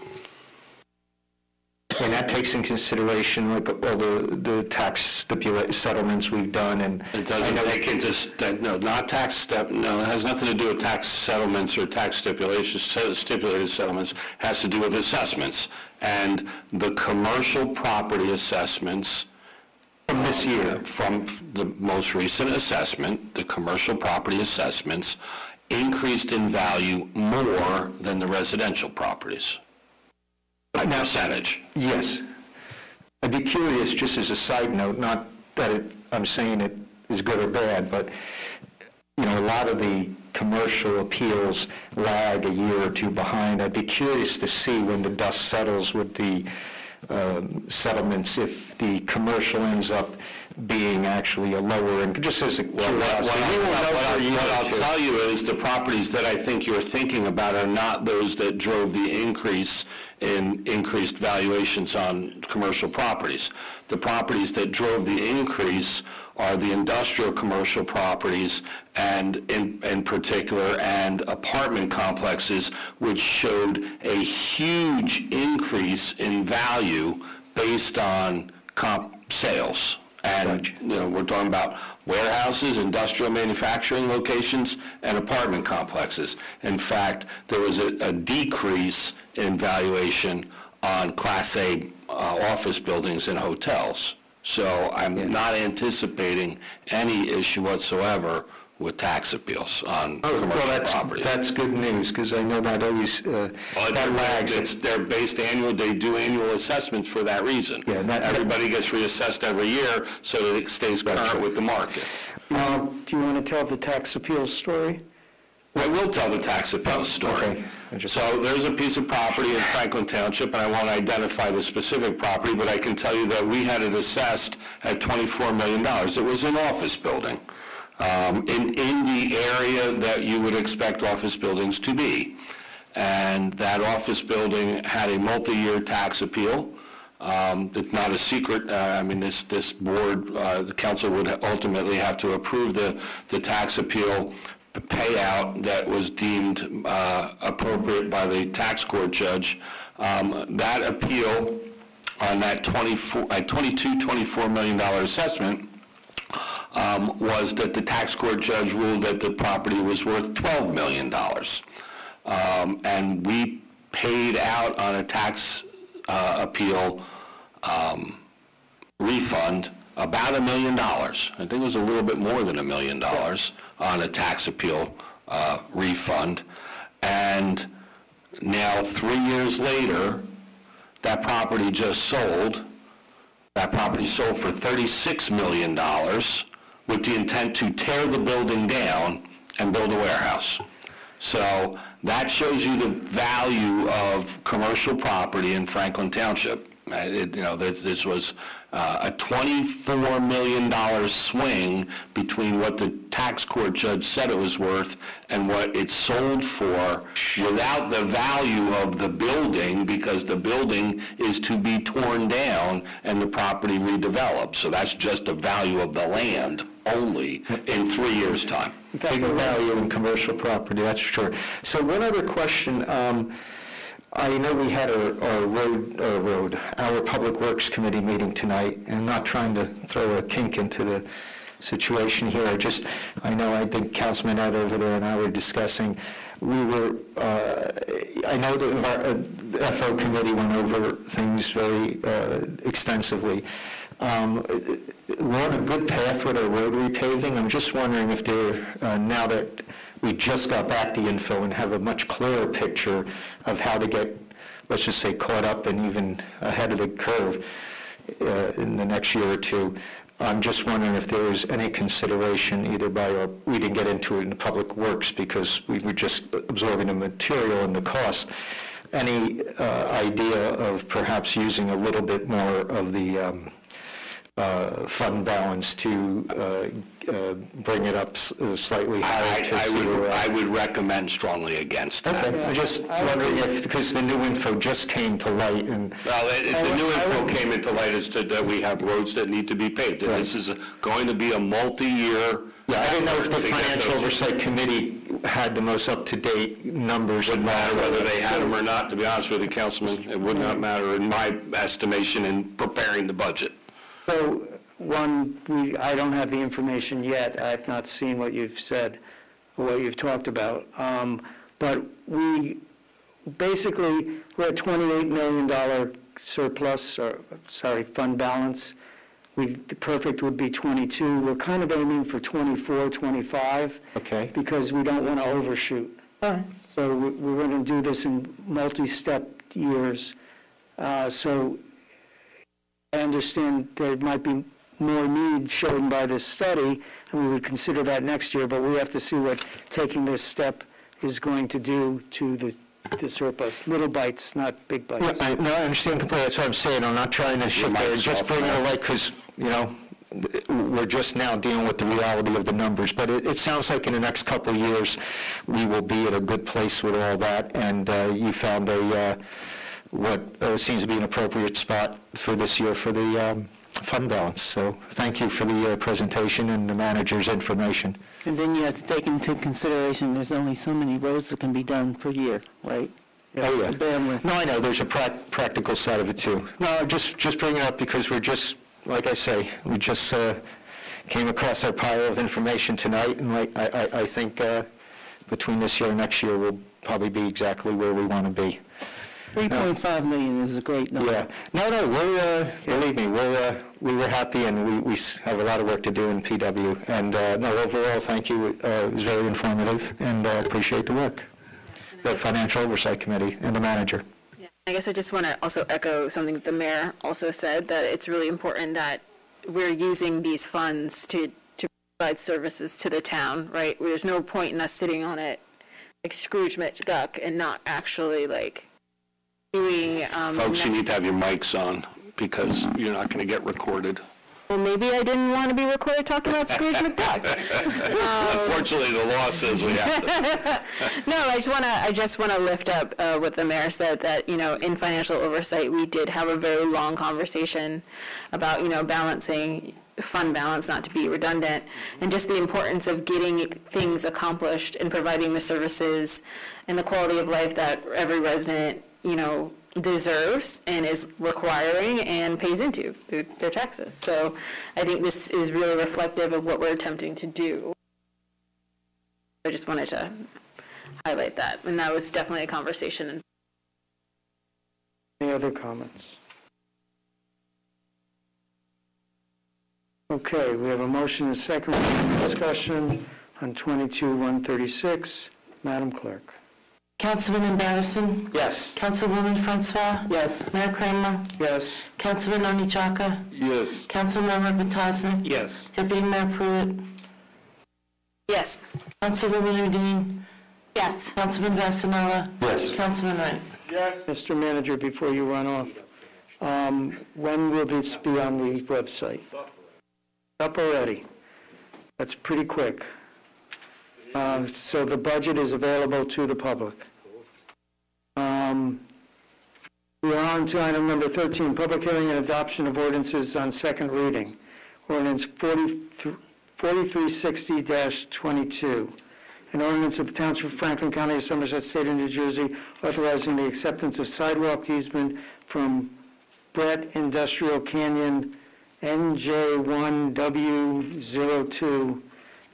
And that takes in consideration like all the tax settlements we've done, and it doesn't take into no, not tax step. No, it has nothing to do with tax settlements or tax stipulations. Stipulated settlements has to do with assessments, and the commercial property assessments from this year, from the most recent assessment, the commercial property assessments increased in value more than the residential properties. By percentage. Yes. I'd be curious, just as a side note, not that I'm saying it is good or bad, but you know, a lot of the commercial appeals lag a year or two behind. I'd be curious to see when the dust settles with the settlements if the commercial ends up being actually a lower, and just as a curiosity. What I'll tell you is the properties that I think you're thinking about are not those that drove the increase in increased valuations on commercial properties. The properties that drove the increase are the industrial commercial properties, and in particular, and apartment complexes, which showed a huge increase in value based on comp sales. And, we're talking about warehouses, industrial manufacturing locations, and apartment complexes. In fact, there was a decrease in valuation on Class A office buildings and hotels. So I'm not anticipating any issue whatsoever with tax appeals on commercial property. That's good news, because I know that always, that lags. They're based annual, they do annual assessments for that reason. Yeah, everybody gets reassessed every year so that it stays current with the market. Do you want to tell the tax appeals story? I will tell the tax appeals story. Okay. So there's a piece of property in Franklin Township, and I won't identify the specific property, but I can tell you that we had it assessed at $24 million. It was an office building in the area that you would expect office buildings to be. And that office building had a multi-year tax appeal. It's not a secret. This board, the council would ultimately have to approve the tax appeal payout that was deemed appropriate by the tax court judge. That appeal on that $24 million assessment was that the tax court judge ruled that the property was worth $12 million. And we paid out on a tax appeal refund about $1 million. I think it was a little bit more than $1 million on a tax appeal refund. And now 3 years later, that property just sold. That property sold for $36 million with the intent to tear the building down and build a warehouse. So that shows you the value of commercial property in Franklin Township. This was a $24 million swing between what the tax court judge said it was worth and what it sold for without the value of the building, because the building is to be torn down and the property redeveloped. So that's just the value of the land only in 3 years' time. Big value in commercial property, that's for sure. So one other question. I know we had our Public Works Committee meeting tonight, and I'm not trying to throw a kink into the situation here. I know I think Councilman Ed over there and I were discussing, I know the FO committee went over things very extensively. We're on a good path with our road repaving. I'm just wondering if now that we just got back the info and have a much clearer picture of how to get, let's just say, caught up and even ahead of the curve in the next year or two. I'm just wondering if there was any consideration either we didn't get into it in the Public Works because we were just absorbing the material and the cost. Any idea of perhaps using a little bit more of the fund balance to bring it up slightly higher? I would recommend strongly against that. Okay, I'm just wondering if, because the new info just came to light and... Well, the new info came into light as to that we have roads that need to be paved. And this is going to be a multi-year... Yeah, I didn't know if the Financial Oversight Committee had the most up-to-date numbers. It wouldn't matter whether they had them or not, to be honest with you, Councilman. It would not matter in my estimation in preparing the budget. So, I don't have the information yet. I've not seen what you've said, what you've talked about. But we're at $28 million surplus, fund balance. The perfect would be 22. We're kind of aiming for 24, 25. Okay. Because we don't want to overshoot. All right. So we're going to do this in multi-step years. So I understand there might be more need shown by this study, and we would consider that next year, but we have to see what taking this step is going to do to the to surplus, little bites, not big bites. Yeah, no, I understand completely. That's what I'm saying. I'm not trying to shift there. Just bring it away because, we're just now dealing with the reality of the numbers. But it sounds like in the next couple of years, we will be at a good place with all that. And you found what seems to be an appropriate spot for this year for the fund balance. So thank you for the presentation and the manager's information. And then you have to take into consideration there's only so many roads that can be done per year, right? Oh, yeah. No, I know. There's a practical side of it, too. No, just bring it up because we're just, like I say, we just came across our pile of information tonight, and I think between this year and next year, we'll probably be exactly where we want to be. 3.5 million is a great number. Yeah. No, believe me, we were happy, and we have a lot of work to do in PW. And no, overall, thank you. It was very informative, and appreciate the work. The Financial Oversight Committee and the manager. Yeah. I guess I just want to also echo something that the mayor also said, that it's really important that we're using these funds to provide services to the town, right? There's no point in us sitting on it like Scrooge McDuck and not actually doing... Folks, you need to have your mics on because you're not going to get recorded. Well, maybe I didn't want to be recorded talking about Scrooge McDuck. Unfortunately, the law says we have to. No, I just want to lift up what the mayor said, that, in financial oversight, we did have a very long conversation about, balancing fund balance, not to be redundant, and just the importance of getting things accomplished and providing the services and the quality of life that every resident, deserves and is requiring and pays into through their taxes. So I think this is really reflective of what we're attempting to do. I just wanted to highlight that, and that was definitely a conversation. Any other comments? Okay, we have a motion and a second discussion on 22-136. Madam Clerk. Councilman Barrison? Yes. Councilwoman Francois? Yes. Mayor Kramer? Yes. Councilman Onichaka? Yes. Councilmember Petosnik? Yes. Deputy Mayor Pruitt? Yes. Councilwoman Udine? Yes. Councilman Vasanella? Yes. Councilman Wright? Yes. Mr. Manager, before you run off, when will this be on the website? Up already. That's pretty quick. So the budget is available to the public. We are on to item number 13, public hearing and adoption of ordinances on second reading. Ordinance 4360-22, an ordinance of the Township of Franklin County of Somerset, State of New Jersey, authorizing the acceptance of sidewalk easement from Brett Industrial Canyon NJ1W02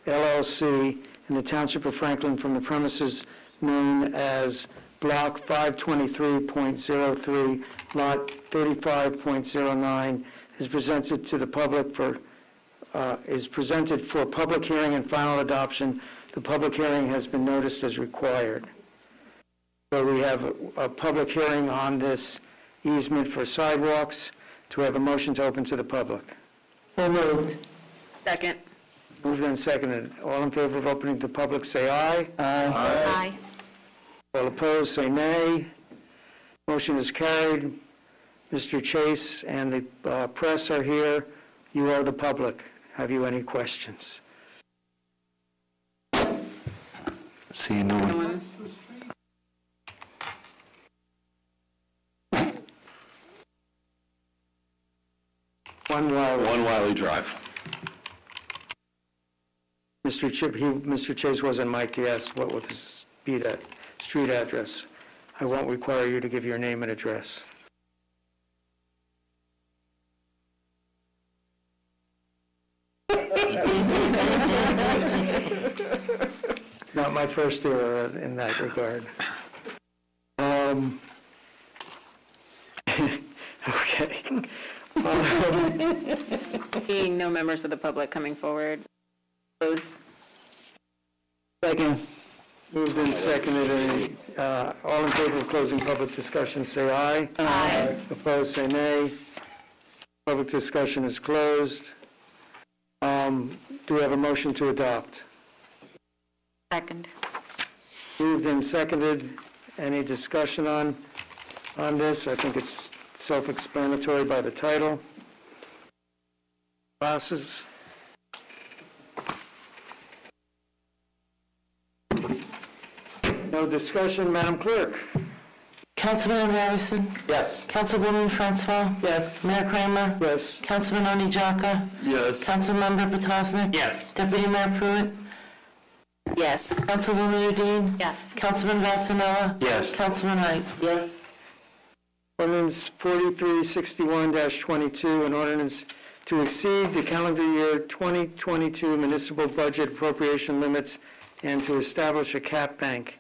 LLC in the Township of Franklin from the premises known as Block 523.03, Lot 35.09, is presented to the public for public hearing and final adoption. The public hearing has been noticed as required. So we have a public hearing on this easement for sidewalks. Do we have a motion to open to the public? So moved. Second. Moved and seconded. All in favor of opening to the public, say aye. Aye. All opposed, say nay. Motion is carried. Mr. Chase and the press are here. You are the public. Have you any questions? See no one. One Wiley Drive. Mr. Chase wasn't mic'd. He asked what would the street address. I won't require you to give your name and address. Not my first error in that regard. Okay. Seeing no members of the public coming forward. Close. Second. Moved and seconded. All in favor of closing public discussion, say aye. Aye. Opposed, say nay. Public discussion is closed. Do we have a motion to adopt? Second. Moved and seconded. Any discussion on this? I think it's self-explanatory by the title. Passes. No discussion, Madam Clerk? Councilman Harrison? Yes. Councilwoman Francois? Yes. Mayor Kramer? Yes. Councilman Oni Jaka? Yes. Councilmember Petosnik? Yes. Deputy Mayor Pruitt? Yes. Councilwoman Udine? Yes. Councilman Vasanella? Yes. Councilman Wright? Yes. Ordinance 4361-22, an ordinance to exceed the calendar year 2022 municipal budget appropriation limits and to establish a cap bank,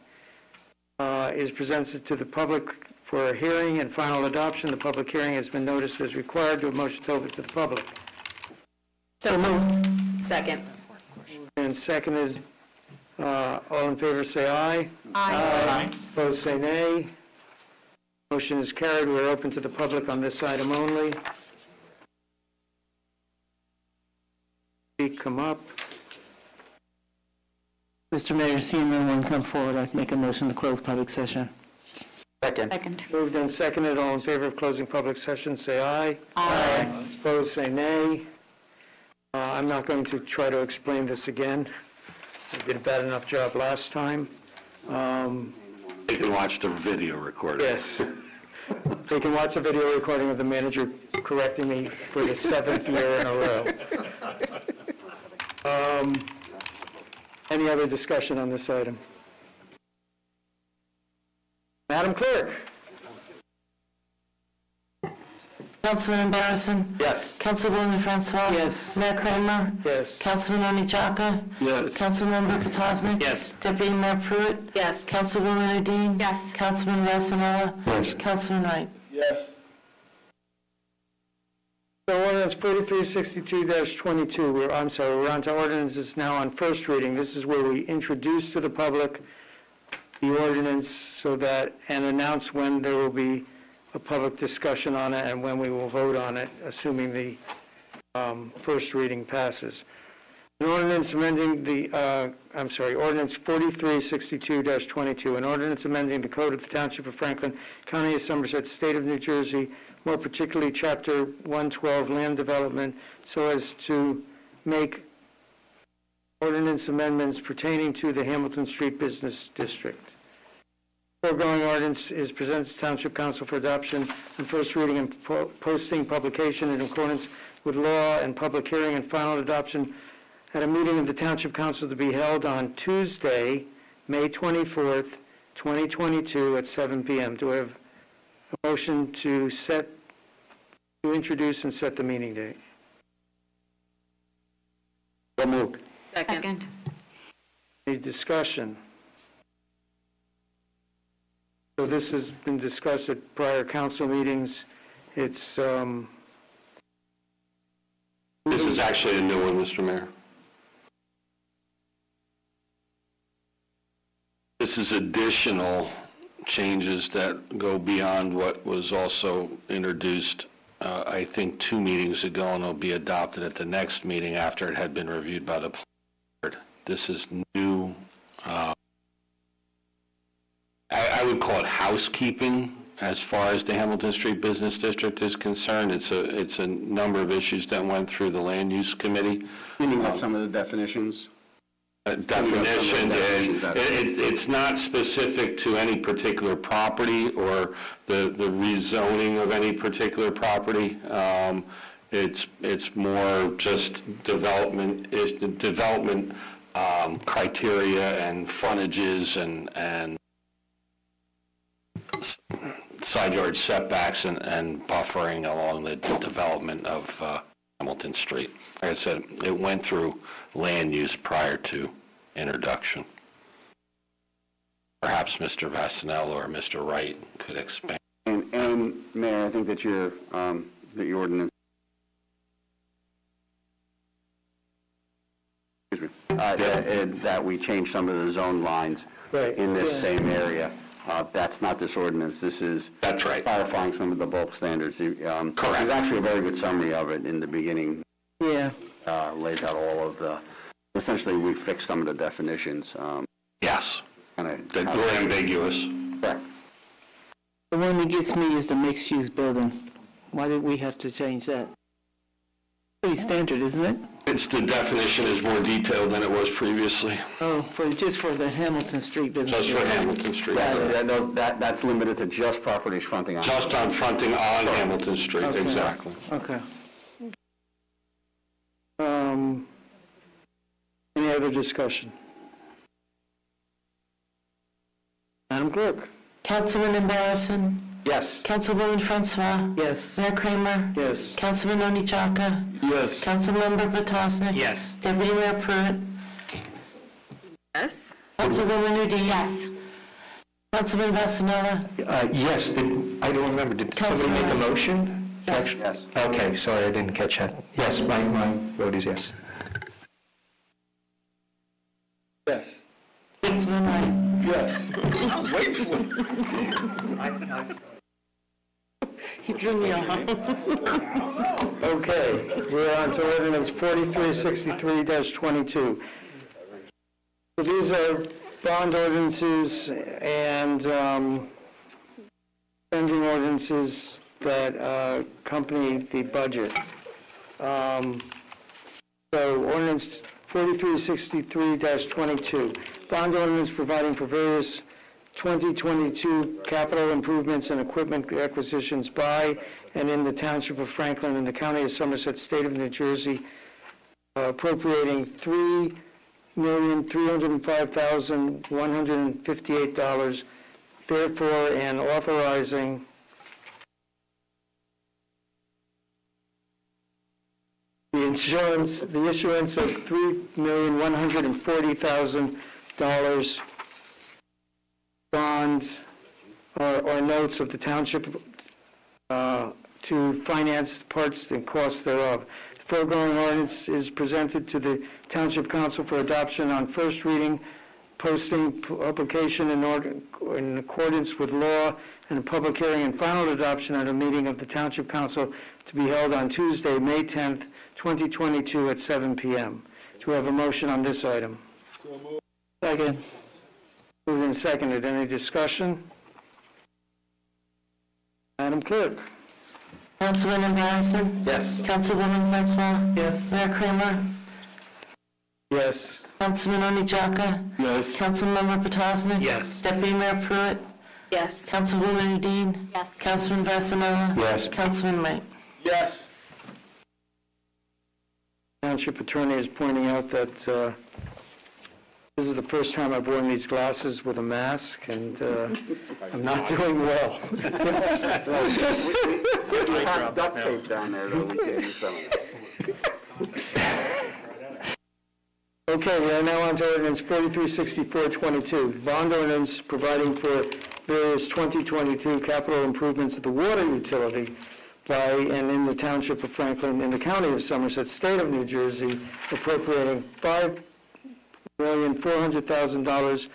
is presented to the public for a hearing and final adoption. The public hearing has been noticed as required. Do a motion to open to the public. So moved. Second. And seconded. All in favor say aye. Aye. Opposed say nay. Motion is carried. We're open to the public on this item only. Come up. Mr. Mayor, seeing no one come forward, I'd make a motion to close public session. Second. Moved and seconded. All in favor of closing public session, say aye. Aye. Opposed, say nay. I'm not going to try to explain this again. I did a bad enough job last time. You can watch the video recording. Yes. They can watch a video recording of the manager correcting me for the 7th year in a row. Any other discussion on this item? Madam Clerk? Councilman Barrison? Yes. Councilwoman Francois? Yes. Mayor Kramer? Yes. Councilman Oni Jaka? Yes. Councilmember Petosnik? Yes. Deputy Mayor Pruitt? Yes. Councilwoman Udine? Yes. Councilman Vasanella? Yes. Councilman Wright? Yes. So ordinance 4362-22, we're on to ordinances now on first reading. This is where we introduce to the public the ordinance so that, and announce when there will be a public discussion on it and when we will vote on it, assuming the first reading passes. An ordinance amending ordinance 4362-22, an ordinance amending the code of the Township of Franklin, County of Somerset, State of New Jersey, more particularly Chapter 112, Land Development, so as to make ordinance amendments pertaining to the Hamilton Street Business District. Foregoing ordinance is presented to Township Council for adoption on first reading and posting publication in accordance with law and public hearing and final adoption at a meeting of the Township Council to be held on Tuesday, May 24th, 2022 at 7 p.m. Do I have a motion to introduce and set the meeting date? So moved. Second. Any discussion? So this has been discussed at prior council meetings. It's, This is actually a new one, Mr. Mayor. This is additional changes that go beyond what was also introduced, I think, 2 meetings ago, and will be adopted at the next meeting after it had been reviewed by the board. This is new. I would call it housekeeping as far as the Hamilton Street Business District is concerned. It's a number of issues that went through the Land Use Committee. Cleaning up some of the definitions. Definition, it's not specific to any particular property or the rezoning of any particular property. It's more just development criteria and frontages and side yard setbacks and buffering along the development of Hamilton Street. Like I said, it went through land use prior to introduction. Perhaps Mr. Vasanella or Mr. Wright could expand. And Mayor, I think that your ordinance, that we changed some of the zone lines in this same area. That's not this ordinance. This is clarifying some of the bulk standards. Correct. There's actually a very good summary of it in the beginning. Yeah. Lays out all of the. Essentially, we fixed some of the definitions. Yes. Kind of. They're ambiguous. Correct. The one that gets me is the mixed-use building. Why did we have to change that? Pretty standard, isn't it? It's the definition is more detailed than it was previously. Oh, just for the Hamilton Street business. Just for Hamilton Street. That's limited to just properties fronting on. Just on fronting on Hamilton Street, Okay. exactly. Okay. Any other discussion? Madam Clerk? Councilman Barrison. Yes. Councilwoman Francois. Yes. Mayor Kramer. Yes. Councilman Oni Chaka. Yes. Councilmember Potosnik. Yes. Deputy Mayor Pruitt. Yes. Councilwoman Udine. Yes. Councilman Vasanella. Yes, I don't remember, did somebody make a motion? Yes. Okay, sorry, I didn't catch that. Yes, my vote is yes. Yes. Councilman Wright. Yes. I was waiting for it. He threw me off. Okay, we're on to ordinance 4363-22. So these are bond ordinances and spending ordinances that accompany the budget. So ordinance 4363-22, bond ordinance providing for various 2022 capital improvements and equipment acquisitions by and in the Township of Franklin in the County of Somerset, State of New Jersey, appropriating $3,305,158, therefore, and authorizing the issuance of $3,140,000 bonds or notes of the township to finance parts and costs thereof. The foregoing ordinance is presented to the Township Council for adoption on first reading, posting, publication in accordance with law, and a public hearing and final adoption at a meeting of the Township Council to be held on Tuesday, May 10th, 2022 at 7 p.m. Do we have a motion on this item? Second. Moved and seconded. Any discussion? Madam Clerk? Councilman Barrison. Yes. Councilwoman Francois. Yes. Mayor Kramer. Yes. Councilman Oni Chaka. Yes. Councilmember Potosnik. Yes. Deputy Mayor Pruitt. Yes. Councilwoman Udine. Yes. Councilman Vasanella. Yes. Councilman Wright. Yes. Township Attorney is pointing out that this is the first time I've worn these glasses with a mask, and I'm not doing well. We have duct tape down there, though, we can use some of it. Okay, we are now on to ordinance 4364-22, bond ordinance providing for various 2022 capital improvements of the water utility by and in the Township of Franklin in the County of Somerset, State of New Jersey, appropriating $5,400,000,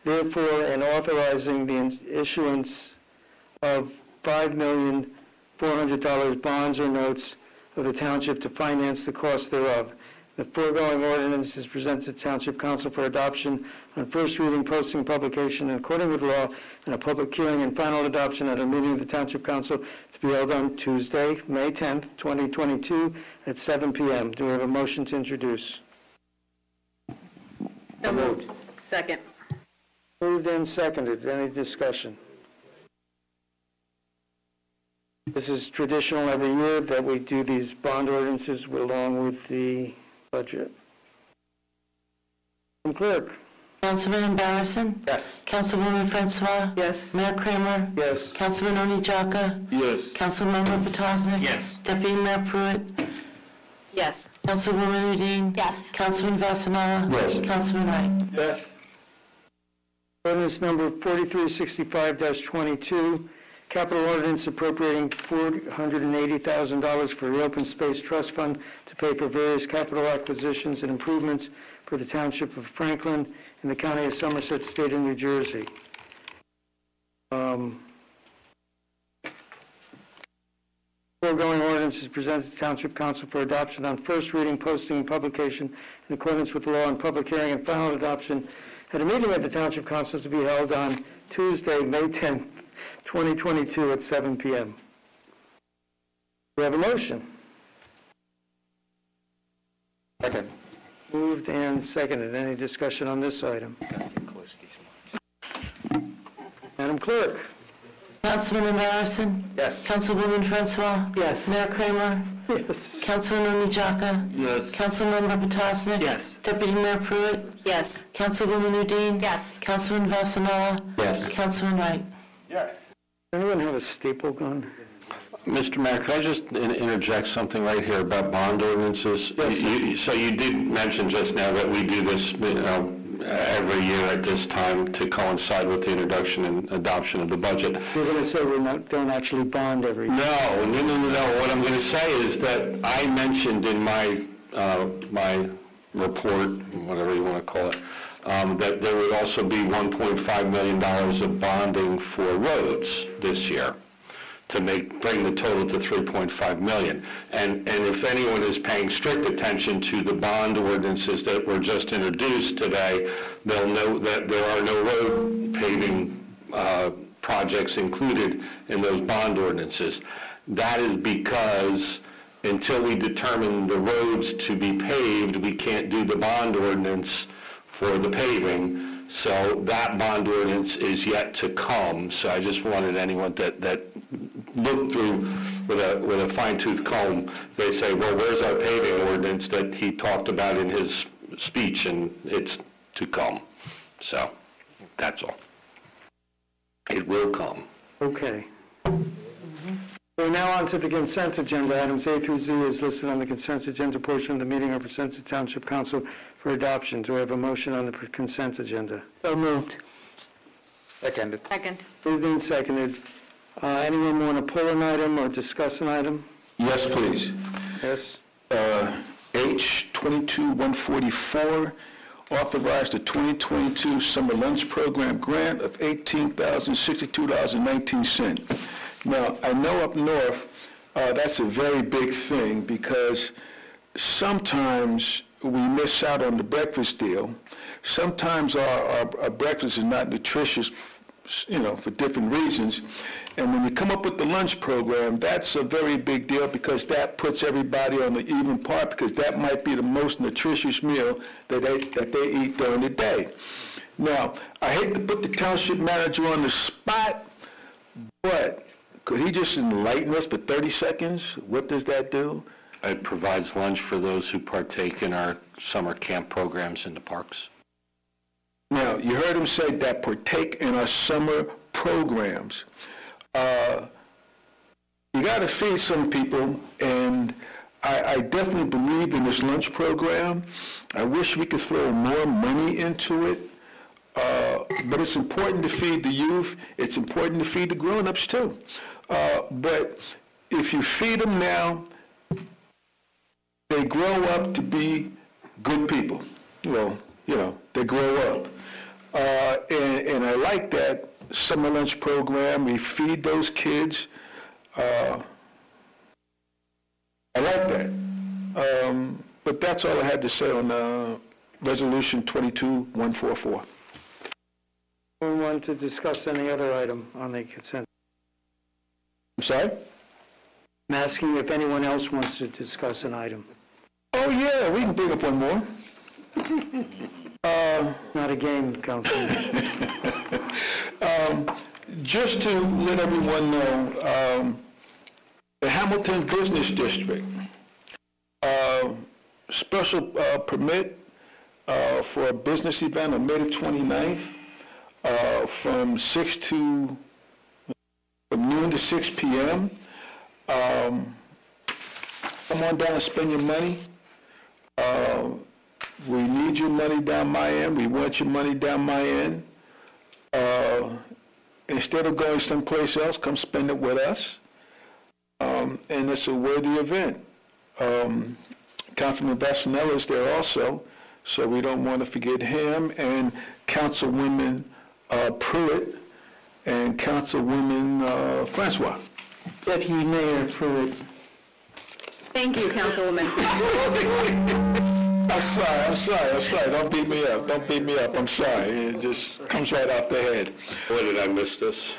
therefore, and authorizing the issuance of $5,400,000 bonds or notes of the township to finance the cost thereof. The foregoing ordinance is presented to Township Council for adoption on first reading, posting, publication, in accordance with law, and a public hearing and final adoption at a meeting of the Township Council to be held on Tuesday, May 10th, 2022, at 7 p.m. Do we have a motion to introduce? So moved. Second. Moved and seconded. Any discussion? This is traditional every year that we do these bond ordinances along with the budget. Madam Clerk? Councilman Barrison. Yes. Councilwoman Francois. Yes. Mayor Kramer. Yes. Councilman Oni Chaka. Yes. Councilmember Potosnik. Yes. Deputy Mayor Pruitt. Yes. Councilwoman Udine. Yes. Councilman Vasanella. Yes. Councilman Wright. Yes. Ordinance number 4365-22, capital ordinance appropriating $480,000 for the Open Space Trust Fund to pay for various capital acquisitions and improvements for the Township of Franklin in the County of Somerset, State of New Jersey. Foregoing ordinance is presented to Township Council for adoption on first reading, posting, and publication in accordance with the law, and public hearing and final adoption at a meeting of the Township Council to be held on Tuesday, May 10th, 2022 at 7 p.m. We have a motion. Second. Moved and seconded. Any discussion on this item? Madam Clerk? Councilman Harrison? Yes. Councilwoman Francois? Yes. Mayor Kramer? Yes. Councilman Onijaka? Yes. Councilmember Potasnik? Yes. Deputy Mayor Pruitt? Yes. Councilwoman Udine? Yes. Councilman Vasanella? Yes. Councilman Wright? Yes. Does anyone have a staple gun? Mr. Mayor, could I just interject something right here about bond ordinances? Yes, So you did mention just now that we do this every year at this time to coincide with the introduction and adoption of the budget. We're going to say don't actually bond every year. No. What I'm going to say is that I mentioned in my report, whatever you want to call it, that there would also be $1.5 million of bonding for roads this year to bring the total to $3.5 million. And if anyone is paying strict attention to the bond ordinances that were just introduced today, they'll know that there are no road paving projects included in those bond ordinances. That is because until we determine the roads to be paved, we can't do the bond ordinance for the paving. So that bond ordinance is yet to come. So I just wanted anyone that looked through with a fine-tooth comb, they say, well, where's our paving ordinance that he talked about in his speech? And it's to come. So that's all. It will come. Okay. We're now on to the consent agenda. Items A through Z is listed on the consent agenda portion of the meeting of the Township Council for adoption. Do I have a motion on the consent agenda? So moved. Seconded. Second. Moved and seconded. Anyone want to pull an item or discuss an item? Yes, please. Yes. H 22-144, authorize the 2022 summer lunch program grant of $18,062.19. Now, I know up north, that's a very big thing because sometimes we miss out on the breakfast deal. Sometimes our breakfast is not nutritious, for different reasons. And when you come up with the lunch program, that's a very big deal because that puts everybody on the even part because that might be the most nutritious meal that they eat during the day. Now, I hate to put the township manager on the spot, but could he just enlighten us for 30 seconds? What does that do? It provides lunch for those who partake in our summer camp programs in the parks. Now, you heard him say that partake in our summer programs. You got to feed some people, and I definitely believe in this lunch program. I wish we could throw more money into it, but it's important to feed the youth. It's important to feed the grown-ups, too. But if you feed them now, they grow up to be good people. Well, they grow up. And I like that summer lunch program. We feed those kids. I like that. But that's all I had to say on Resolution 22-144. Anyone want to discuss any other item on the consent? I'm sorry? I'm asking if anyone else wants to discuss an item. Oh, yeah, we can bring up one more. Not a game, Councilman. Just to let everyone know, the Hamilton Business District, special permit for a business event on May the 29th from noon to 6 p.m. Come on down and spend your money. We need your money down my end. We want your money down my end. Instead of going someplace else, come spend it with us. And it's a worthy event. Councilman Vasanella is there also, so we don't want to forget him, and Councilwoman Pruitt and Councilwoman Francois. Deputy Mayor Pruitt. Thank you, Councilwoman. I'm sorry. Don't beat me up. I'm sorry. It just comes right out the head. Boy, did I miss this.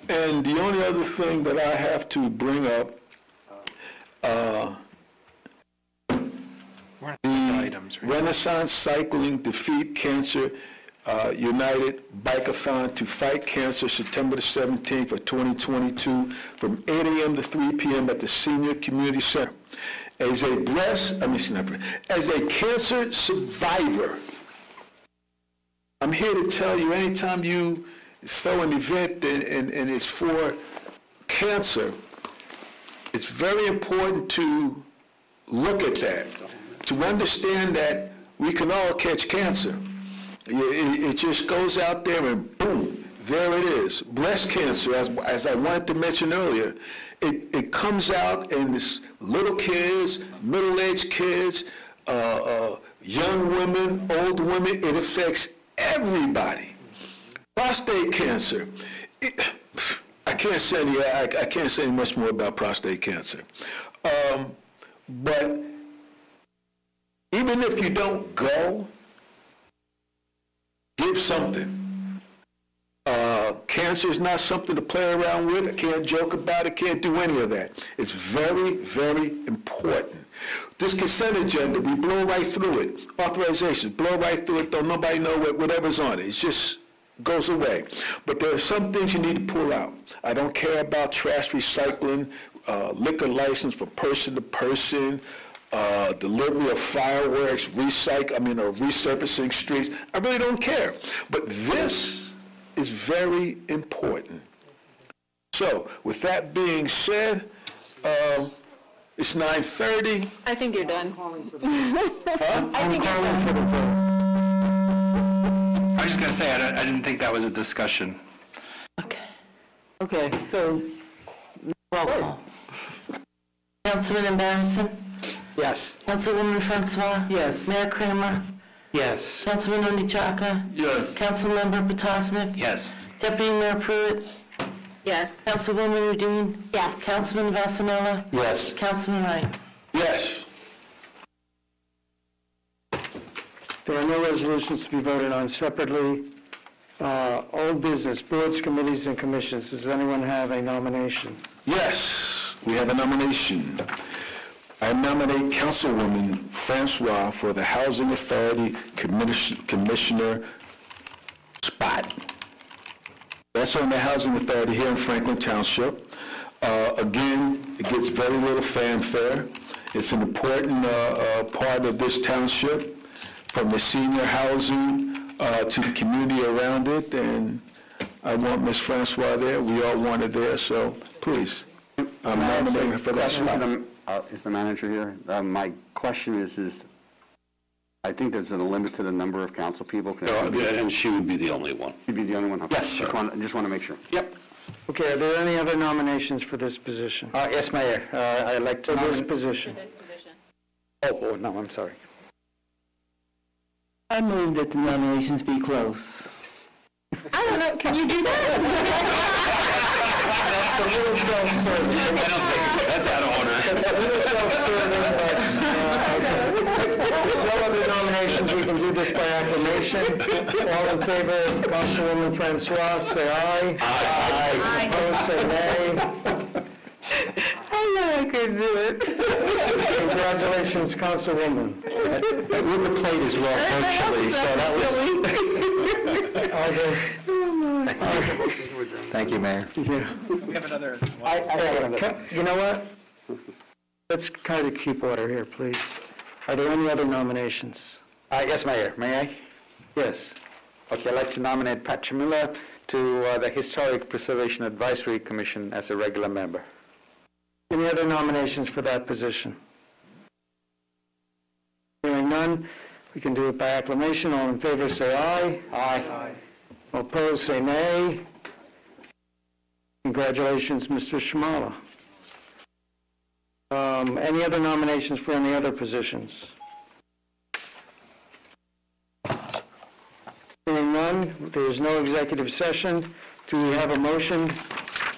And the only other thing that I have to bring up, the Renaissance Cycling Defeat Cancer United Bike-a-thon to Fight Cancer, September the 17th of 2022, from 8 a.m. to 3 p.m. at the Senior Community Center. As a cancer survivor, I'm here to tell you, anytime you throw an event and it's for cancer, it's very important to look at that, to understand that we can all catch cancer. It just goes out there and boom, there it is. Breast cancer, as I wanted to mention earlier, it comes out and it's little kids, middle-aged kids, young women, old women. It affects everybody. Prostate cancer. I can't say much more about prostate cancer. But even if you don't go, give something. Cancer is not something to play around with. I can't joke about it, can't do any of that. It's very, very important. This consent agenda, we blow right through it. Authorizations, blow right through it. Don't nobody know whatever's on it. It just goes away. But there are some things you need to pull out. I don't care about trash recycling, liquor license from person to person, delivery of fireworks, resurfacing streets. I really don't care. But this is very important. So, with that being said, it's 9:30. I think you're done. I'm calling for the vote. I was just going to say, I didn't think that was a discussion. Okay, so roll call. Councilman Barrison? Yes. Councilwoman Francois? Yes. Mayor Kramer? Yes. Councilman Ondichaka? Yes. Councilmember Potosnik? Yes. Deputy Mayor Pruitt? Yes. Councilwoman Udine? Yes. Councilman Vasanella? Yes. Councilman Wright? Yes. There are no resolutions to be voted on separately. Old business, boards, committees, and commissions. Does anyone have a nomination? Yes, we have a nomination. I nominate Councilwoman Francois for the Housing Authority Commissioner spot. That's on the Housing Authority here in Franklin Township. Again, it gets very little fanfare. It's an important part of this township, from the senior housing to the community around it, and I want Ms. Francois there. We all want her there, so please, I'm nominating her for that spot. Is the manager here? My question is I think there's a limit to the number of council people. And she would be the only one. She'd be the only one? Okay. Yes, sir. Just want to make sure. Yep. Okay, are there any other nominations for this position? Yes, Mayor. I'd like to For this nominate... position? Oh, no, I'm sorry. I move that the nominations be closed. I don't know, can you do that? That's a little self-serving. I don't think that's out of order. That's a little self-serving, but if no other nominations, we can do this by acclamation. All in favor of Councilwoman Francois, say aye. Aye. Opposed, say nay. I know I could do it. Congratulations, Councilwoman. We were played as well virtually, so that was... Thank you, Mayor. Yeah. We have another You know what? Let's kind of keep order here, please. Are there any other nominations? Yes, Mayor. May I? Yes. Okay, I'd like to nominate Pat Chamula to the Historic Preservation Advisory Commission as a regular member. Any other nominations for that position? Hearing none, we can do it by acclamation. All in favor, say aye. Aye. Opposed, say nay. Congratulations, Mr. Shamala. Any other nominations for any other positions? Hearing none, there is no executive session. Do we have a motion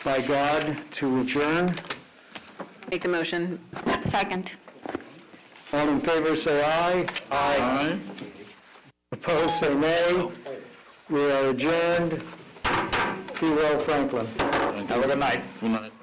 by God to adjourn? Make the motion. Second. All in favor, say aye. Aye. Opposed, say nay. We are adjourned. Be well, Franklin. Have a good night. Good night.